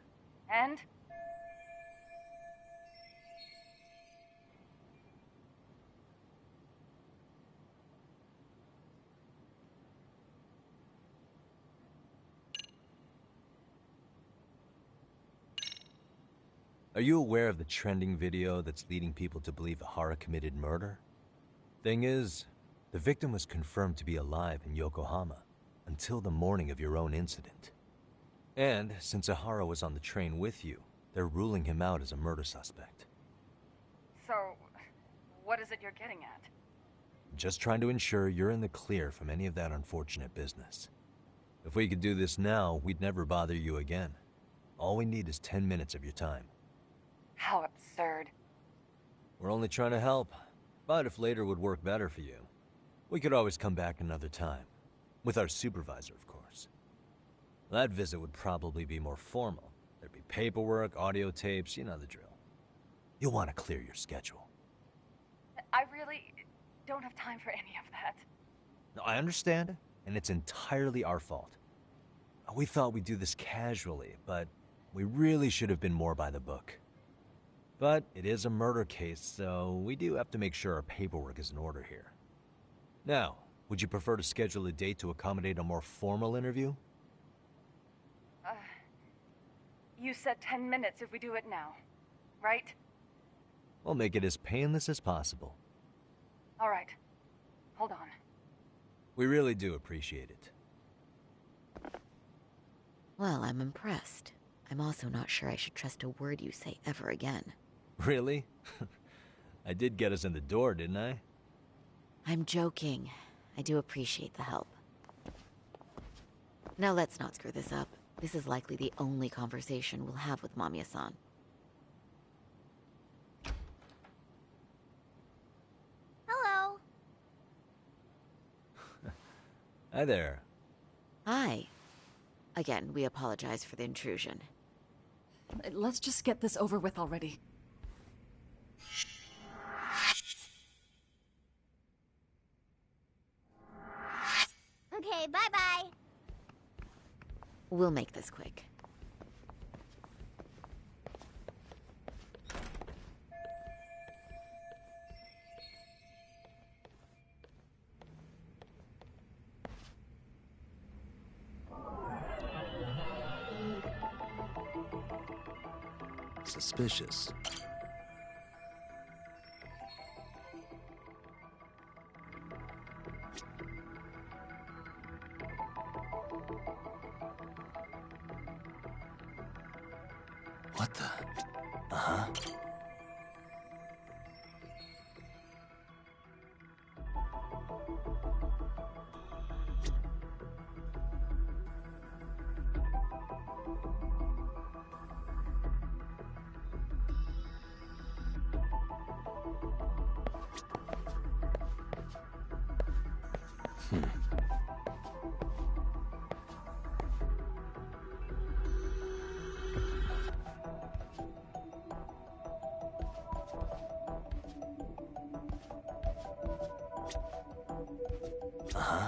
And? Are you aware of the trending video that's leading people to believe Ehara committed murder? Thing is, the victim was confirmed to be alive in Yokohama until the morning of your own incident. And since Ehara was on the train with you, they're ruling him out as a murder suspect. So, what is it you're getting at? Just trying to ensure you're in the clear from any of that unfortunate business. If we could do this now, we'd never bother you again. All we need is 10 minutes of your time. How absurd. We're only trying to help, but if later would work better for you, we could always come back another time. With our supervisor, of course. That visit would probably be more formal. There'd be paperwork, audio tapes, you know the drill. You'll want to clear your schedule. I really don't have time for any of that. No, I understand, and it's entirely our fault. We thought we'd do this casually, but we really should have been more by the book. But it is a murder case, so we do have to make sure our paperwork is in order here. Now, would you prefer to schedule a date to accommodate a more formal interview? You said 10 minutes if we do it now, right? We'll make it as painless as possible. All right. Hold on. We really do appreciate it. Well, I'm impressed. I'm also not sure I should trust a word you say ever again. Really? I did get us in the door, didn't I? I'm joking. I do appreciate the help. Now let's not screw this up. This is likely the only conversation we'll have with Mamiya-san. Hello. Hi there. Hi. Again, we apologize for the intrusion. Let's just get this over with already. Okay, bye-bye. We'll make this quick. Suspicious. What the? Uh-huh. Uh-huh.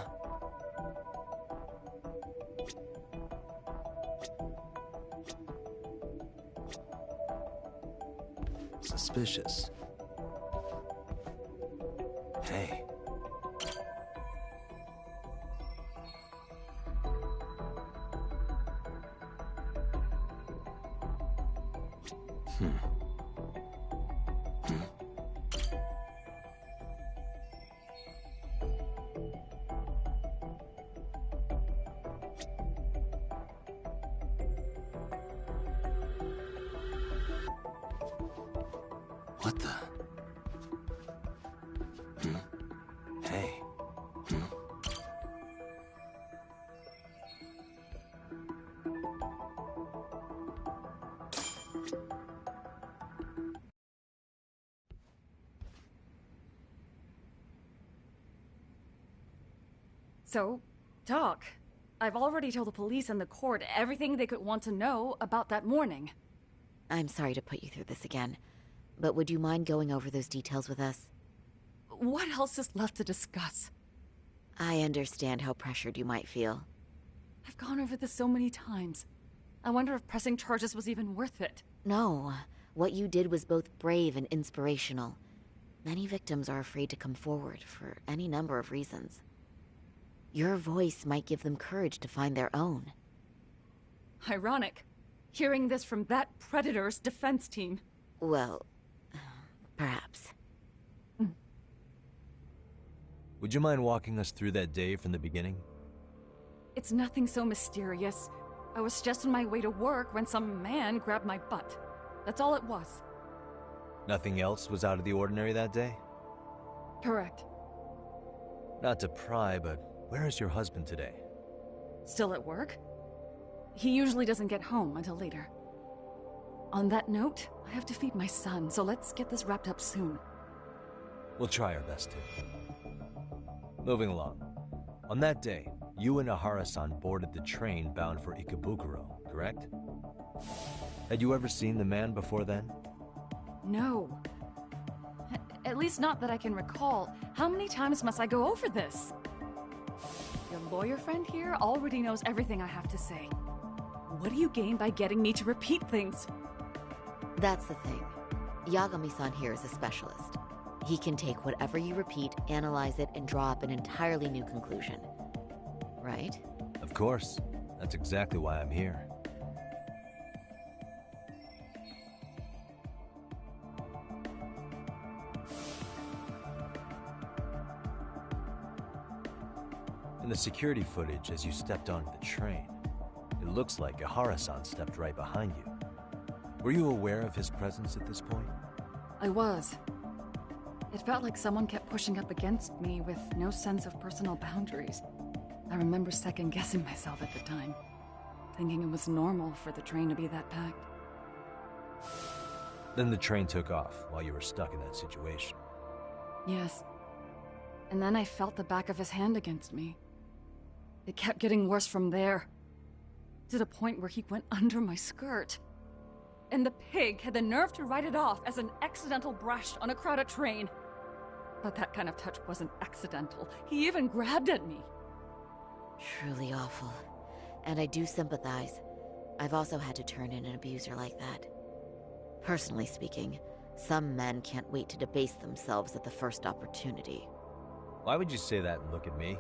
Suspicious. Hey. What the? Hey. So, talk. I've already told the police and the court everything they could want to know about that morning. I'm sorry to put you through this again, but would you mind going over those details with us? What else is left to discuss? I understand how pressured you might feel. I've gone over this so many times. I wonder if pressing charges was even worth it. No. What you did was both brave and inspirational. Many victims are afraid to come forward for any number of reasons. Your voice might give them courage to find their own. Ironic. Hearing this from that predator's defense team. Well, perhaps. Would you mind walking us through that day from the beginning? It's nothing so mysterious. I was just on my way to work when some man grabbed my butt. That's all it was. Nothing else was out of the ordinary that day? Correct. Not to pry, but where is your husband today? Still at work? He usually doesn't get home until later. On that note, I have to feed my son, so let's get this wrapped up soon. We'll try our best to. Moving along. On that day, you and Ahara-san boarded the train bound for Ikebukuro, correct? Had you ever seen the man before then? No. At least not that I can recall. How many times must I go over this? Your lawyer friend here already knows everything I have to say. What do you gain by getting me to repeat things? That's the thing. Yagami-san here is a specialist. He can take whatever you repeat, analyze it, and draw up an entirely new conclusion. Right? Of course. That's exactly why I'm here. In the security footage as you stepped onto the train, it looks like Ahara-san stepped right behind you. Were you aware of his presence at this point? I was. It felt like someone kept pushing up against me with no sense of personal boundaries. I remember second-guessing myself at the time, thinking it was normal for the train to be that packed. Then the train took off while you were stuck in that situation. Yes. And then I felt the back of his hand against me. It kept getting worse from there, to the point where he went under my skirt. And the pig had the nerve to write it off as an accidental brush on a crowded train. But that kind of touch wasn't accidental. He even grabbed at me. Truly awful. And I do sympathize. I've also had to turn in an abuser like that. Personally speaking, some men can't wait to debase themselves at the first opportunity. Why would you say that and look at me?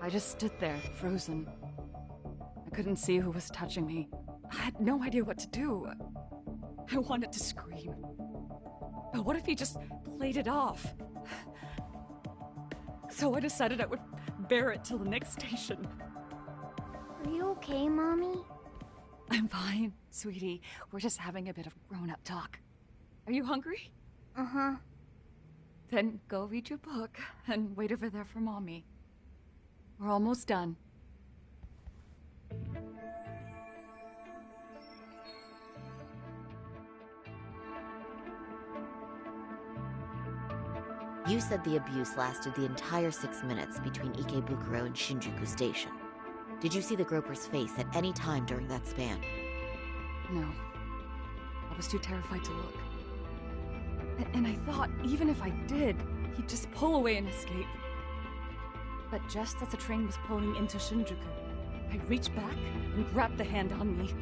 I just stood there, frozen. I couldn't see who was touching me. I had no idea what to do. I wanted to scream. But what if he just played it off? So I decided I would bear it till the next station. Are you okay, Mommy? I'm fine, sweetie. We're just having a bit of grown-up talk. Are you hungry? Uh-huh. Then go read your book and wait over there for Mommy. We're almost done. You said the abuse lasted the entire 6 minutes between Ikebukuro and Shinjuku Station. Did you see the groper's face at any time during that span? No. I was too terrified to look. And I thought, even if I did, he'd just pull away and escape. But just as the train was pulling into Shinjuku, I reached back and grabbed the hand on me.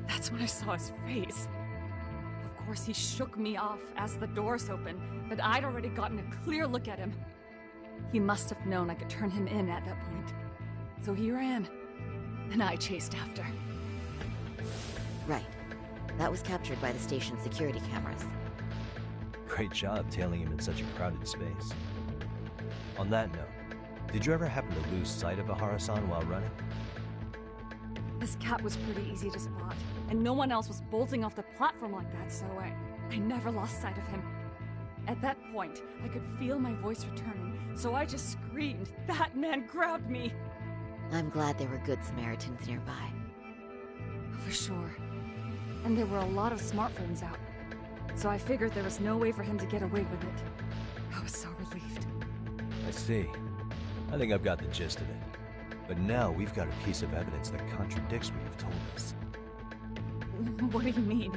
That's when I saw his face. Of course, he shook me off as the doors opened, but I'd already gotten a clear look at him. He must have known I could turn him in at that point. So he ran, and I chased after. Right. That was captured by the station's security cameras. Great job tailing him in such a crowded space. On that note, did you ever happen to lose sight of Ahara-san while running? This cat was pretty easy to spot, and no one else was bolting off the platform like that, so I never lost sight of him. At that point, I could feel my voice returning, so I just screamed, "That man grabbed me!" I'm glad there were good Samaritans nearby. For sure. And there were a lot of smartphones out, so I figured there was no way for him to get away with it. I was so relieved. I see. I think I've got the gist of it. But now we've got a piece of evidence that contradicts what you've told us. What do you mean?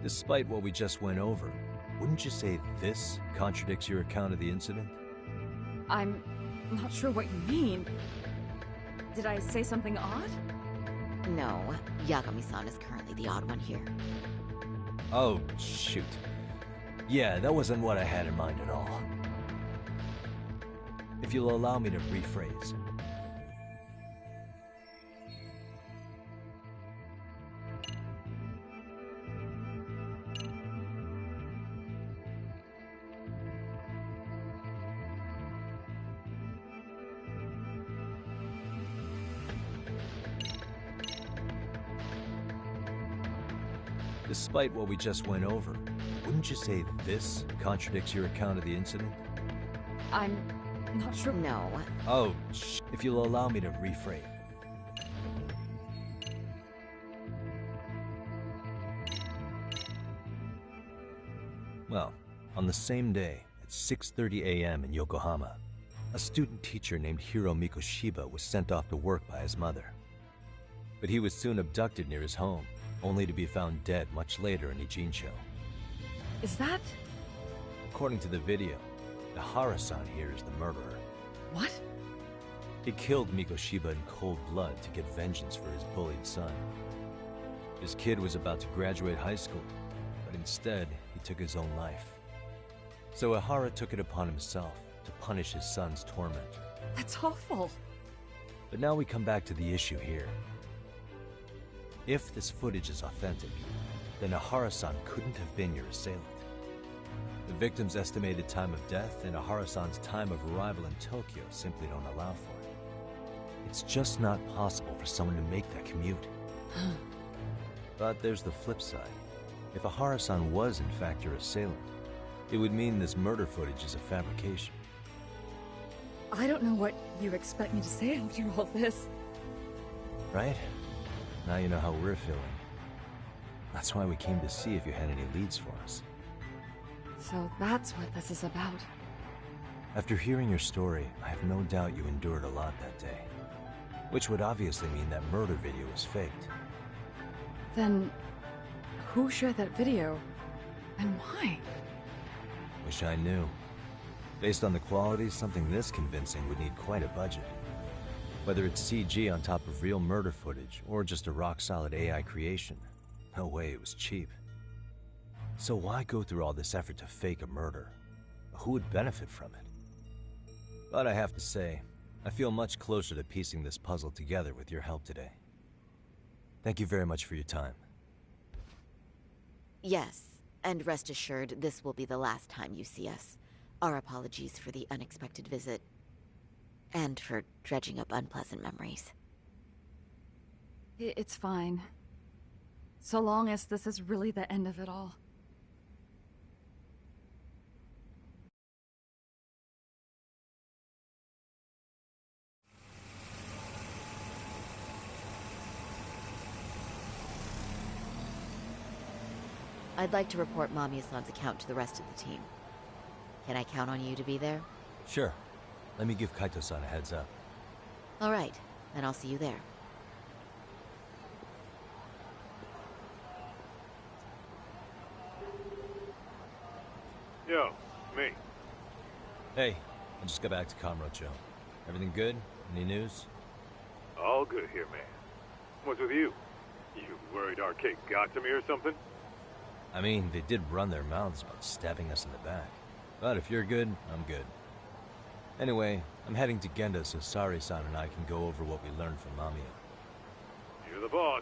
Despite what we just went over, wouldn't you say this contradicts your account of the incident? I'm not sure what you mean. Did I say something odd? No, Yagami-san is currently the odd one here. Oh, shoot. Yeah, that wasn't what I had in mind at all. If you'll allow me to rephrase. Despite what we just went over, wouldn't you say this contradicts your account of the incident? I'm not sure. No. Oh, if you'll allow me to rephrase. Well, on the same day, at 6:30 a.m. in Yokohama, A student teacher named Hiro Mikoshiba was sent off to work by his mother. But he was soon abducted near his home, only to be found dead much later in Ijincho. Is that... According to the video, the Hara-san here is the murderer. What? He killed Mikoshiba in cold blood to get vengeance for his bullied son. His kid was about to graduate high school, but instead, he took his own life. So Ihara took it upon himself to punish his son's tormentor. That's awful. But now we come back to the issue here. If this footage is authentic, then Ihara-san couldn't have been your assailant. The victim's estimated time of death and Ihara-san's time of arrival in Tokyo simply don't allow for it. It's just not possible for someone to make that commute. But there's the flip side. If Ihara-san was in fact your assailant, it would mean this murder footage is a fabrication. I don't know what you expect me to say after all this. Right? Now you know how we're feeling. That's why we came to see if you had any leads for us. So that's what this is about. After hearing your story, I have no doubt you endured a lot that day. Which would obviously mean that murder video was faked. Then, who shared that video? And why? Wish I knew. Based on the quality, something this convincing would need quite a budget. Whether it's CG on top of real murder footage, or just a rock-solid AI creation, no way it was cheap. So why go through all this effort to fake a murder? Who would benefit from it? But I have to say, I feel much closer to piecing this puzzle together with your help today. Thank you very much for your time. Yes, and rest assured, this will be the last time you see us. Our apologies for the unexpected visit. And for dredging up unpleasant memories. It's fine. So long as this is really the end of it all. I'd like to report Mamiya-san's account to the rest of the team. Can I count on you to be there? Sure. Let me give Kaito-san a heads up. All right, then I'll see you there. Yo, me. Hey, I just got back to Kamurocho. Everything good? Any news? All good here, man. What's with you? You worried Arcade got to me or something? I mean, they did run their mouths about stabbing us in the back. But if you're good, I'm good. Anyway, I'm heading to Genda so Sari-san and I can go over what we learned from Mamiya. You're the boss.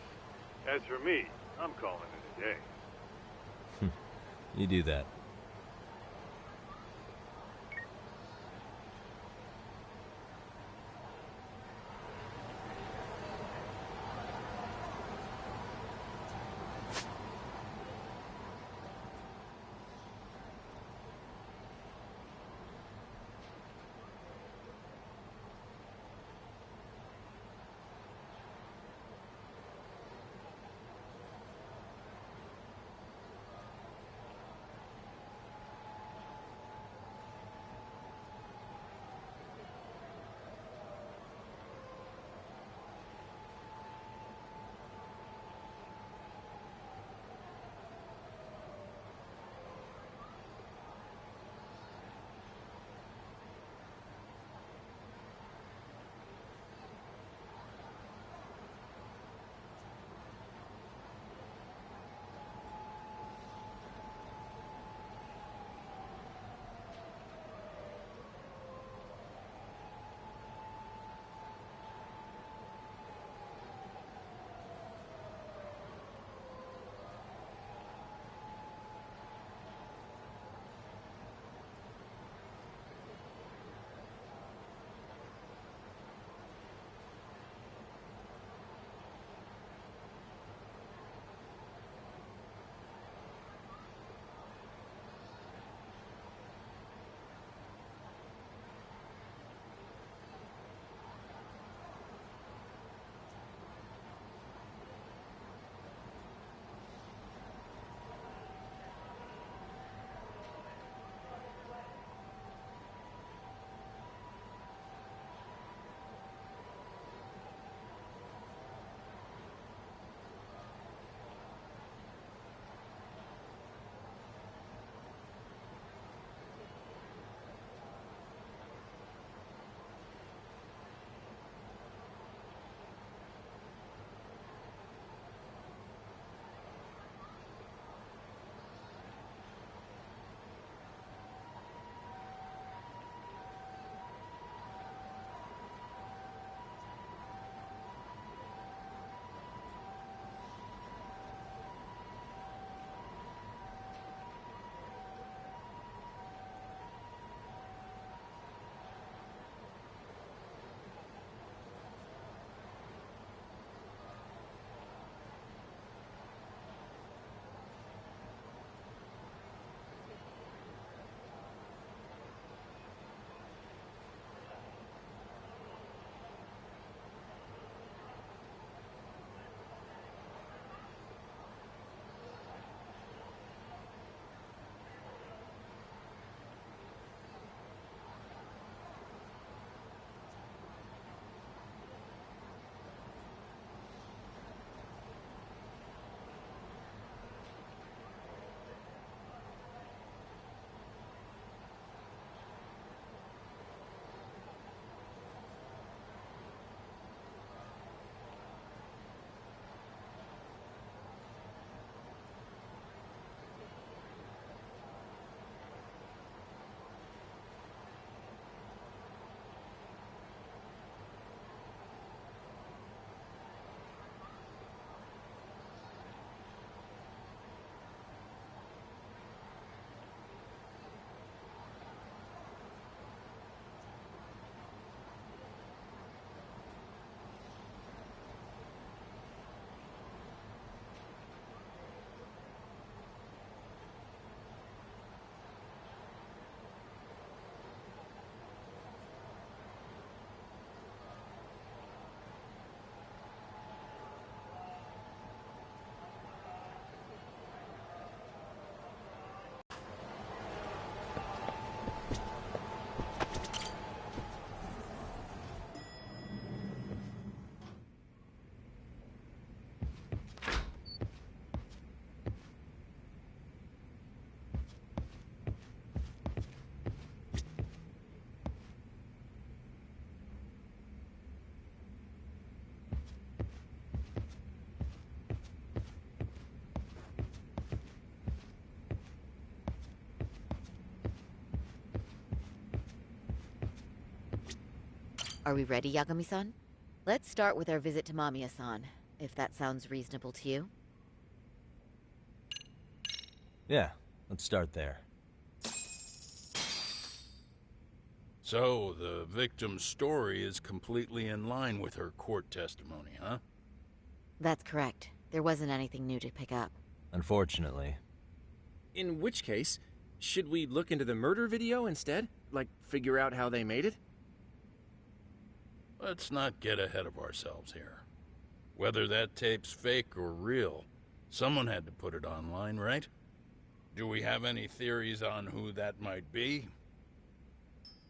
As for me, I'm calling it a day. You do that. Are we ready, Yagami-san? Let's start with our visit to Mamiya-san, if that sounds reasonable to you. Yeah, let's start there. So, the victim's story is completely in line with her court testimony, huh? That's correct. There wasn't anything new to pick up. Unfortunately. In which case, should we look into the murder video instead? Like, figure out how they made it? Let's not get ahead of ourselves here. Whether that tape's fake or real, someone had to put it online, right? Do we have any theories on who that might be?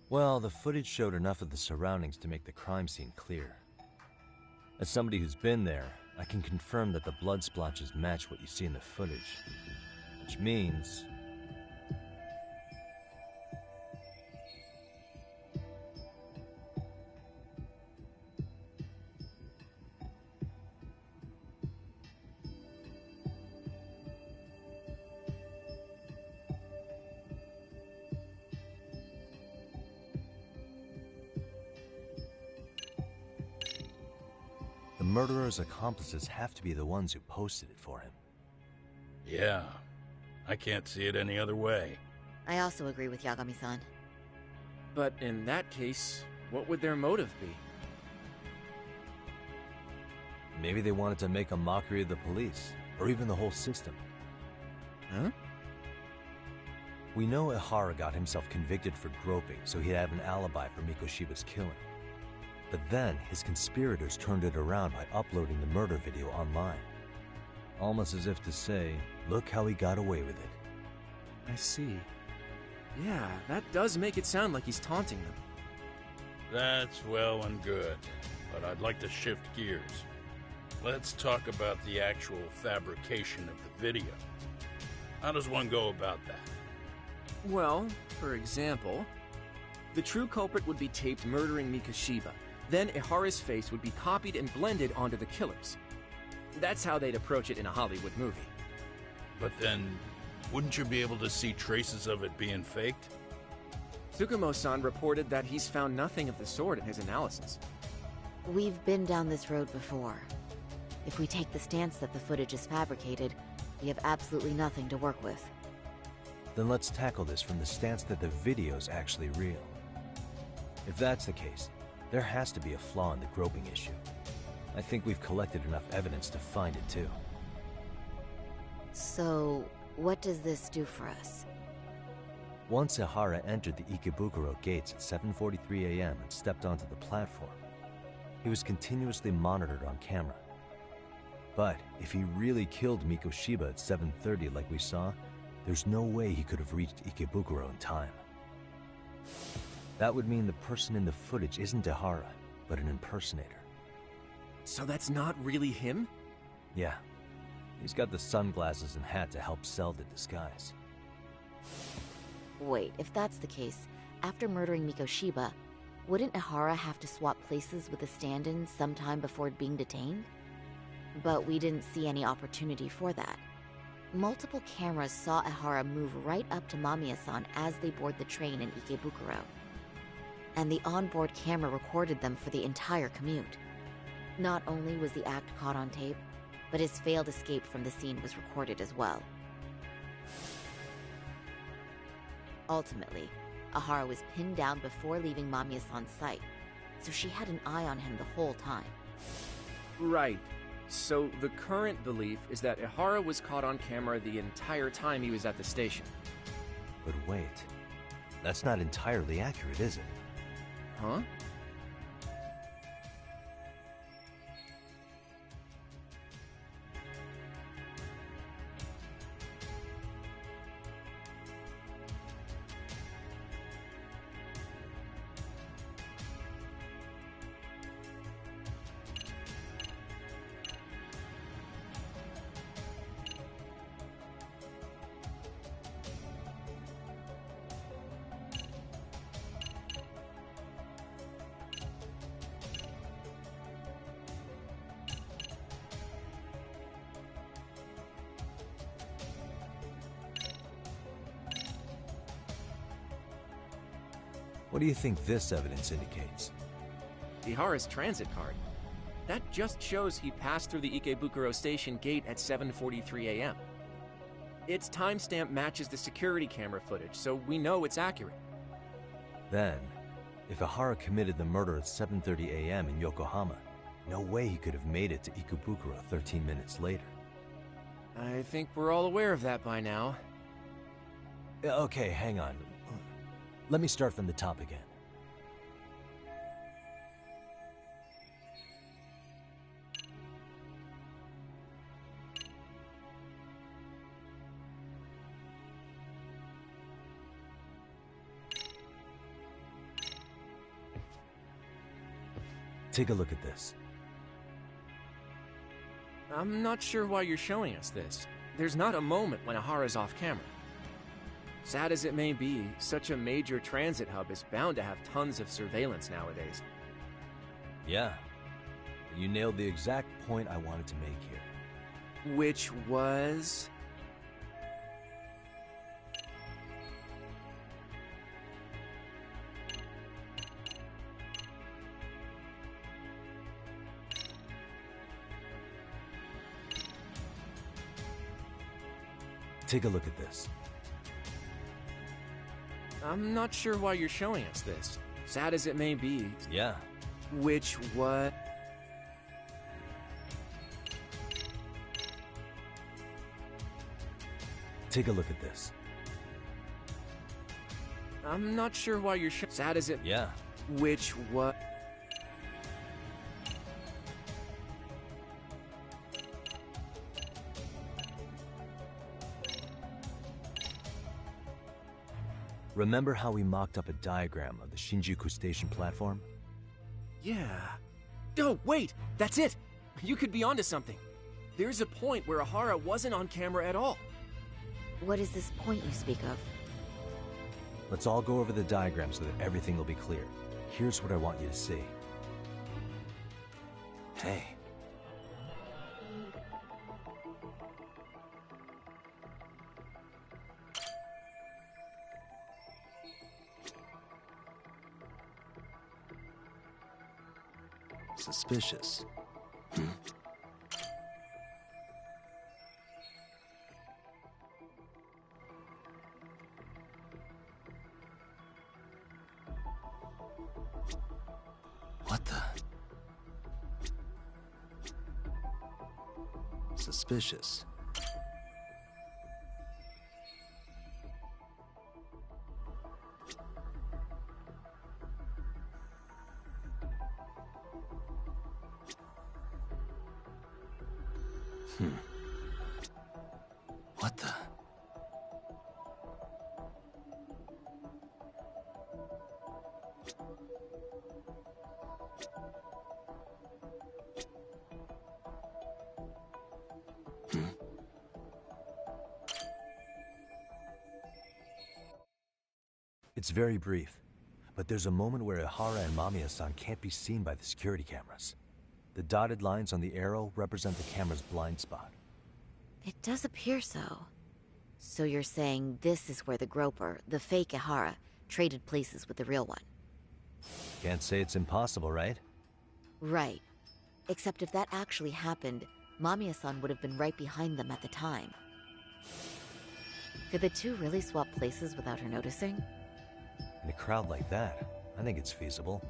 Well, the footage showed enough of the surroundings to make the crime scene clear. As somebody who's been there, I can confirm that the blood splotches match what you see in the footage. Which means... the murderer's accomplices have to be the ones who posted it for him. Yeah, I can't see it any other way. I also agree with Yagami-san. But in that case, what would their motive be? Maybe they wanted to make a mockery of the police, or even the whole system. Huh? We know Ihara got himself convicted for groping, so he'd have an alibi for Mikoshiba's killing. But then, his conspirators turned it around by uploading the murder video online. Almost as if to say, look how he got away with it. I see. Yeah, that does make it sound like he's taunting them. That's well and good, but I'd like to shift gears. Let's talk about the actual fabrication of the video. How does one go about that? Well, for example, the true culprit would be taped murdering Mikoshiba. Then Ihara's face would be copied and blended onto the killers. That's how they'd approach it in a Hollywood movie. But then, wouldn't you be able to see traces of it being faked? Tsukumo-san reported that he's found nothing of the sort in his analysis. We've been down this road before. If we take the stance that the footage is fabricated, we have absolutely nothing to work with. Then let's tackle this from the stance that the video's actually real. If that's the case, there has to be a flaw in the groping issue. I think we've collected enough evidence to find it too. So, what does this do for us? Once Ihara entered the Ikebukuro gates at 7:43 a.m. and stepped onto the platform, he was continuously monitored on camera. But if he really killed Mikoshiba at 7:30 like we saw, there's no way he could have reached Ikebukuro in time. That would mean the person in the footage isn't Ihara, but an impersonator. So that's not really him? Yeah. He's got the sunglasses and hat to help sell the disguise. Wait, if that's the case, after murdering Mikoshiba, wouldn't Ihara have to swap places with the stand-in sometime before being detained? But we didn't see any opportunity for that. Multiple cameras saw Ihara move right up to Mamiya-san as they board the train in Ikebukuro. And the onboard camera recorded them for the entire commute. Not only was the act caught on tape, but his failed escape from the scene was recorded as well. Ultimately, Ihara was pinned down before leaving Mamiya-san's sight, so she had an eye on him the whole time. Right. So the current belief is that Ihara was caught on camera the entire time he was at the station. But wait, that's not entirely accurate, is it? Huh? What do you think this evidence indicates? Ihara's transit card. That just shows he passed through the Ikebukuro station gate at 7:43 a.m. Its timestamp matches the security camera footage, so we know it's accurate. Then, if Ihara committed the murder at 7:30 a.m. in Yokohama, no way he could have made it to Ikebukuro 13 minutes later. I think we're all aware of that by now. Okay, hang on. Let me start from the top again. Take a look at this. I'm not sure why you're showing us this. There's not a moment when Ihara's off camera. Sad as it may be, such a major transit hub is bound to have tons of surveillance nowadays. Yeah. You nailed the exact point I wanted to make here. Which was... Take a look at this. I'm not sure why you're showing us this. Sad as it may be. Yeah. Which what? Take a look at this. I'm not sure why you're sad as it. Yeah. Which what? Remember how we mocked up a diagram of the Shinjuku station platform? Yeah. Oh, wait! That's it! You could be onto something. There's a point where Ihara wasn't on camera at all. What is this point you speak of? Let's all go over the diagram so that everything will be clear. Here's what I want you to see. Hey. Suspicious. What the? Suspicious. What the? It's very brief, but there's a moment where Ihara and Mamiya-san can't be seen by the security cameras. The dotted lines on the arrow represent the camera's blind spot. It does appear so. So you're saying this is where the Groper, the fake Ihara, traded places with the real one? Can't say it's impossible, right? Right. Except if that actually happened, Mamiya-san would have been right behind them at the time. Could the two really swap places without her noticing? In a crowd like that, I think it's feasible.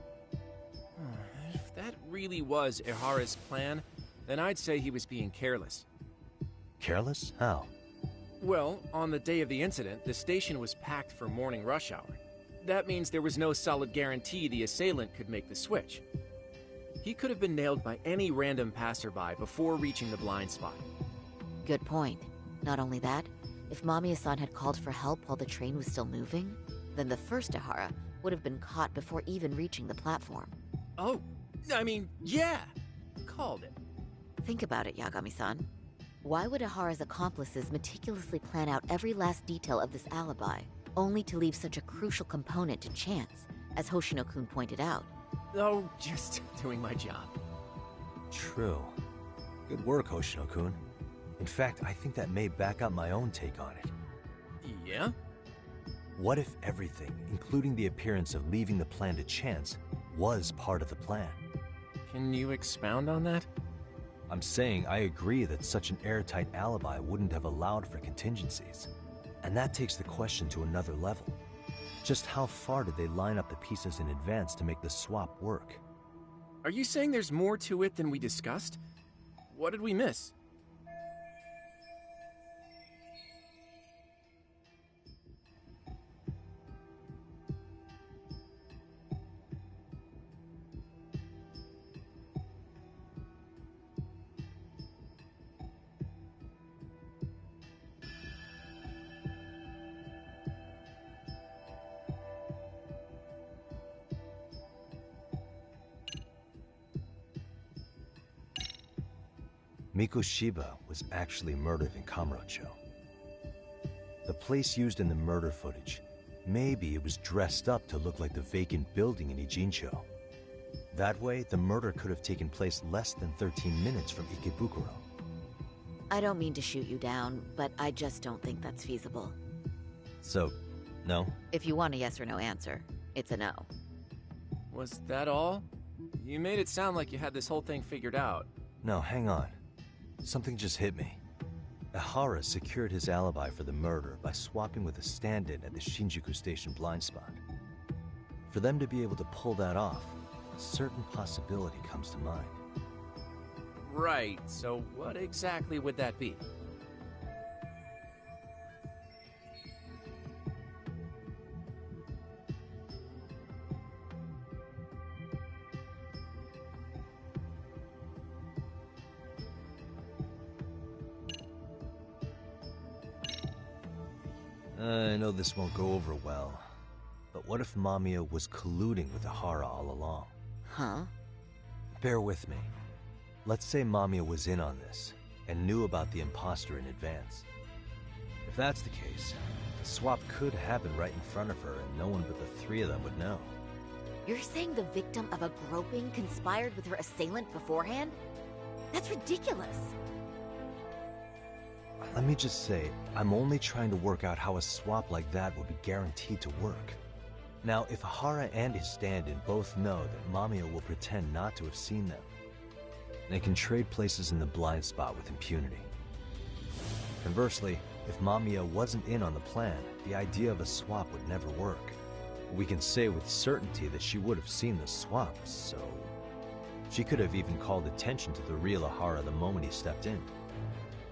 If that really was Ihara's plan, then I'd say he was being careless. Careless? How? Well, on the day of the incident, the station was packed for morning rush hour. That means there was no solid guarantee the assailant could make the switch. He could have been nailed by any random passerby before reaching the blind spot. Good point. Not only that, if Mamiya-san had called for help while the train was still moving, then the first Ihara would have been caught before even reaching the platform. Oh, I mean, yeah! Called it. Think about it, Yagami-san. Why would Ihara's accomplices meticulously plan out every last detail of this alibi, only to leave such a crucial component to chance, as Hoshino-kun pointed out? Oh, just doing my job. True. Good work, Hoshino-kun. In fact, I think that may back up my own take on it. Yeah? What if everything, including the appearance of leaving the plan to chance, was part of the plan? Can you expound on that? I'm saying I agree that such an airtight alibi wouldn't have allowed for contingencies. And that takes the question to another level. Just how far did they line up the pieces in advance to make the swap work? Are you saying there's more to it than we discussed? What did we miss? Mikoshiba was actually murdered in Kamurocho. The place used in the murder footage, maybe it was dressed up to look like the vacant building in Ijincho. That way, the murder could have taken place less than 13 minutes from Ikebukuro. I don't mean to shoot you down, but I just don't think that's feasible. So, no? If you want a yes or no answer, it's a no. Was that all? You made it sound like you had this whole thing figured out. No, hang on. Something just hit me. Ihara secured his alibi for the murder by swapping with a stand-in at the Shinjuku Station blind spot. For them to be able to pull that off, a certain possibility comes to mind. Right, so what exactly would that be? I know this won't go over well, but what if Mamiya was colluding with Ihara all along? Huh? Bear with me. Let's say Mamiya was in on this, and knew about the imposter in advance. If that's the case, the swap could happen right in front of her and no one but the three of them would know. You're saying the victim of a groping conspired with her assailant beforehand? That's ridiculous. Let me just say, I'm only trying to work out how a swap like that would be guaranteed to work. Now, if Ihara and his stand-in both know that Mamiya will pretend not to have seen them, they can trade places in the blind spot with impunity. Conversely, if Mamiya wasn't in on the plan, the idea of a swap would never work. We can say with certainty that she would have seen the swap, so... she could have even called attention to the real Ihara the moment he stepped in.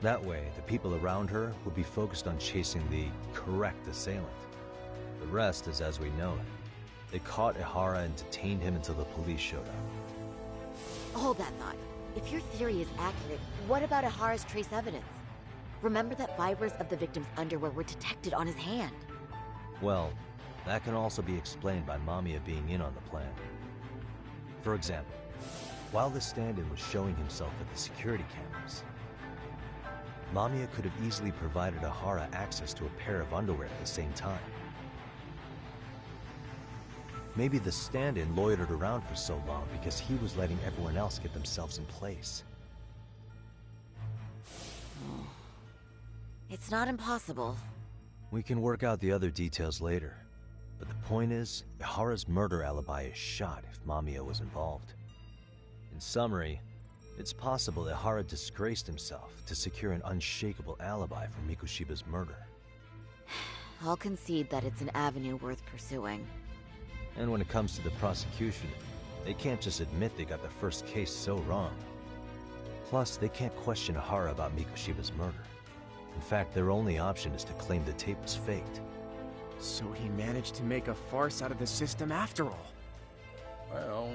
That way, the people around her would be focused on chasing the correct assailant. The rest is as we know it. They caught Ihara and detained him until the police showed up. Hold that thought. If your theory is accurate, what about Ihara's trace evidence? Remember that fibers of the victim's underwear were detected on his hand. Well, that can also be explained by Mamiya being in on the plan. For example, while the stand-in was showing himself at the security cameras, Mamiya could have easily provided Ihara access to a pair of underwear at the same time. Maybe the stand-in loitered around for so long because he was letting everyone else get themselves in place. It's not impossible. We can work out the other details later. But the point is, Ihara's murder alibi is shot if Mamiya was involved. In summary, it's possible Ihara disgraced himself to secure an unshakable alibi for Mikoshiba's murder. I'll concede that it's an avenue worth pursuing. And when it comes to the prosecution, they can't just admit they got the first case so wrong. Plus, they can't question Ihara about Mikoshiba's murder. In fact, their only option is to claim the tape was faked. So he managed to make a farce out of the system after all. Well,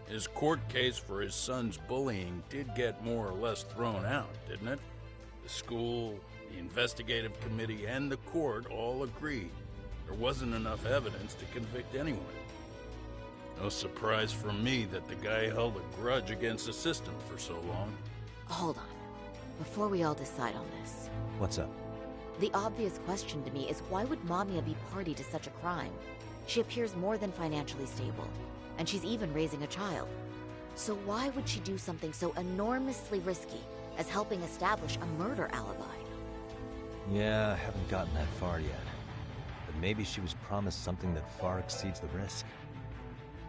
his court case for his son's bullying did get more or less thrown out, didn't it? The school, the investigative committee, and the court all agreed there wasn't enough evidence to convict anyone. No surprise for me that the guy held a grudge against the system for so long. Hold on. Before we all decide on this. What's up? The obvious question to me is why would Mamiya be party to such a crime? She appears more than financially stable, and she's even raising a child. So why would she do something so enormously risky as helping establish a murder alibi? Yeah, I haven't gotten that far yet. But maybe she was promised something that far exceeds the risk.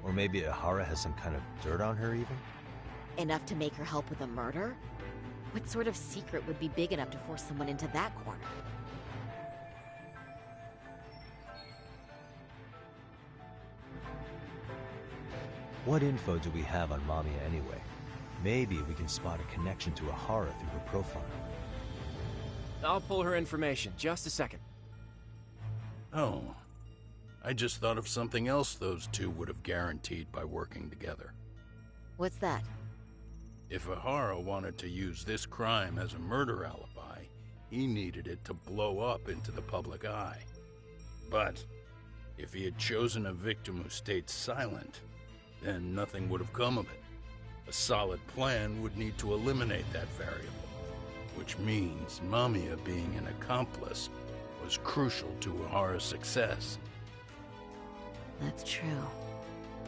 Or maybe Ihara has some kind of dirt on her even? Enough to make her help with a murder? What sort of secret would be big enough to force someone into that corner? What info do we have on Mamiya anyway? Maybe we can spot a connection to Ahara through her profile. I'll pull her information. Just a second. Oh. I just thought of something else those two would have guaranteed by working together. What's that? If Ahara wanted to use this crime as a murder alibi, he needed it to blow up into the public eye. But if he had chosen a victim who stayed silent, then nothing would have come of it. A solid plan would need to eliminate that variable, which means Mamiya being an accomplice was crucial to Ahara's success. That's true.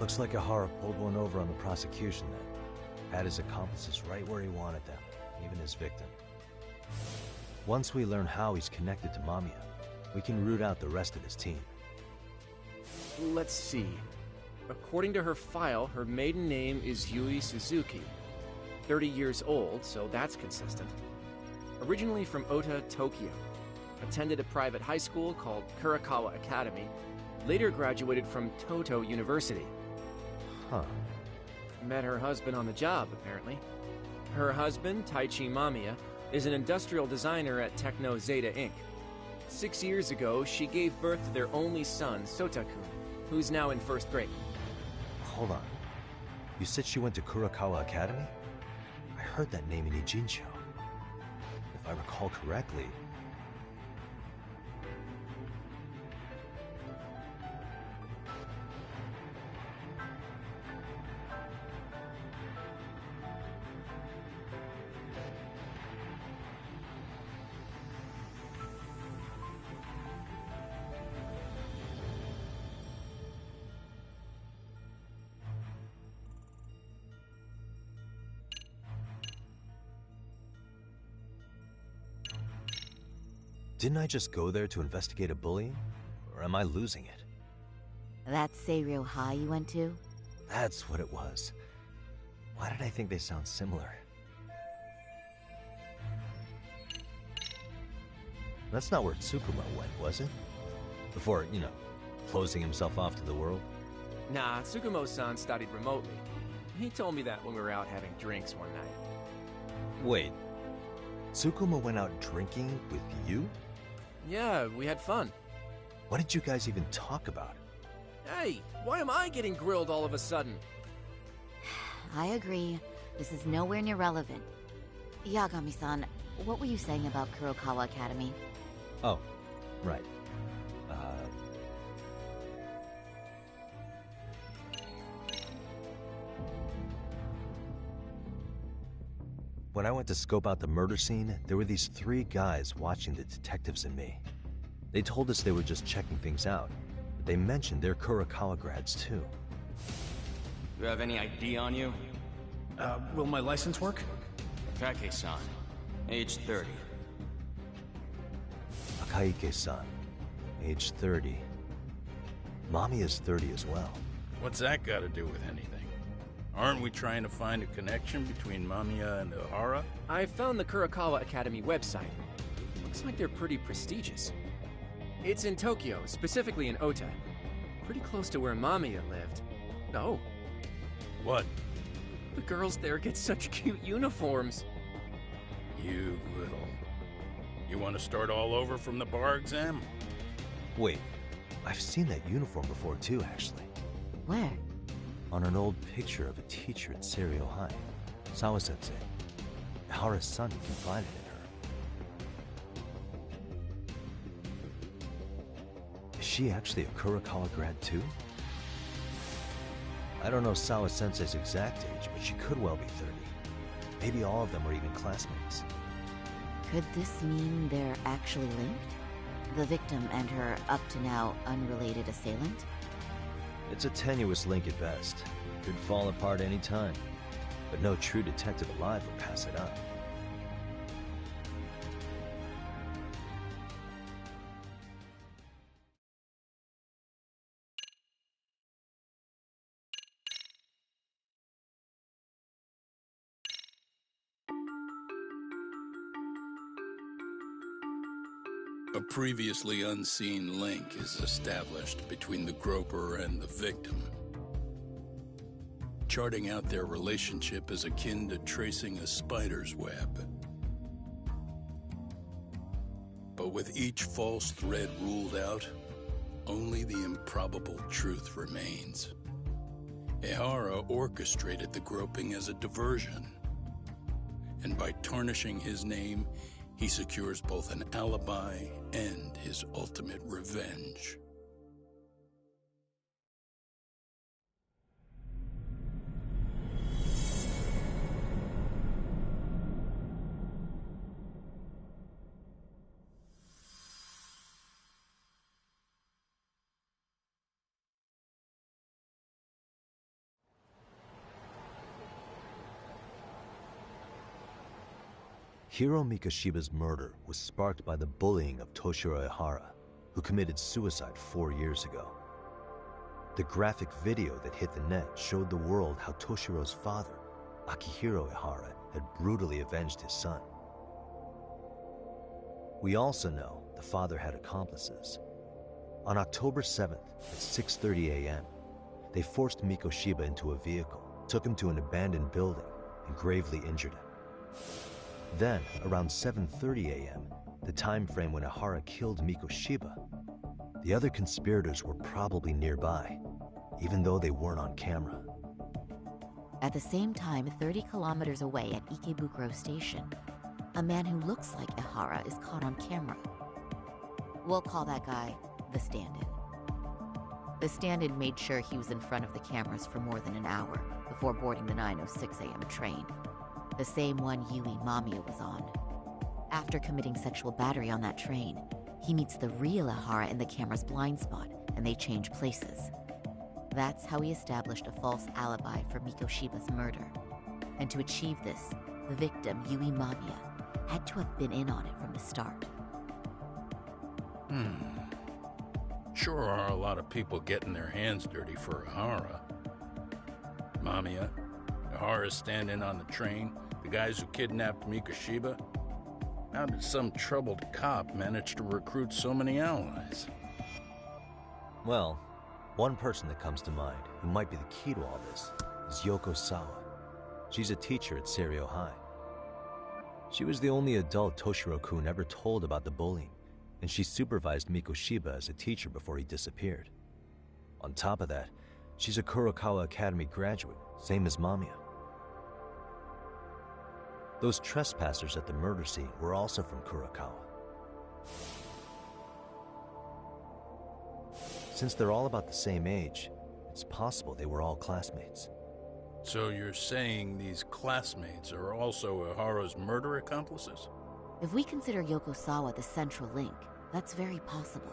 Looks like Ahara pulled one over on the prosecution then. Had his accomplices right where he wanted them, even his victim. Once we learn how he's connected to Mamiya, we can root out the rest of his team. Let's see. According to her file, her maiden name is Yui Suzuki. 30 years old, so that's consistent. Originally from Ota, Tokyo. Attended a private high school called Kurakawa Academy. Later graduated from Toto University. Huh. Met her husband on the job, apparently. Her husband, Taichi Mamiya, is an industrial designer at Techno Zeta Inc. 6 years ago, she gave birth to their only son, Sotakun, who's now in first grade. Hold on. You said she went to Kurakawa Academy? I heard that name in Ijincho. If I recall correctly... Didn't I just go there to investigate a bullying? Or am I losing it? That Seiryo High you went to? That's what it was. Why did I think they sound similar? That's not where Tsukuma went, was it? Before, closing himself off to the world? Nah, Tsukumo-san studied remotely. He told me that when we were out having drinks one night. Wait. Tsukuma went out drinking with you? Yeah, we had fun. What did you guys even talk about? Hey, why am I getting grilled all of a sudden? I agree. This is nowhere near relevant. Yagami-san, what were you saying about Kurokawa Academy? Oh, right. When I went to scope out the murder scene, there were these 3 guys watching the detectives and me. They told us they were just checking things out, but they mentioned they're Kurakawa grads too. You have any ID on you? Will my license work? Kake-san, age 30. Akaike-san, age 30. Mommy is 30 as well. What's that got to do with anything? Aren't we trying to find a connection between Mamiya and Ahara? I found the Kurakawa Academy website. Looks like they're pretty prestigious. It's in Tokyo, specifically in Ota. Pretty close to where Mamiya lived. Oh. What? The girls there get such cute uniforms. You little... You want to start all over from the bar exam? Wait, I've seen that uniform before too, actually. Where? On an old picture of a teacher at Seiryo High, Sawa-sensei. Ahara's son confided in her. Is she actually a Kurakawa grad too? I don't know Sawa-sensei's exact age, but she could well be 30. Maybe all of them are even classmates. Could this mean they're actually linked? The victim and her up-to-now unrelated assailant? It's a tenuous link at best. Could fall apart any time. But no true detective alive would pass it up. previously unseen link is established between the groper and the victim. Charting out their relationship is akin to tracing a spider's web. But with each false thread ruled out, only the improbable truth remains. Ehara orchestrated the groping as a diversion, and by tarnishing his name, he secures both an alibi and his ultimate revenge. Hiro Mikoshiba's murder was sparked by the bullying of Toshiro Ehara, who committed suicide 4 years ago. The graphic video that hit the net showed the world how Toshiro's father, Akihiro Ehara, had brutally avenged his son. We also know the father had accomplices. On October 7th at 6:30 a.m., they forced Mikoshiba into a vehicle, took him to an abandoned building, and gravely injured him. Then, around 7:30 a.m., the time frame when Ehara killed Mikoshiba, the other conspirators were probably nearby, even though they weren't on camera. At the same time, 30 kilometers away at Ikebukuro Station, a man who looks like Ehara is caught on camera. We'll call that guy the stand-in. The stand-in made sure he was in front of the cameras for more than an hour before boarding the 9:06 a.m. train, the same one Yui Mamiya was on. After committing sexual battery on that train, he meets the real Ehara in the camera's blind spot, and they change places. That's how he established a false alibi for Mikoshiba's murder. And to achieve this, the victim, Yui Mamiya, had to have been in on it from the start. Sure are a lot of people getting their hands dirty for Ehara. Mamiya, Ehara standing on the train, the guys who kidnapped Mikoshiba. How did some troubled cop manage to recruit so many allies? Well, one person that comes to mind who might be the key to all this is Yoko Sawa. She's a teacher at Seiryo High. She was the only adult Toshiro-kun ever told about the bullying, and she supervised Mikoshiba as a teacher before he disappeared. On top of that, she's a Kurokawa Academy graduate, same as Mamiya. Those trespassers at the murder scene were also from Kurokawa. Since they're all about the same age, it's possible they were all classmates. So you're saying these classmates are also Ehara's murder accomplices? If we consider Yoko Sawa the central link, that's very possible.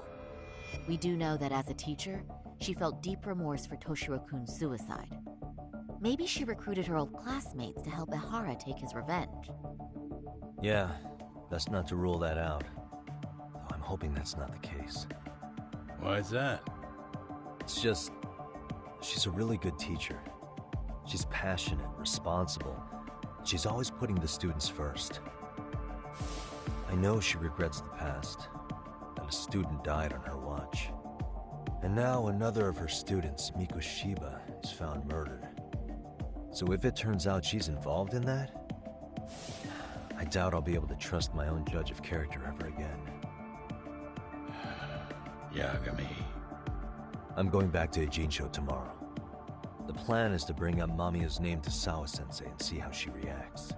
We do know that as a teacher, she felt deep remorse for Toshiro-kun's suicide. Maybe she recruited her old classmates to help Ehara take his revenge. Yeah, best not to rule that out. Though I'm hoping that's not the case. Why is that? It's just, she's a really good teacher. She's passionate, responsible. She's always putting the students first. I know she regrets the past, that a student died on her watch. And now another of her students, Mikoshiba, is found murdered. So if it turns out she's involved in that, I doubt I'll be able to trust my own judge of character ever again. Yagami. I'm going back to Ijincho tomorrow. The plan is to bring up Mamiya's name to Sawa-sensei and see how she reacts.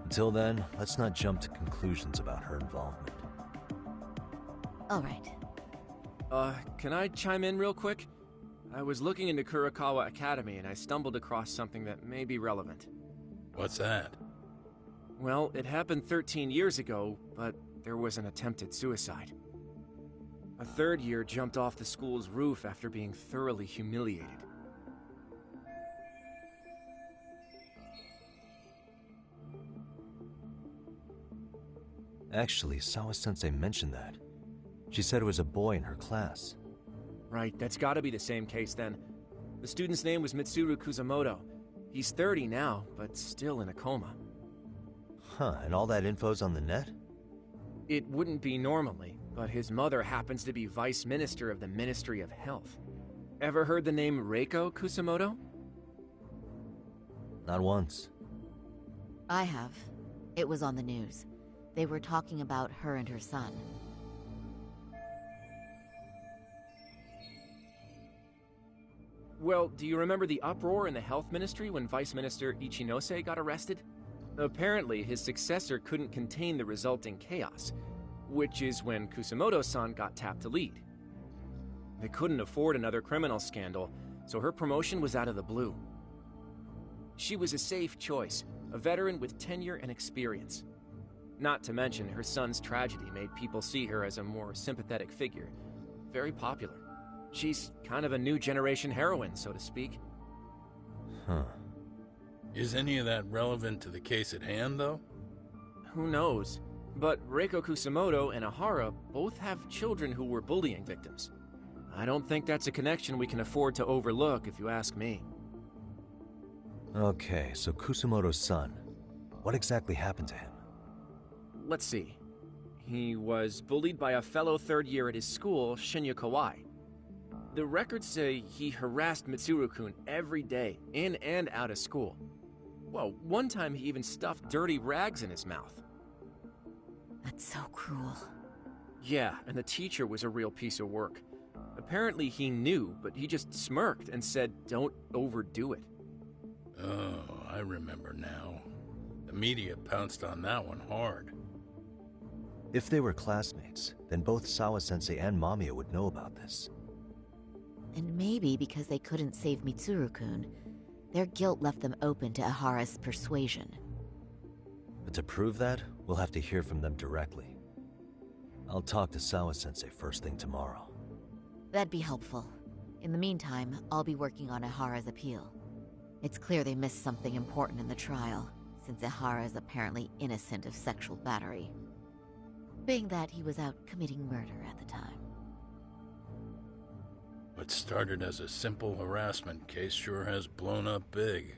Until then, let's not jump to conclusions about her involvement. All right. Can I chime in real quick? I was looking into Kurokawa Academy and I stumbled across something that may be relevant. What's that? Well, it happened 13 years ago, but there was an attempted suicide. A third year jumped off the school's roof after being thoroughly humiliated. Actually, Sawa-sensei mentioned that. She said it was a boy in her class. Right, that's gotta be the same case then. The student's name was Mitsuru Kusamoto. He's 30 now, but still in a coma. Huh, and all that info's on the net? It wouldn't be normally, but his mother happens to be Vice Minister of the Ministry of Health. Ever heard the name Reiko Kusamoto? Not once. I have. It was on the news. They were talking about her and her son. Well, do you remember the uproar in the health ministry when Vice Minister Ichinose got arrested? Apparently, his successor couldn't contain the resulting chaos, which is when Kusamoto-san got tapped to lead. They couldn't afford another criminal scandal, so her promotion was out of the blue. She was a safe choice, a veteran with tenure and experience. Not to mention, her son's tragedy made people see her as a more sympathetic figure. Very popular. She's kind of a new generation heroine, so to speak. Huh. Is any of that relevant to the case at hand, though? Who knows? But Reiko Kusamoto and Ahara both have children who were bullying victims. I don't think that's a connection we can afford to overlook, if you ask me. Okay, so Kusamoto's son. What exactly happened to him? Let's see. He was bullied by a fellow third year at his school, Shinya Kawai. The records say he harassed Mitsuru-kun every day, in and out of school. Well, one time he even stuffed dirty rags in his mouth. That's so cruel. Yeah, and the teacher was a real piece of work. Apparently he knew, but he just smirked and said, "Don't overdo it." Oh, I remember now. The media pounced on that one hard. If they were classmates, then both Sawa-sensei and Mamiya would know about this. And maybe because they couldn't save Mitsuru-kun, their guilt left them open to Ahara's persuasion. But to prove that, we'll have to hear from them directly. I'll talk to Sawa-sensei first thing tomorrow. That'd be helpful. In the meantime, I'll be working on Ahara's appeal. It's clear they missed something important in the trial, since Ahara is apparently innocent of sexual battery. Being that he was out committing murder at the time. What started as a simple harassment case sure has blown up big.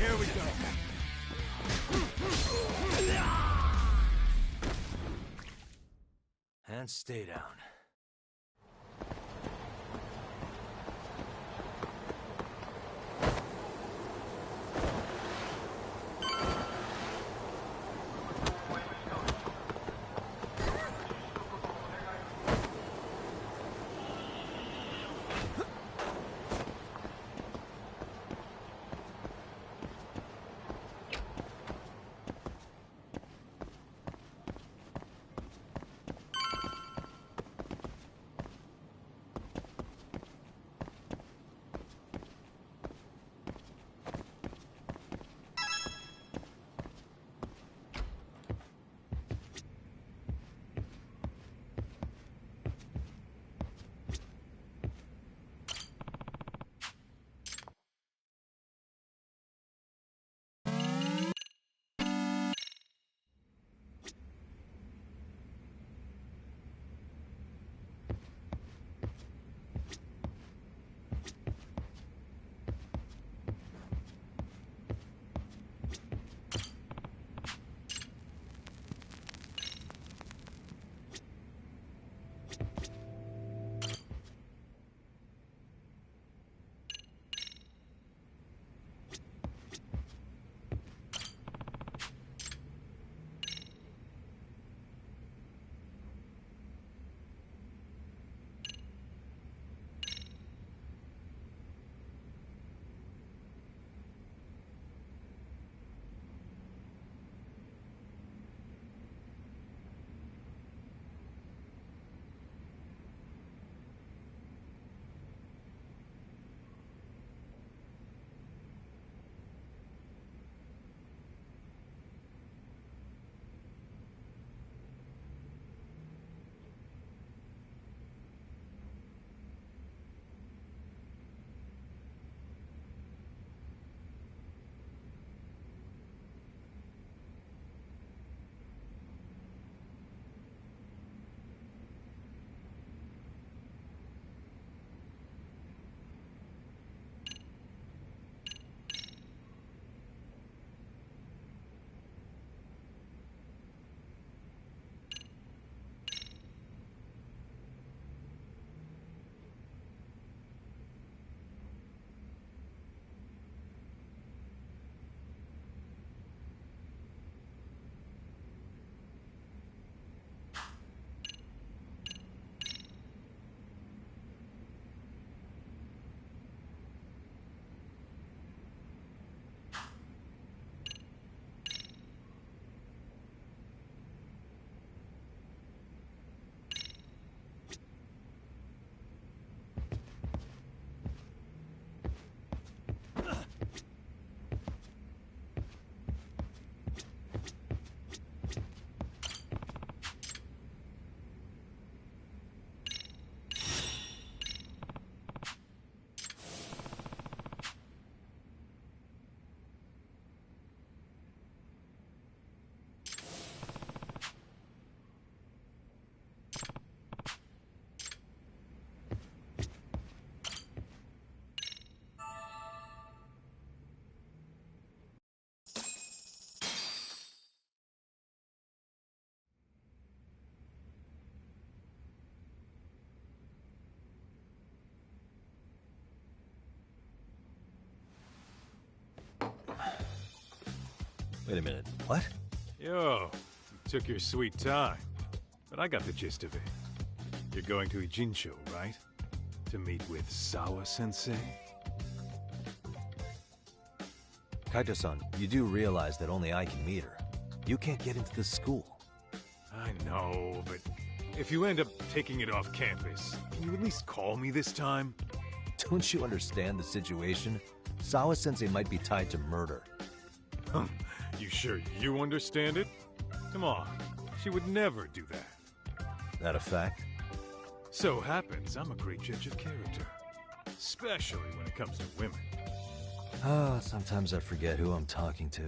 Here we go. And stay down. Wait a minute, what? Yo, you took your sweet time. But I got the gist of it. You're going to Ijinsho, right? To meet with Sawa-sensei? Kaito-san, you do realize that only I can meet her. You can't get into the school. I know, but if you end up taking it off campus, can you at least call me this time? Don't you understand the situation? Sawa-sensei might be tied to murder. You sure you understand it? Come on, she would never do that. That a fact? So happens I'm a great judge of character. Especially when it comes to women. Sometimes I forget who I'm talking to.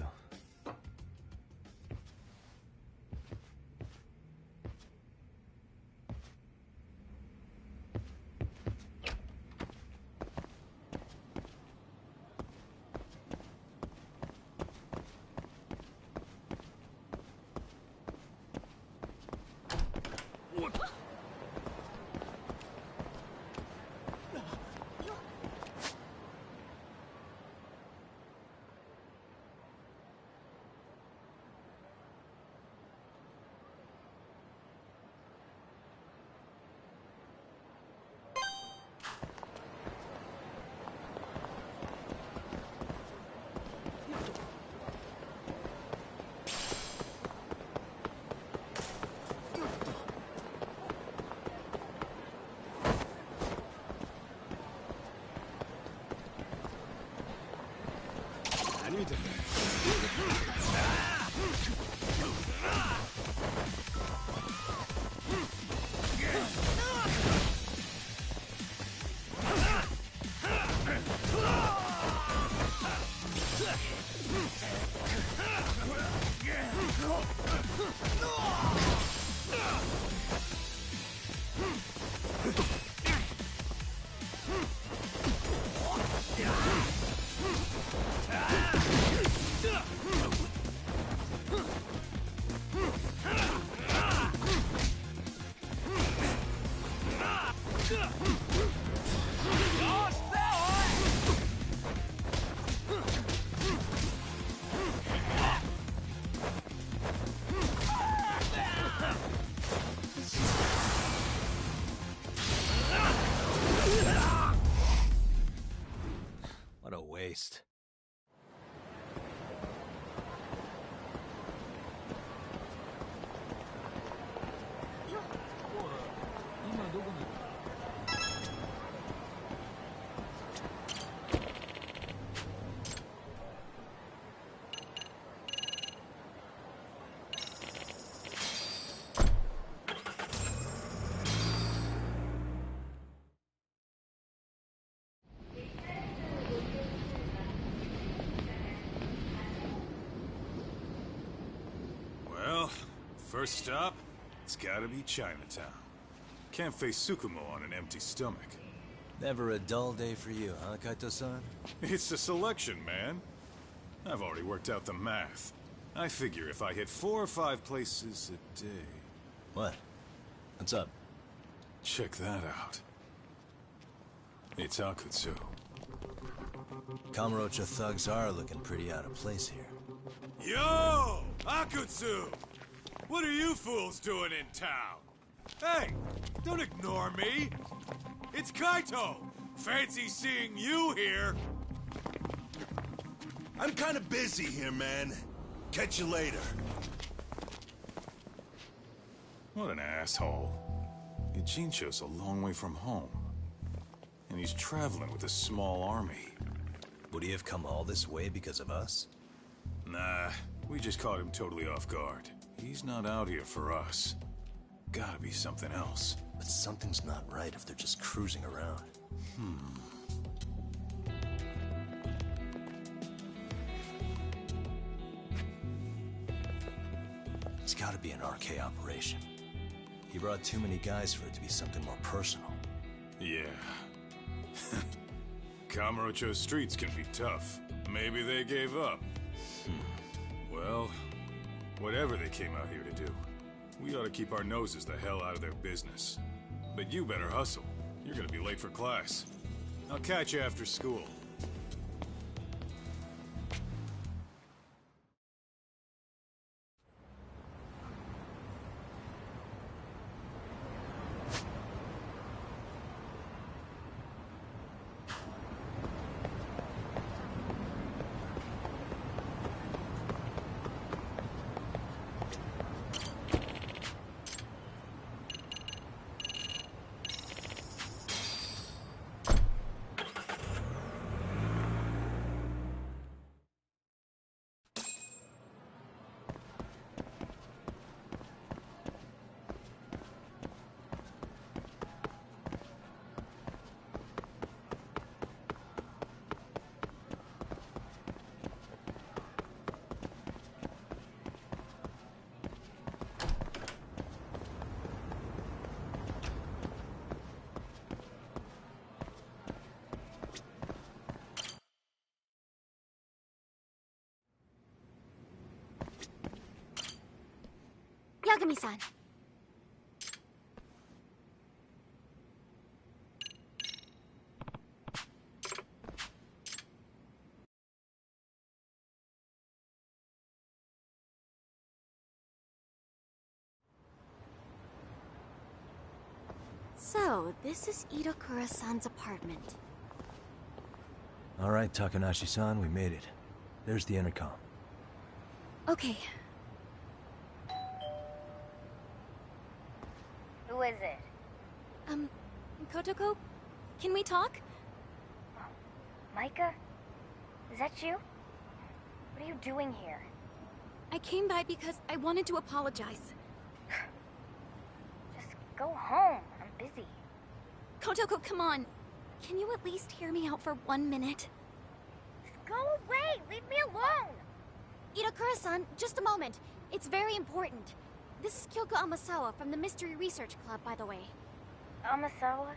What a waste. Well, first stop, it's gotta be Chinatown. Can't face Tsukumo on an empty stomach. Never a dull day for you, huh, Kaito-san? It's a selection, man. I've already worked out the math. I figure if I hit 4 or 5 places a day... What? What's up? Check that out. It's Akutsu. Kamurocho thugs are looking pretty out of place here. Yo! Akutsu! What are you fools doing in town? Hey, don't ignore me! It's Kaito! Fancy seeing you here! I'm kinda busy here, man. Catch you later. What an asshole. Ijincho's a long way from home. And he's traveling with a small army. Would he have come all this way because of us? Nah, we just caught him totally off guard. He's not out here for us. Gotta be something else. But something's not right if they're just cruising around. It's gotta be an RK operation. He brought too many guys for it to be something more personal. Yeah. Kamurocho streets can be tough. Maybe they gave up. Well, whatever they came out here to do, we ought to keep our noses the hell out of their business. But you better hustle. You're gonna be late for class. I'll catch you after school. Yagami-san. So, this is Itakura-san's apartment. Alright, Takanashi-san, we made it. There's the intercom. Okay. Who is it? Kotoko? Can we talk? Micah? Is that you? What are you doing here? I came by because I wanted to apologize. Just go home. I'm busy. Kotoko, come on. Can you at least hear me out for 1 minute? Just go away! Leave me alone! Itakura-san, just a moment. It's very important. This is Kyoko Amasawa from the Mystery Research Club, by the way. Amasawa?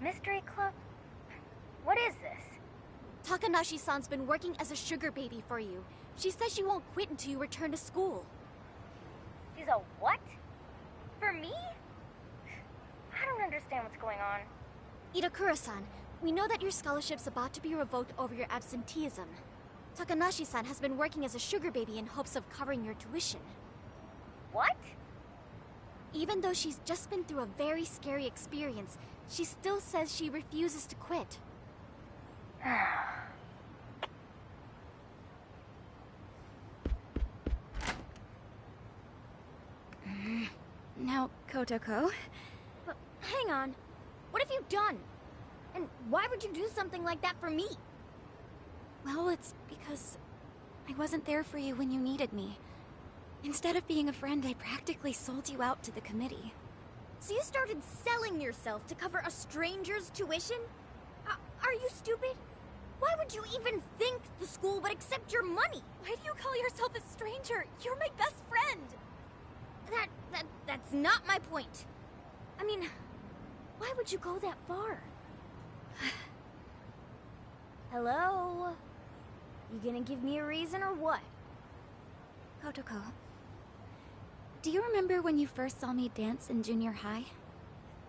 Mystery Club? What is this? Takanashi-san's been working as a sugar baby for you. She says she won't quit until you return to school. She's a what? For me? I don't understand what's going on. Itakura-san, we know that your scholarship's about to be revoked over your absenteeism. Takanashi-san has been working as a sugar baby in hopes of covering your tuition. What? Even though she's just been through a very scary experience, she still says she refuses to quit. Now, Kotoko... But hang on. What have you done? And why would you do something like that for me? Well, it's because I wasn't there for you when you needed me. Instead of being a friend, I practically sold you out to the committee. So you started selling yourself to cover a stranger's tuition? Are you stupid? Why would you even think the school would accept your money? Why do you call yourself a stranger? You're my best friend! That's not my point. I mean, why would you go that far? Hello? You gonna give me a reason or what? Kotoko, do you remember when you first saw me dance in junior high?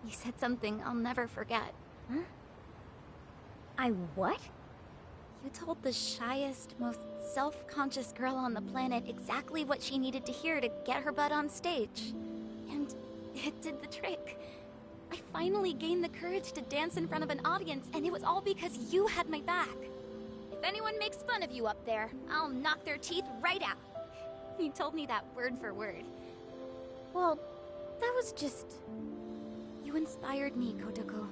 You said something I'll never forget. Huh? I what? You told the shyest, most self-conscious girl on the planet exactly what she needed to hear to get her butt on stage. And it did the trick. I finally gained the courage to dance in front of an audience, and it was all because you had my back. If anyone makes fun of you up there, I'll knock their teeth right out. You told me that word for word. Well, that was just... You inspired me, Kotoko.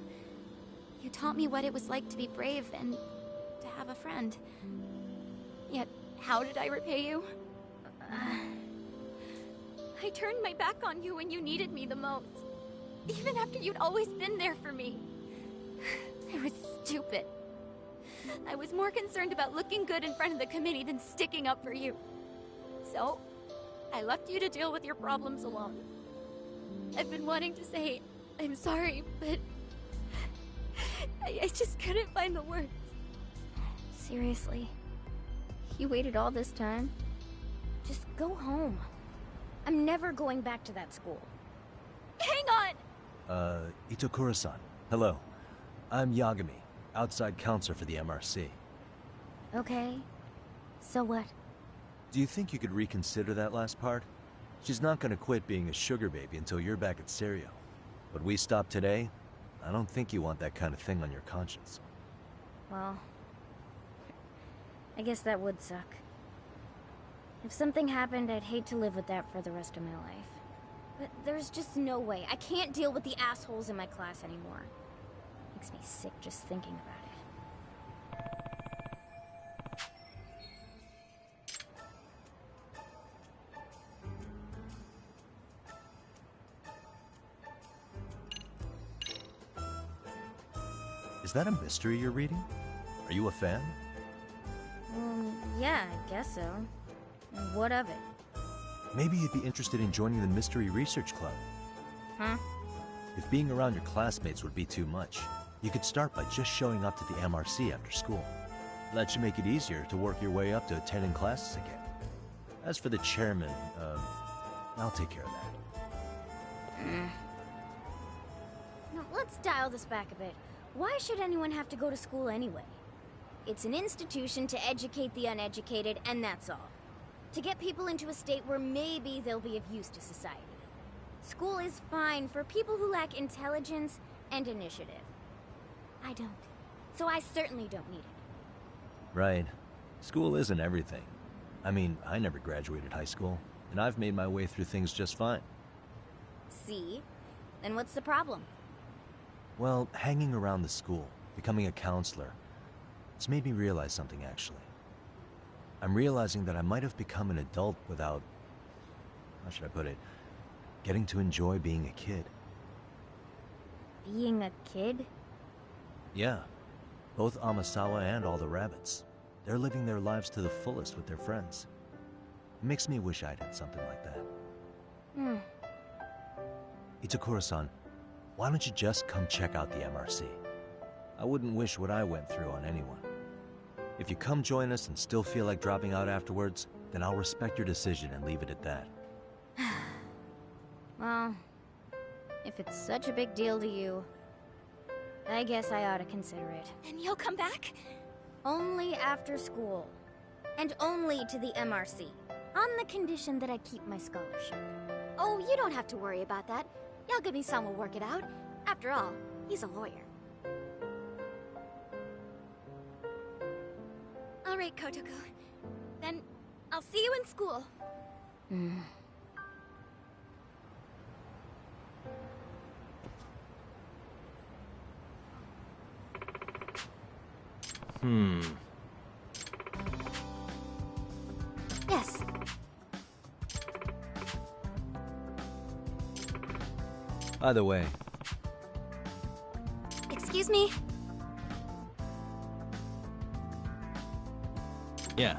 You taught me what it was like to be brave and to have a friend. Yet, how did I repay you? I turned my back on you when you needed me the most. Even after you'd always been there for me. I was stupid. I was more concerned about looking good in front of the committee than sticking up for you. So, I left you to deal with your problems alone. I've been wanting to say, I'm sorry, but... I just couldn't find the words. Seriously? You waited all this time? Just go home. I'm never going back to that school. Hang on! Itakura-san. Hello. I'm Yagami, outside counselor for the MRC. Okay. So what? Do you think you could reconsider that last part? She's not gonna quit being a sugar baby until you're back at Serio. But we stop today, I don't think you want that kind of thing on your conscience. Well... I guess that would suck. If something happened, I'd hate to live with that for the rest of my life. But there's just no way. I can't deal with the assholes in my class anymore. Makes me sick just thinking about it. Is that a mystery you're reading? Are you a fan? Yeah, I guess so. And what of it? Maybe you'd be interested in joining the Mystery Research Club. Huh? If being around your classmates would be too much, you could start by just showing up to the MRC after school. That should make it easier to work your way up to attending classes again. As for the chairman, I'll take care of that. Now, let's dial this back a bit. Why should anyone have to go to school anyway? It's an institution to educate the uneducated, and that's all. To get people into a state where maybe they'll be of use to society. School is fine for people who lack intelligence and initiative. I don't. So I certainly don't need it. Right. School isn't everything. I mean, I never graduated high school, and I've made my way through things just fine. See? Then what's the problem? Well, hanging around the school, becoming a counselor, it's made me realize something, actually. I'm realizing that I might have become an adult without, how should I put it, getting to enjoy being a kid. Being a kid? Yeah. Both Amasawa and all the rabbits. They're living their lives to the fullest with their friends. It makes me wish I'd had something like that. Itakura-san, why don't you just come check out the MRC? I wouldn't wish what I went through on anyone. If you come join us and still feel like dropping out afterwards, then I'll respect your decision and leave it at that. Well, if it's such a big deal to you, I guess I ought to consider it. And you'll come back? Only after school. And only to the MRC. On the condition that I keep my scholarship. Oh, you don't have to worry about that. Yagami-san will work it out. After all, he's a lawyer. All right, Kotoko. Then I'll see you in school. Yes. By the way, Excuse me? yeah.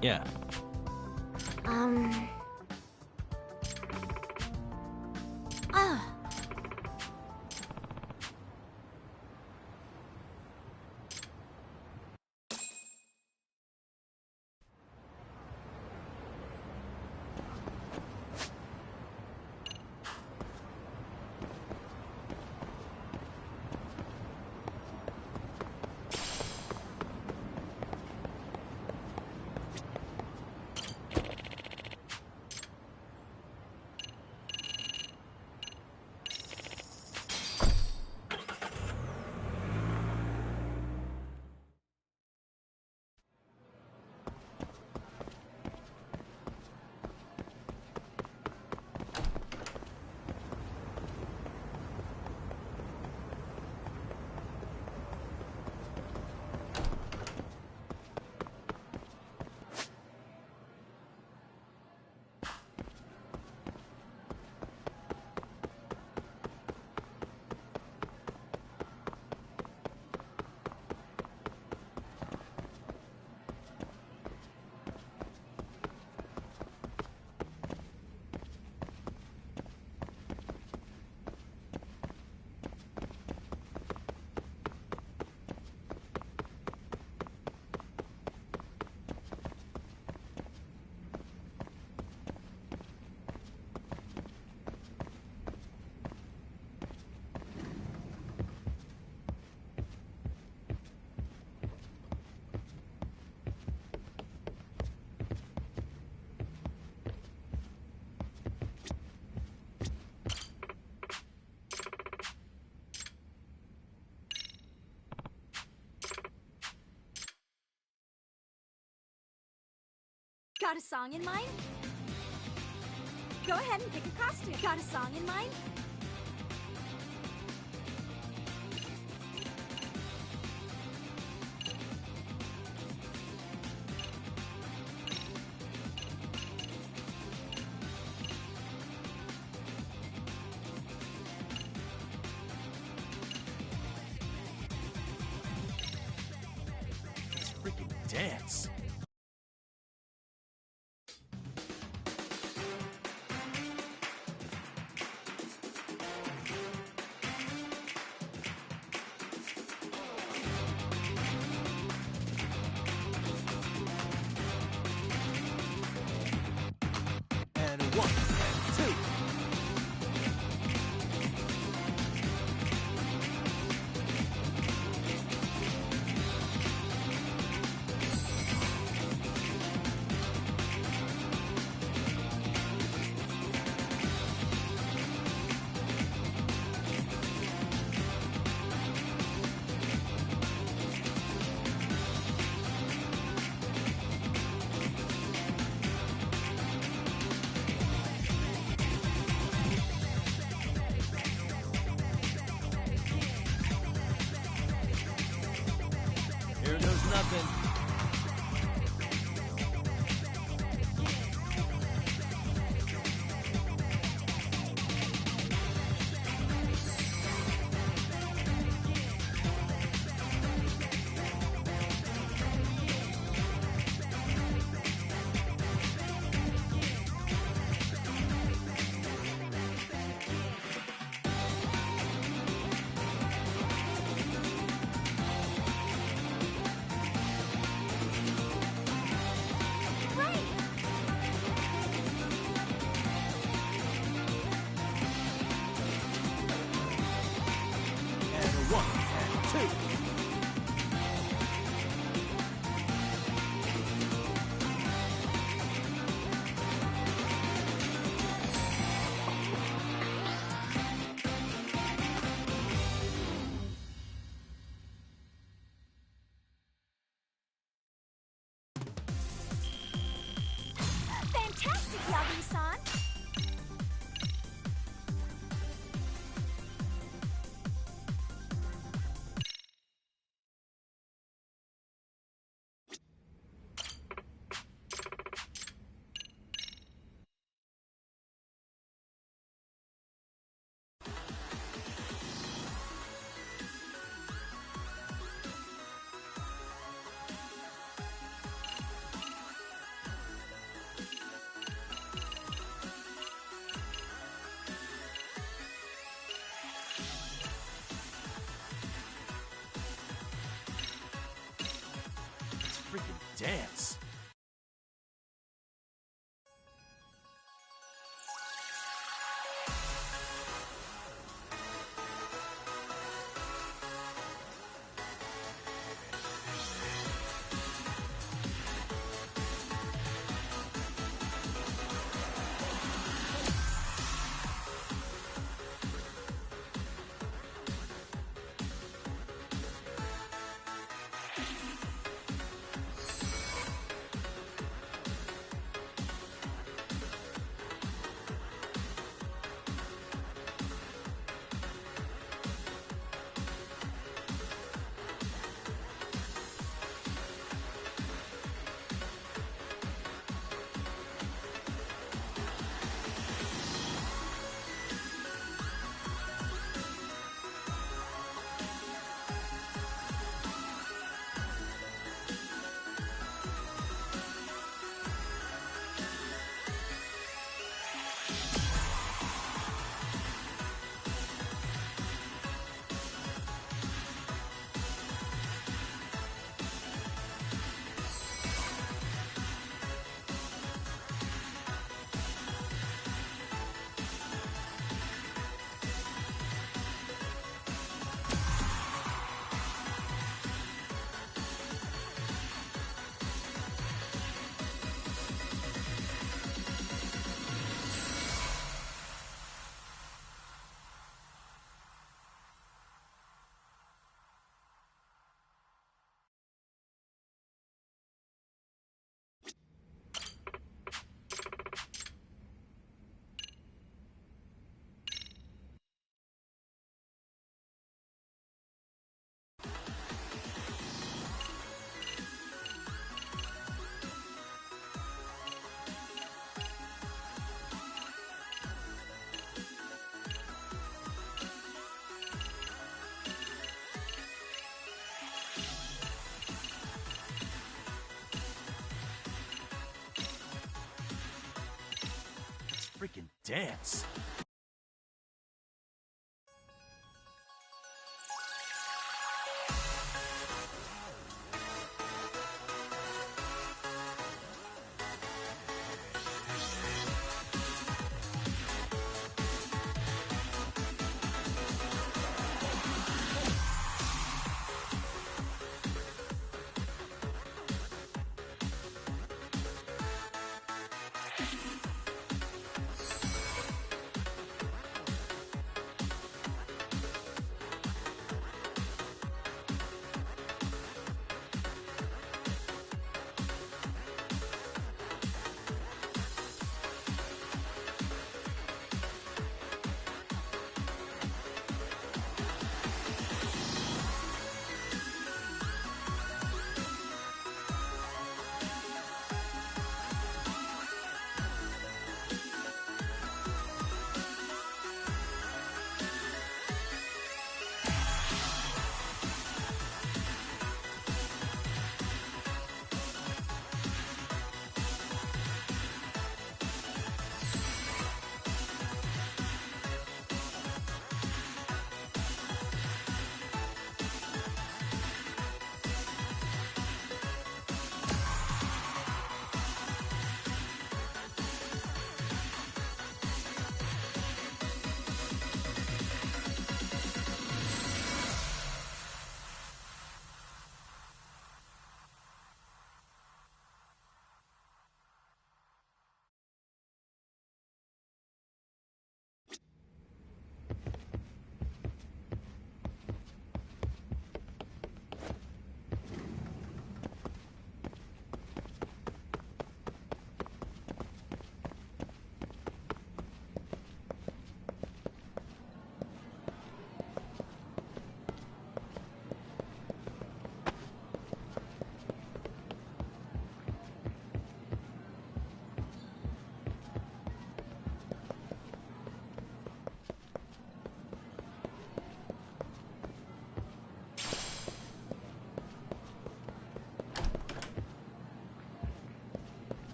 Yeah. Got a song in mind? Go ahead and pick a costume. Got a song in mind? Let's freaking dance. dance. Freaking dance.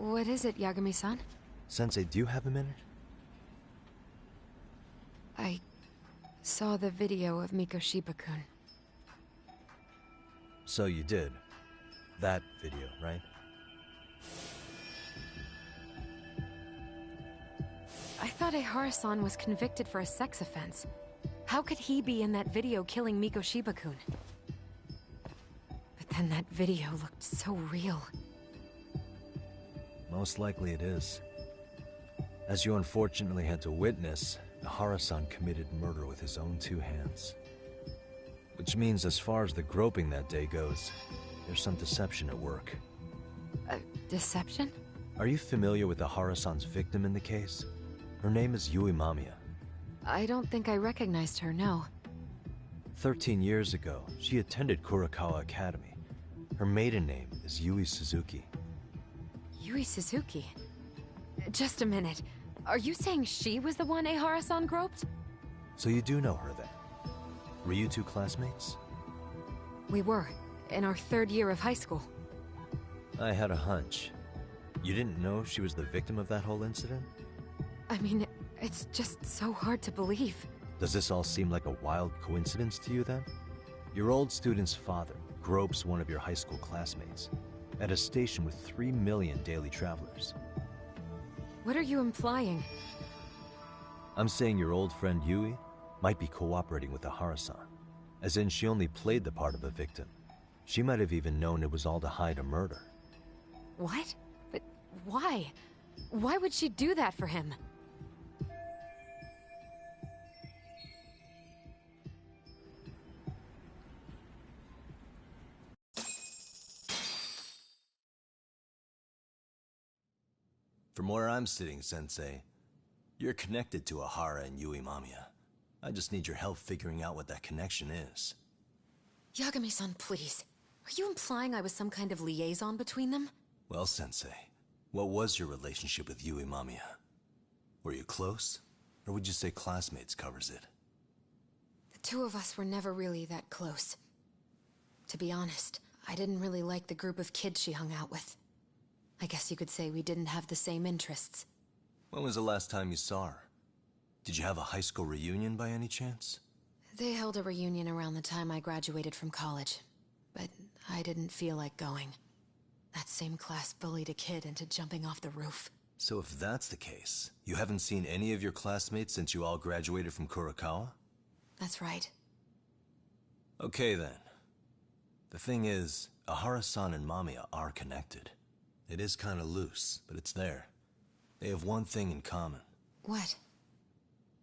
What is it, Yagami-san? Sensei, do you have a minute? I saw the video of Mikoshiba-kun. So you did. That video, right? I thought Ehara-san was convicted for a sex offense. How could he be in that video killing Mikoshiba-kun? But then that video looked so real. Most likely it is. As you unfortunately had to witness, Ehara-san committed murder with his own two hands. Which means as far as the groping that day goes, there's some deception at work. Deception? Are you familiar with Ehara-san's victim in the case? Her name is Yui Mamiya. I don't think I recognized her, no. 13 years ago, she attended Kurakawa Academy. Her maiden name is Yui Suzuki. Yui Suzuki? Just a minute. Are you saying she was the one Ehara-san groped? So you do know her then? Were you two classmates? We were, in our 3rd year of high school. I had a hunch. You didn't know she was the victim of that whole incident? I mean, it's just so hard to believe. Does this all seem like a wild coincidence to you then? Your old student's father gropes one of your high school classmates at a station with 3 million daily travelers. What are you implying? I'm saying your old friend Yui might be cooperating with Ehara-san, as in she only played the part of a victim. She might have even known it was all to hide a murder. What? But why? Why would she do that for him? From where I'm sitting, Sensei, you're connected to Ehara and Yui Mamiya. I just need your help figuring out what that connection is. Yagami-san, please. Are you implying I was some kind of liaison between them? Well, Sensei, what was your relationship with Yui Mamiya? Were you close? Or would you say classmates covers it? The two of us were never really that close. To be honest, I didn't really like the group of kids she hung out with. I guess you could say we didn't have the same interests. When was the last time you saw her? Did you have a high school reunion by any chance? They held a reunion around the time I graduated from college, but I didn't feel like going. That same class bullied a kid into jumping off the roof. So if that's the case, you haven't seen any of your classmates since you all graduated from Kurakawa? That's right. Okay then. The thing is, Ehara-san and Mamiya are connected. It is kinda loose, but it's there. They have one thing in common. What?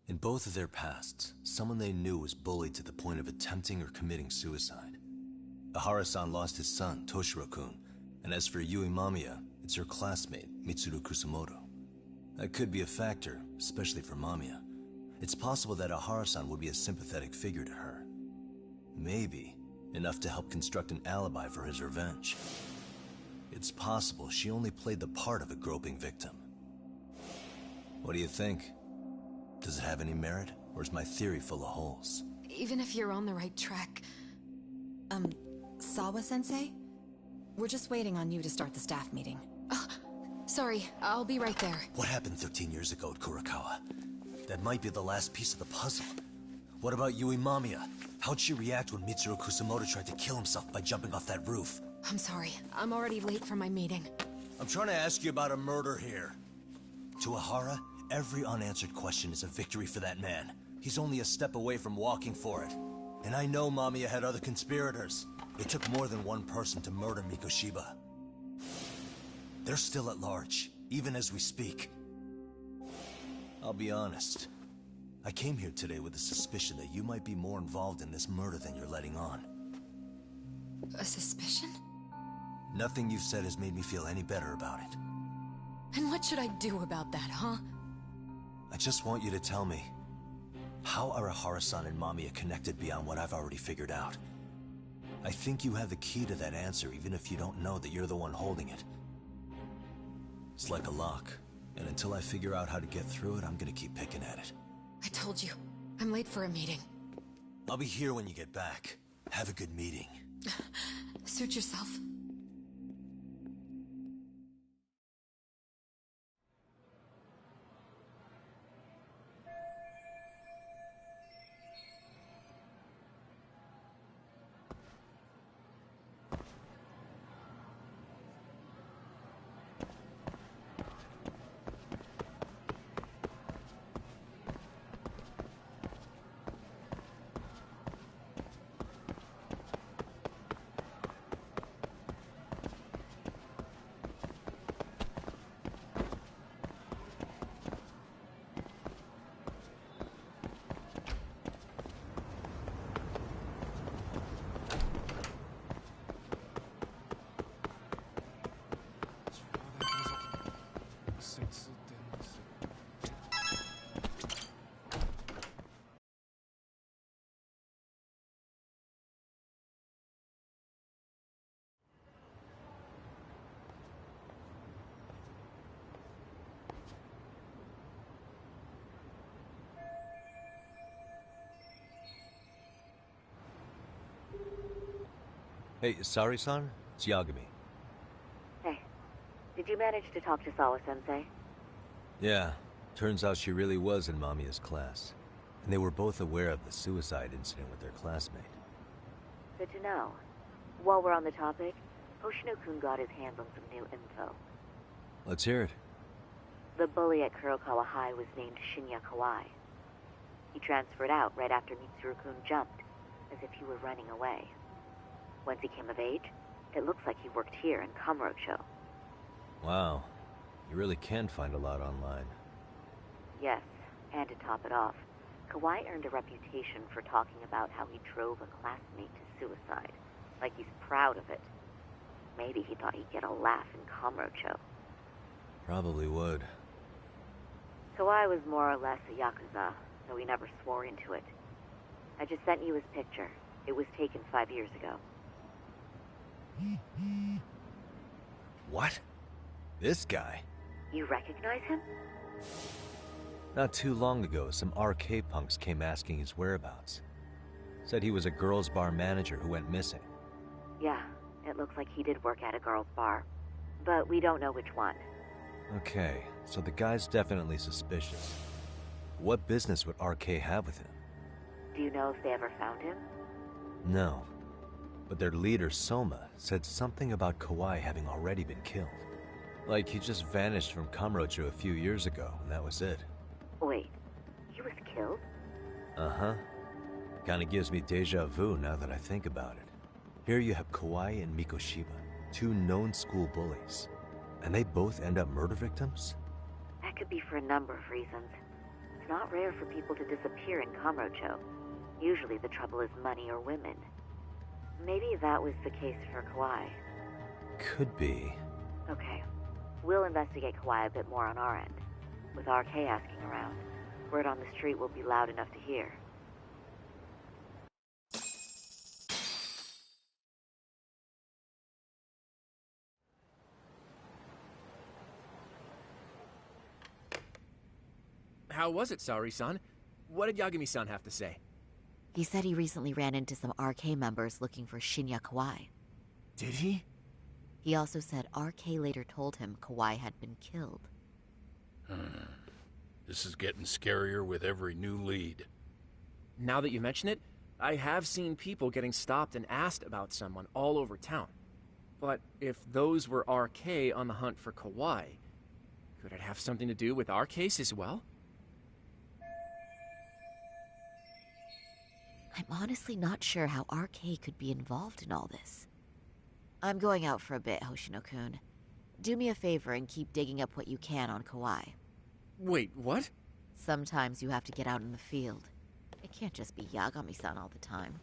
In both of their pasts, someone they knew was bullied to the point of attempting or committing suicide. Ehara-san lost his son, Toshiro-kun, and as for Yui Mamiya, it's her classmate, Mitsuru Kusamoto. That could be a factor, especially for Mamiya. It's possible that Ehara-san would be a sympathetic figure to her. Maybe enough to help construct an alibi for his revenge. It's possible she only played the part of a groping victim. What do you think? Does it have any merit, or is my theory full of holes? Even if you're on the right track... Sawa-sensei? We're just waiting on you to start the staff meeting. Sorry, I'll be right there. What happened 13 years ago at Kurakawa? That might be the last piece of the puzzle. What about Yui Mamiya? How'd she react when Mitsuru Kusamoto tried to kill himself by jumping off that roof? I'm sorry, I'm already late for my meeting. I'm trying to ask you about a murder here. To Ehara, every unanswered question is a victory for that man. He's only a step away from walking for it. And I know Mamiya had other conspirators. It took more than one person to murder Mikoshiba. They're still at large, even as we speak. I'll be honest. I came here today with a suspicion that you might be more involved in this murder than you're letting on. A suspicion? Nothing you've said has made me feel any better about it. And what should I do about that, huh? I just want you to tell me, how are Ehara-san and Mamiya connected beyond what I've already figured out? I think you have the key to that answer, even if you don't know that you're the one holding it. It's like a lock, and until I figure out how to get through it, I'm gonna keep picking at it. I told you, I'm late for a meeting. I'll be here when you get back. Have a good meeting. Suit yourself. Hey, Sari-san? It's Yagami. Hey, did you manage to talk to Sawa-sensei? Yeah, turns out she really was in Mamiya's class. And they were both aware of the suicide incident with their classmate. Good to know. While we're on the topic, Hoshino-kun got his hands on some new info. Let's hear it. The bully at Kurokawa High was named Shinya Kawai. He transferred out right after Mitsuru-kun jumped, as if he were running away. Once he came of age, it looks like he worked here in Kamurocho. Wow. You really can find a lot online. Yes, and to top it off, Kawai earned a reputation for talking about how he drove a classmate to suicide, like he's proud of it. Maybe he thought he'd get a laugh in Kamurocho. Probably would. Kawai was more or less a Yakuza, though he never swore into it. I just sent you his picture. It was taken 5 years ago. What? This guy? You recognize him? Not too long ago, some RK punks came asking his whereabouts. Said he was a girls' bar manager who went missing. Yeah, it looks like he did work at a girls' bar. But we don't know which one. Okay, so the guy's definitely suspicious. What business would RK have with him? Do you know if they ever found him? No. But their leader, Soma, said something about Kawai having already been killed. Like he just vanished from Kamurocho a few years ago, and that was it. Wait, he was killed? Uh-huh. Kinda gives me deja vu now that I think about it. Here you have Kawai and Mikoshiba, two known school bullies. And they both end up murder victims? That could be for a number of reasons. It's not rare for people to disappear in Kamurocho. Usually the trouble is money or women. Maybe that was the case for Kawai. Could be. Okay. We'll investigate Kawai a bit more on our end. With RK asking around, word on the street will be loud enough to hear. How was it, Saori-san? What did Yagami-san have to say? He said he recently ran into some RK members looking for Shinya Kawai. Did he? He also said RK later told him Kawai had been killed. This is getting scarier with every new lead. Now that you mention it, I have seen people getting stopped and asked about someone all over town. But if those were RK on the hunt for Kawai, could it have something to do with our case as well? I'm honestly not sure how RK could be involved in all this. I'm going out for a bit, Hoshino-kun. Do me a favor and keep digging up what you can on Kawai. Wait, what? Sometimes you have to get out in the field. It can't just be Yagami-san all the time.